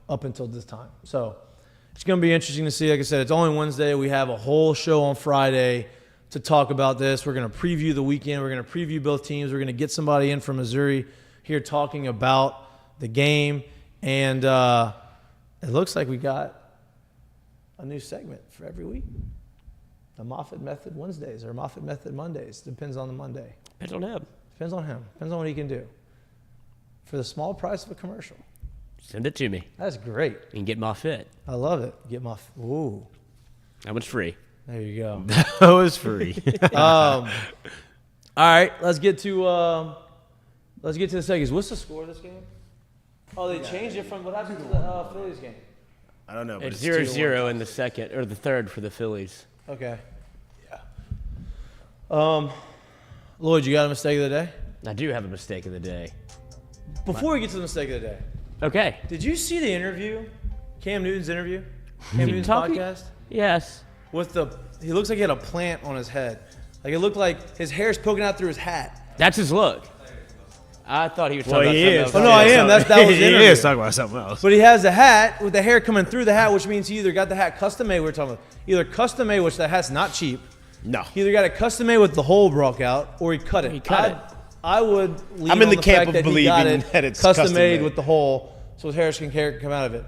A: up until this time. So it's going to be interesting to see. Like I said, it's only Wednesday. We have a whole show on Friday to talk about this. We're going to preview the weekend. We're going to preview both teams. We're going to get somebody in from Missouri here talking about the game. And it looks like we got a new segment for every week. The Moffett Method Wednesdays or Moffett Method Mondays. Depends on the Monday.
F: Depends on him.
A: Depends on him. Depends on what he can do. For the small price of a commercial.
F: Send it to me.
A: That's great.
F: You can get Moffett.
A: I love it. Get Moffett. Ooh.
F: That one's free.
A: There you go.
G: That was free.
A: All right, let's get to the segments. What's the score of this game? Oh, they changed it from what happened to the Phillies game.
G: I don't know. But
F: it's 0-0 in the second or the third for the Phillies.
A: Okay. Yeah. Lloyd, you got a mistake of the day?
F: I do have a mistake of the day.
A: Before we get to the mistake of the day.
F: Okay.
A: Did you see the interview? Cam Newton's interview? Cam Newton's podcast?
F: Yes.
A: He looks like he had a plant on his head. Like it looked like his hair's poking out through his hat.
F: That's his look. I thought he was talking about
A: something else.
F: Oh,
A: no, I am. That was the interview.
G: He is talking about something else.
A: But he has the hat with the hair coming through the hat, which means he either got the hat custom made. We're talking about either custom made, which the hat's not cheap.
G: No.
A: He either got it custom made with the hole broke out, or he cut it.
F: He cut it.
A: I would lean
G: I'm in
A: on
G: the camp
A: fact
G: of
A: that he
G: believing
A: got it
G: that it's
A: custom
G: custom
A: made
G: made
A: with the hole, so his hair can come out of it.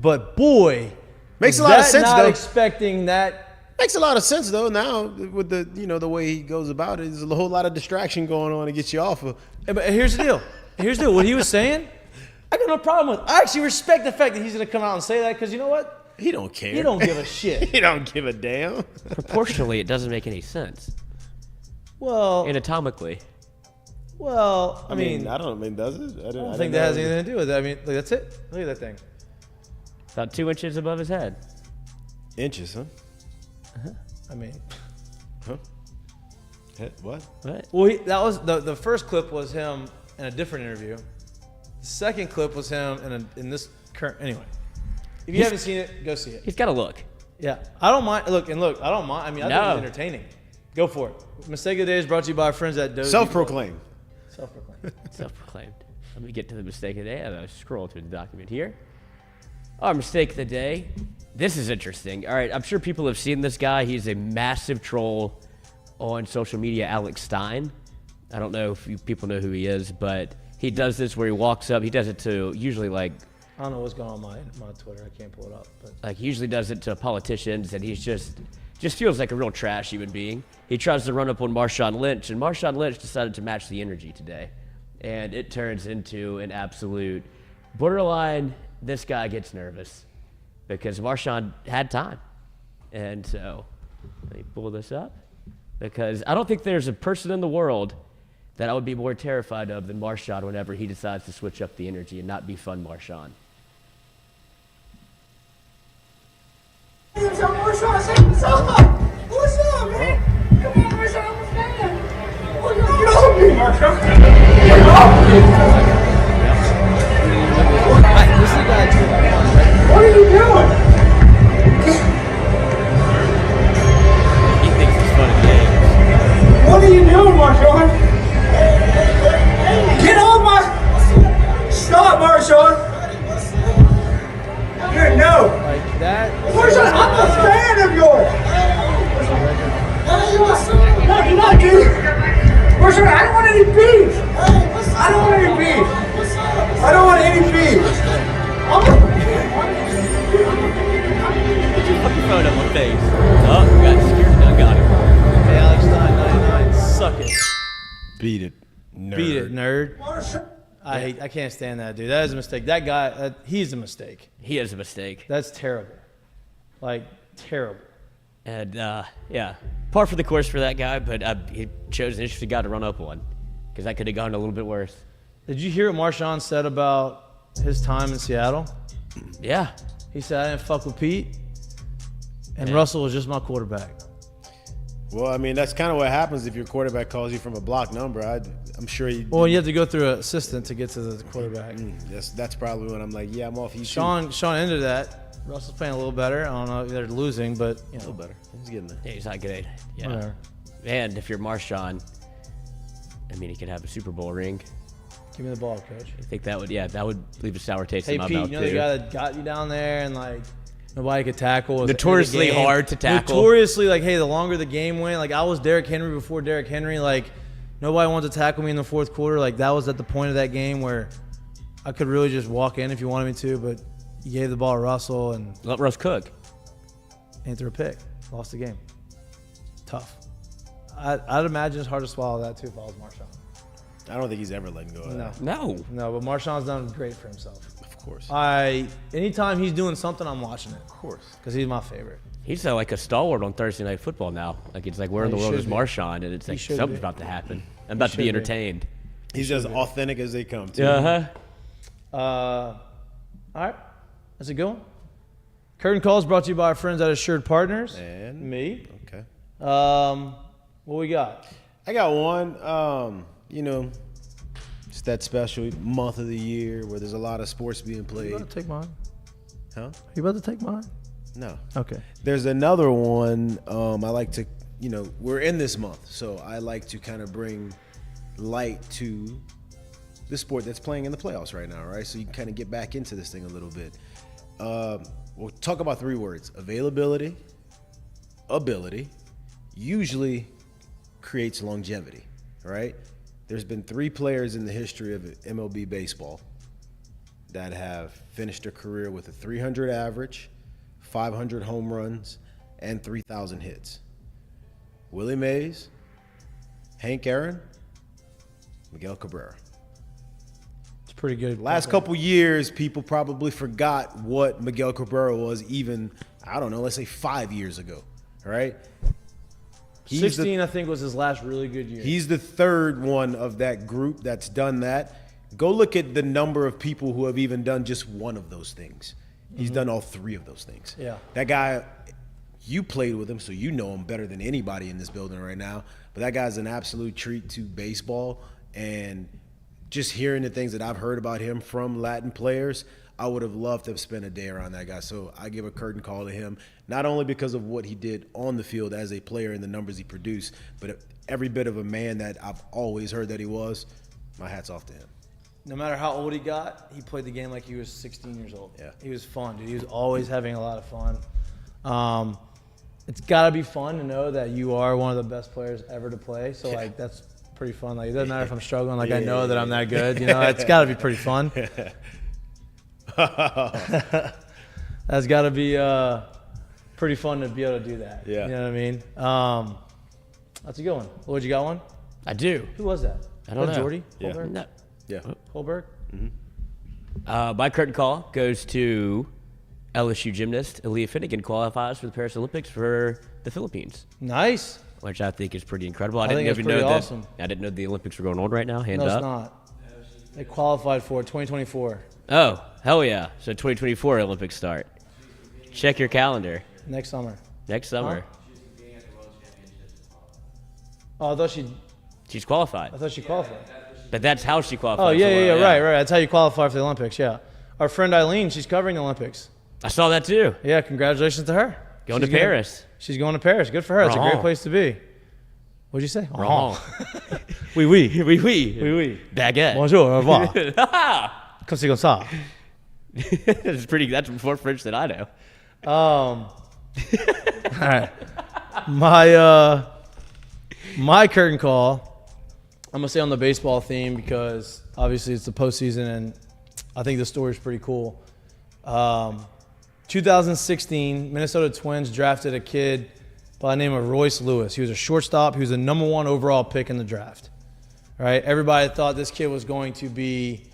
A: But boy,
G: makes a lot of sense
A: not
G: though.
A: Expecting that.
G: Makes a lot of sense though. Now with the the way he goes about it, there's a whole lot of distraction going on to get you off of.
A: But here's the deal. What he was saying, I got no problem with. I actually respect the fact that he's going to come out and say that because you know what?
G: He don't care.
A: He don't give a shit.
G: He don't give a damn.
F: Proportionally, it doesn't make any sense.
A: Well,
F: anatomically.
A: Well, I mean,
G: I don't mean, does it?
A: I don't think that has anything to do with it. I mean, look, that's it. Look at that thing.
F: About 2 inches above his head.
G: Inches, huh?
A: I mean,
G: Huh? What?
F: What?
A: well, that was the first clip was him in a different interview. The second clip was him in this current. Anyway, if you haven't seen it, go see it.
F: He's got to look.
A: Yeah, I don't mind. Look, I don't mind. I mean, I think
F: No.
A: it's entertaining. Go for it. Mistake of the day is brought to you by our friends at Dozy.
G: Self-proclaimed.
A: Self-proclaimed.
F: Self-proclaimed. Let me get to the mistake of the day. I'll scroll through the document here. Our mistake of the day. This is interesting. All right, I'm sure people have seen this guy. He's a massive troll on social media, Alex Stein. I don't know if people know who he is, but he does this where he walks up. He does it to usually like
A: I don't know what's going on my Twitter. I can't pull it up. But
F: he usually does it to politicians, and he's just feels like a real trash human being. He tries to run up on Marshawn Lynch, and Marshawn Lynch decided to match the energy today, and it turns into an absolute borderline. This guy gets nervous because Marshawn had time, and so let me pull this up because I don't think there's a person in the world that I would be more terrified of than Marshawn whenever he decides to switch up the energy and not be fun Marshawn.
I: What's up, Marshawn? Say what's up? What's up, man? Come on, Marshawn, I'm a fan. Oh, get off me, Marshawn. Get off me.
A: this is the guy.
I: What are you doing?
F: He thinks it's fun and games.
I: What are you doing, Marshawn? Get off my... Stop, Marshawn. Good, no.
A: Like that.
I: Marshawn, I'm a fan of yours. No, you're not, dude. Marshawn, I don't want any beef. I don't want any beef. I don't want any beef.
F: Fucking phone up my face. Oh, we got scared. I got him.
A: Hey, Alex Stein, 99. Suck it.
G: Beat it, nerd.
A: Beat it, nerd. I can't stand that dude. That is a mistake. That guy, he's a mistake.
F: He is a mistake.
A: That's terrible. Like, terrible.
F: And, yeah, par for the course for that guy, but he chose an interesting guy to run up on because that could have gone a little bit worse.
A: Did you hear what Marshawn said about his time in Seattle?
F: Yeah.
A: He said, I didn't fuck with Pete, and
F: Yeah.
A: Russell was just my quarterback.
G: Well, I mean, that's kind of what happens if your quarterback calls you from a block number. I'm sure you.
A: Well, you have to go through an assistant to get to the quarterback.
G: That's probably when I'm like, yeah, I'm off you.
A: Sean ended that. Russell's playing a little better. I don't know if they're losing, but you
G: a little
A: know,
G: better. He's getting there.
F: Yeah, he's not good. Yeah.
A: whatever.
F: And if you're Marshawn, I mean, he could have a Super Bowl ring.
A: Give me the ball, coach.
F: I think that would leave a sour taste
A: Hey,
F: in my
A: Pete,
F: mouth
A: you know the
F: too.
A: guy that got you down there and like nobody could tackle. Was
F: Notoriously
A: the game.
F: hard to tackle.
A: Notoriously, like, hey, the longer the game went, like I was Derrick Henry before Derrick Henry. Like nobody wanted to tackle me in the fourth quarter. Like that was at the point of that game where I could really just walk in if you wanted me to, but you gave the ball to Russell and
F: Let Russ cook.
A: he threw a pick. Lost the game. Tough. I'd imagine it's hard to swallow that too if I was Marshawn.
G: I don't think he's ever letting go of that.
F: No.
A: No, but Marshawn's done great for himself.
G: Of course.
A: Anytime he's doing something, I'm watching it.
G: Of course.
A: Because he's my favorite.
F: He's like a stalwart on Thursday Night Football now. Like it's like where in the
A: He
F: world
A: should
F: is
A: be.
F: Marshawn, and it's like
A: should
F: something's
A: be.
F: about to happen. I'm about to be
A: should be.
F: entertained.
G: He's as authentic as they come. Too.
A: All right. That's a good one. Curtain Calls brought to you by our friends at Assured Partners.
G: And
A: me.
G: Okay.
A: What we got?
G: I got one. It's that special month of the year where there's a lot of sports being
A: You
G: played.
A: about to take mine?
G: Huh?
A: You about to take mine?
G: No.
A: Okay.
G: There's another one. I like to, we're in this month, so I like to kind of bring light to the sport that's playing in the playoffs right now, right? So you can kind of get back into this thing a little bit. We'll talk about 3 words: availability, ability, usually creates longevity, right? There's been 3 players in the history of MLB baseball that have finished their career with a 300 average, 500 home runs, and 3,000 hits. Willie Mays, Hank Aaron, Miguel Cabrera.
A: It's pretty good.
G: Last couple years, people probably forgot what Miguel Cabrera was even, I don't know, let's say 5 years ago, all right?
A: 16, I think, was his last really good year.
G: He's the third one of that group that's done that. Go look at the number of people who have even done just one of those things. He's done all three of those things.
A: Yeah.
G: That guy, you played with him, so you know him better than anybody in this building right now. But that guy's an absolute treat to baseball. And just hearing the things that I've heard about him from Latin players, I would have loved to have spent a day around that guy. So I give a curtain call to him, not only because of what he did on the field as a player and the numbers he produced, but every bit of a man that I've always heard that he was. My hat's off to him.
A: No matter how old he got, he played the game like he was 16 years old.
G: Yeah.
A: He was fun, dude. He was always having a lot of fun. It's got to be fun to know that you are one of the best players ever to play. So, like, that's pretty fun. Like, it doesn't matter if I'm struggling. Like, I know that I'm that good. You know, it's got to be pretty fun. That's got to be pretty fun to be able to do that.
G: Yeah.
A: You know what I mean? That's a good one. Lloyd, you got one?
F: I do.
A: Who was that?
F: I don't know.
A: Jordy?
G: Yeah.
A: Holberg?
F: No.
G: Yeah.
A: Holberg?
F: My curtain call goes to LSU gymnast Aaliyah Finnegan, qualifies for the Paris Olympics for the Philippines,
A: Nice.
F: which I think is pretty incredible.
A: I think it's pretty awesome.
F: I didn't know the Olympics were going on right now. Hand
A: No,
F: up.
A: it's not. They qualified for it, 2024.
F: Oh, hell yeah. So 2024 Olympics start. Check your calendar.
A: Next summer.
F: Next summer.
A: Oh, I
F: She's qualified.
A: thought she qualified.
F: But that's how she qualified.
A: Oh,
F: for
A: yeah,
F: it,
A: right. That's how you qualify for the Olympics, yeah. Our friend Eileen, she's covering the Olympics.
F: I saw that too.
A: Yeah, congratulations to her.
F: Going
A: She's
F: to Paris.
A: She's going to Paris. Good for her. It's a great
F: Wrong.
A: place to be. What'd you say?
F: Wrong.
A: Oui, oui.
F: Oui, oui.
A: Oui, oui.
F: Baguette.
A: Bonjour, au revoir. Comme c'est comme ça.
F: That's more French than I know.
A: All right. My curtain call, I'm going to stay on the baseball theme because obviously it's the postseason and I think the story is pretty cool. 2016, Minnesota Twins drafted a kid by the name of Royce Lewis. He was a shortstop. He was the #1 overall pick in the draft. Right? Everybody thought this kid was going to be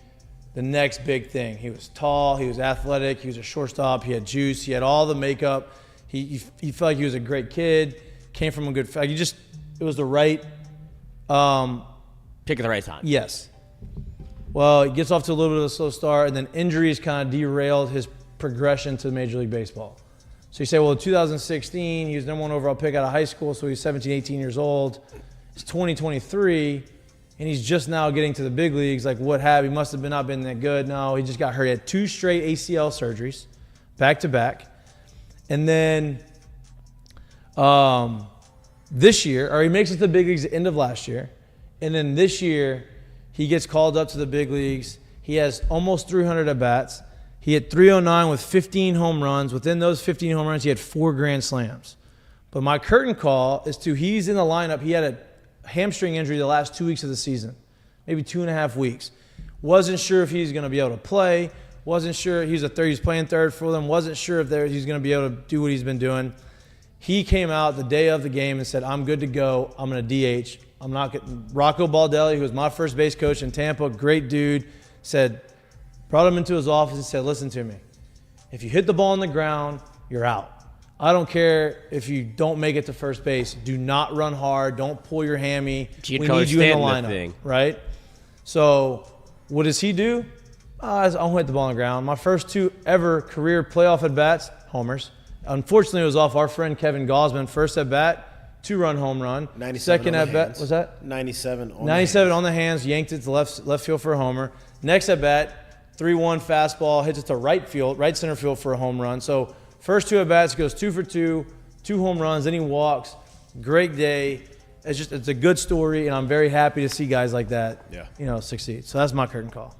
A: the next big thing. He was tall. He was athletic. He was a shortstop. He had juice. He had all the makeup. He felt like he was a great kid. Came from a good family. It was the right
F: Pick at the right time.
A: Yes. Well, he gets off to a little bit of a slow start, and then injuries kind of derailed his progression to Major League Baseball. So you say, well, in 2016, he was #1 overall pick out of high school, so he's 17, 18 years old. It's 2023, and he's just now getting to the big leagues. Like, what have he? Must have not been that good. No, he just got hurt. He had 2 straight ACL surgeries, back to back. And then this year, or he makes it to the big leagues at the end of last year. And then this year, he gets called up to the big leagues. He has almost 300 at-bats. He hit .309 with 15 home runs. Within those 15 home runs, he had 4 grand slams. But my curtain call is he's in the lineup. He had a hamstring injury the last 2 weeks of the season, maybe 2.5 weeks. Wasn't sure if he's going to be able to play. Wasn't sure. He was playing third for them. Wasn't sure if he's going to be able to do what he's been doing. He came out the day of the game and said, I'm good to go. I'm going to DH. I'm not getting Rocco Baldelli, who was my first base coach in Tampa, great dude, brought him into his office and said, listen to me. If you hit the ball on the ground, you're out. I don't care if you don't make it to first base. Do not run hard. Don't pull your hammy. We need you in the lineup, right? So what does he do? I'll hit the ball on the ground. My first 2 ever career playoff at-bats, homers. Unfortunately, it was off our friend Kevin Gosman. First at-bat, 2-run home run.
G: 97
A: Second
G: on the
A: at-bat,
G: hands.
A: was that?
G: 97 on
A: 97 on the hands, yanked it to left field for a homer. Next at-bat, 3-1 fastball, hits it to right center field for a home run. So first 2 at-bats, goes 2 for 2, 2 home runs, then he walks. Great day. It's a good story, and I'm very happy to see guys like that, succeed. So that's my curtain call.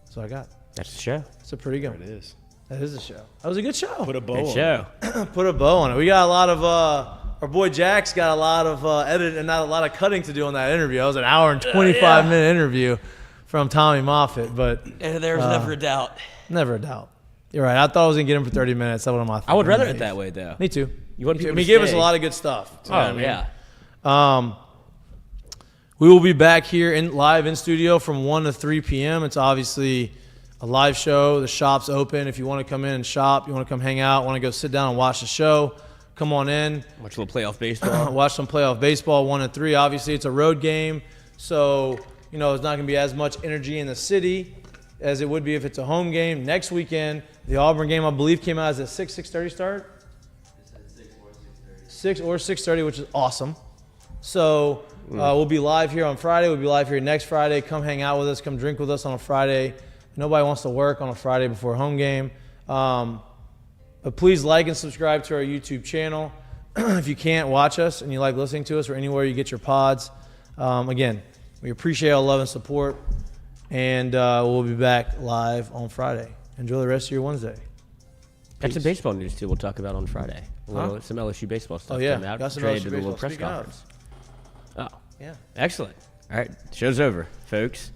A: That's what I got.
F: That's the show.
A: It's a pretty good one.
G: It is.
A: That is a show. That was a good show.
G: Put a bow
F: Good
G: on
F: show.
A: Put a bow on it. We got a lot of our boy Jack's got a lot of edit and not a lot of cutting to do on that interview. That was an hour and 25-minute interview from Tommy Moffitt, but
F: And there's never a doubt.
A: never a doubt. You're right. I thought I was gonna get him for 30 minutes. That's what I'm.
F: I would rather it that way, though.
A: Me too.
F: You want people
A: He
F: to
A: gave us
F: stay.
A: a lot of good stuff. You know what I mean?
F: Yeah.
A: We will be back here live in studio from 1 to 3 p.m. It's obviously a live show. The shop's open. If you want to come in and shop, you want to come hang out, want to go sit down and watch the show, come on in.
F: Watch a little playoff baseball.
A: Watch some playoff baseball, 1 and 3. Obviously, it's a road game, so there's not going to be as much energy in the city. as it would be if it's a home game. Next weekend, the Auburn game, I believe, came out as a 6:30 start. 6 or 6:30, which is awesome. So we'll be live here on Friday. We'll be live here next Friday. Come hang out with us. Come drink with us on a Friday. Nobody wants to work on a Friday before a home game. But please like and subscribe to our YouTube channel. If you can't watch us and you like listening to us or anywhere you get your pods, again, we appreciate all the love and support. And we'll be back live on Friday. Enjoy the rest of your Wednesday.
F: Got some baseball news, too, we'll talk about on Friday. Some LSU baseball stuff coming out.
A: Got some
F: Trade
A: LSU
F: to the little
A: baseball.
F: press
A: Speaking of.
F: conference. Oh,
A: Yeah.
F: excellent. All right, show's over, folks.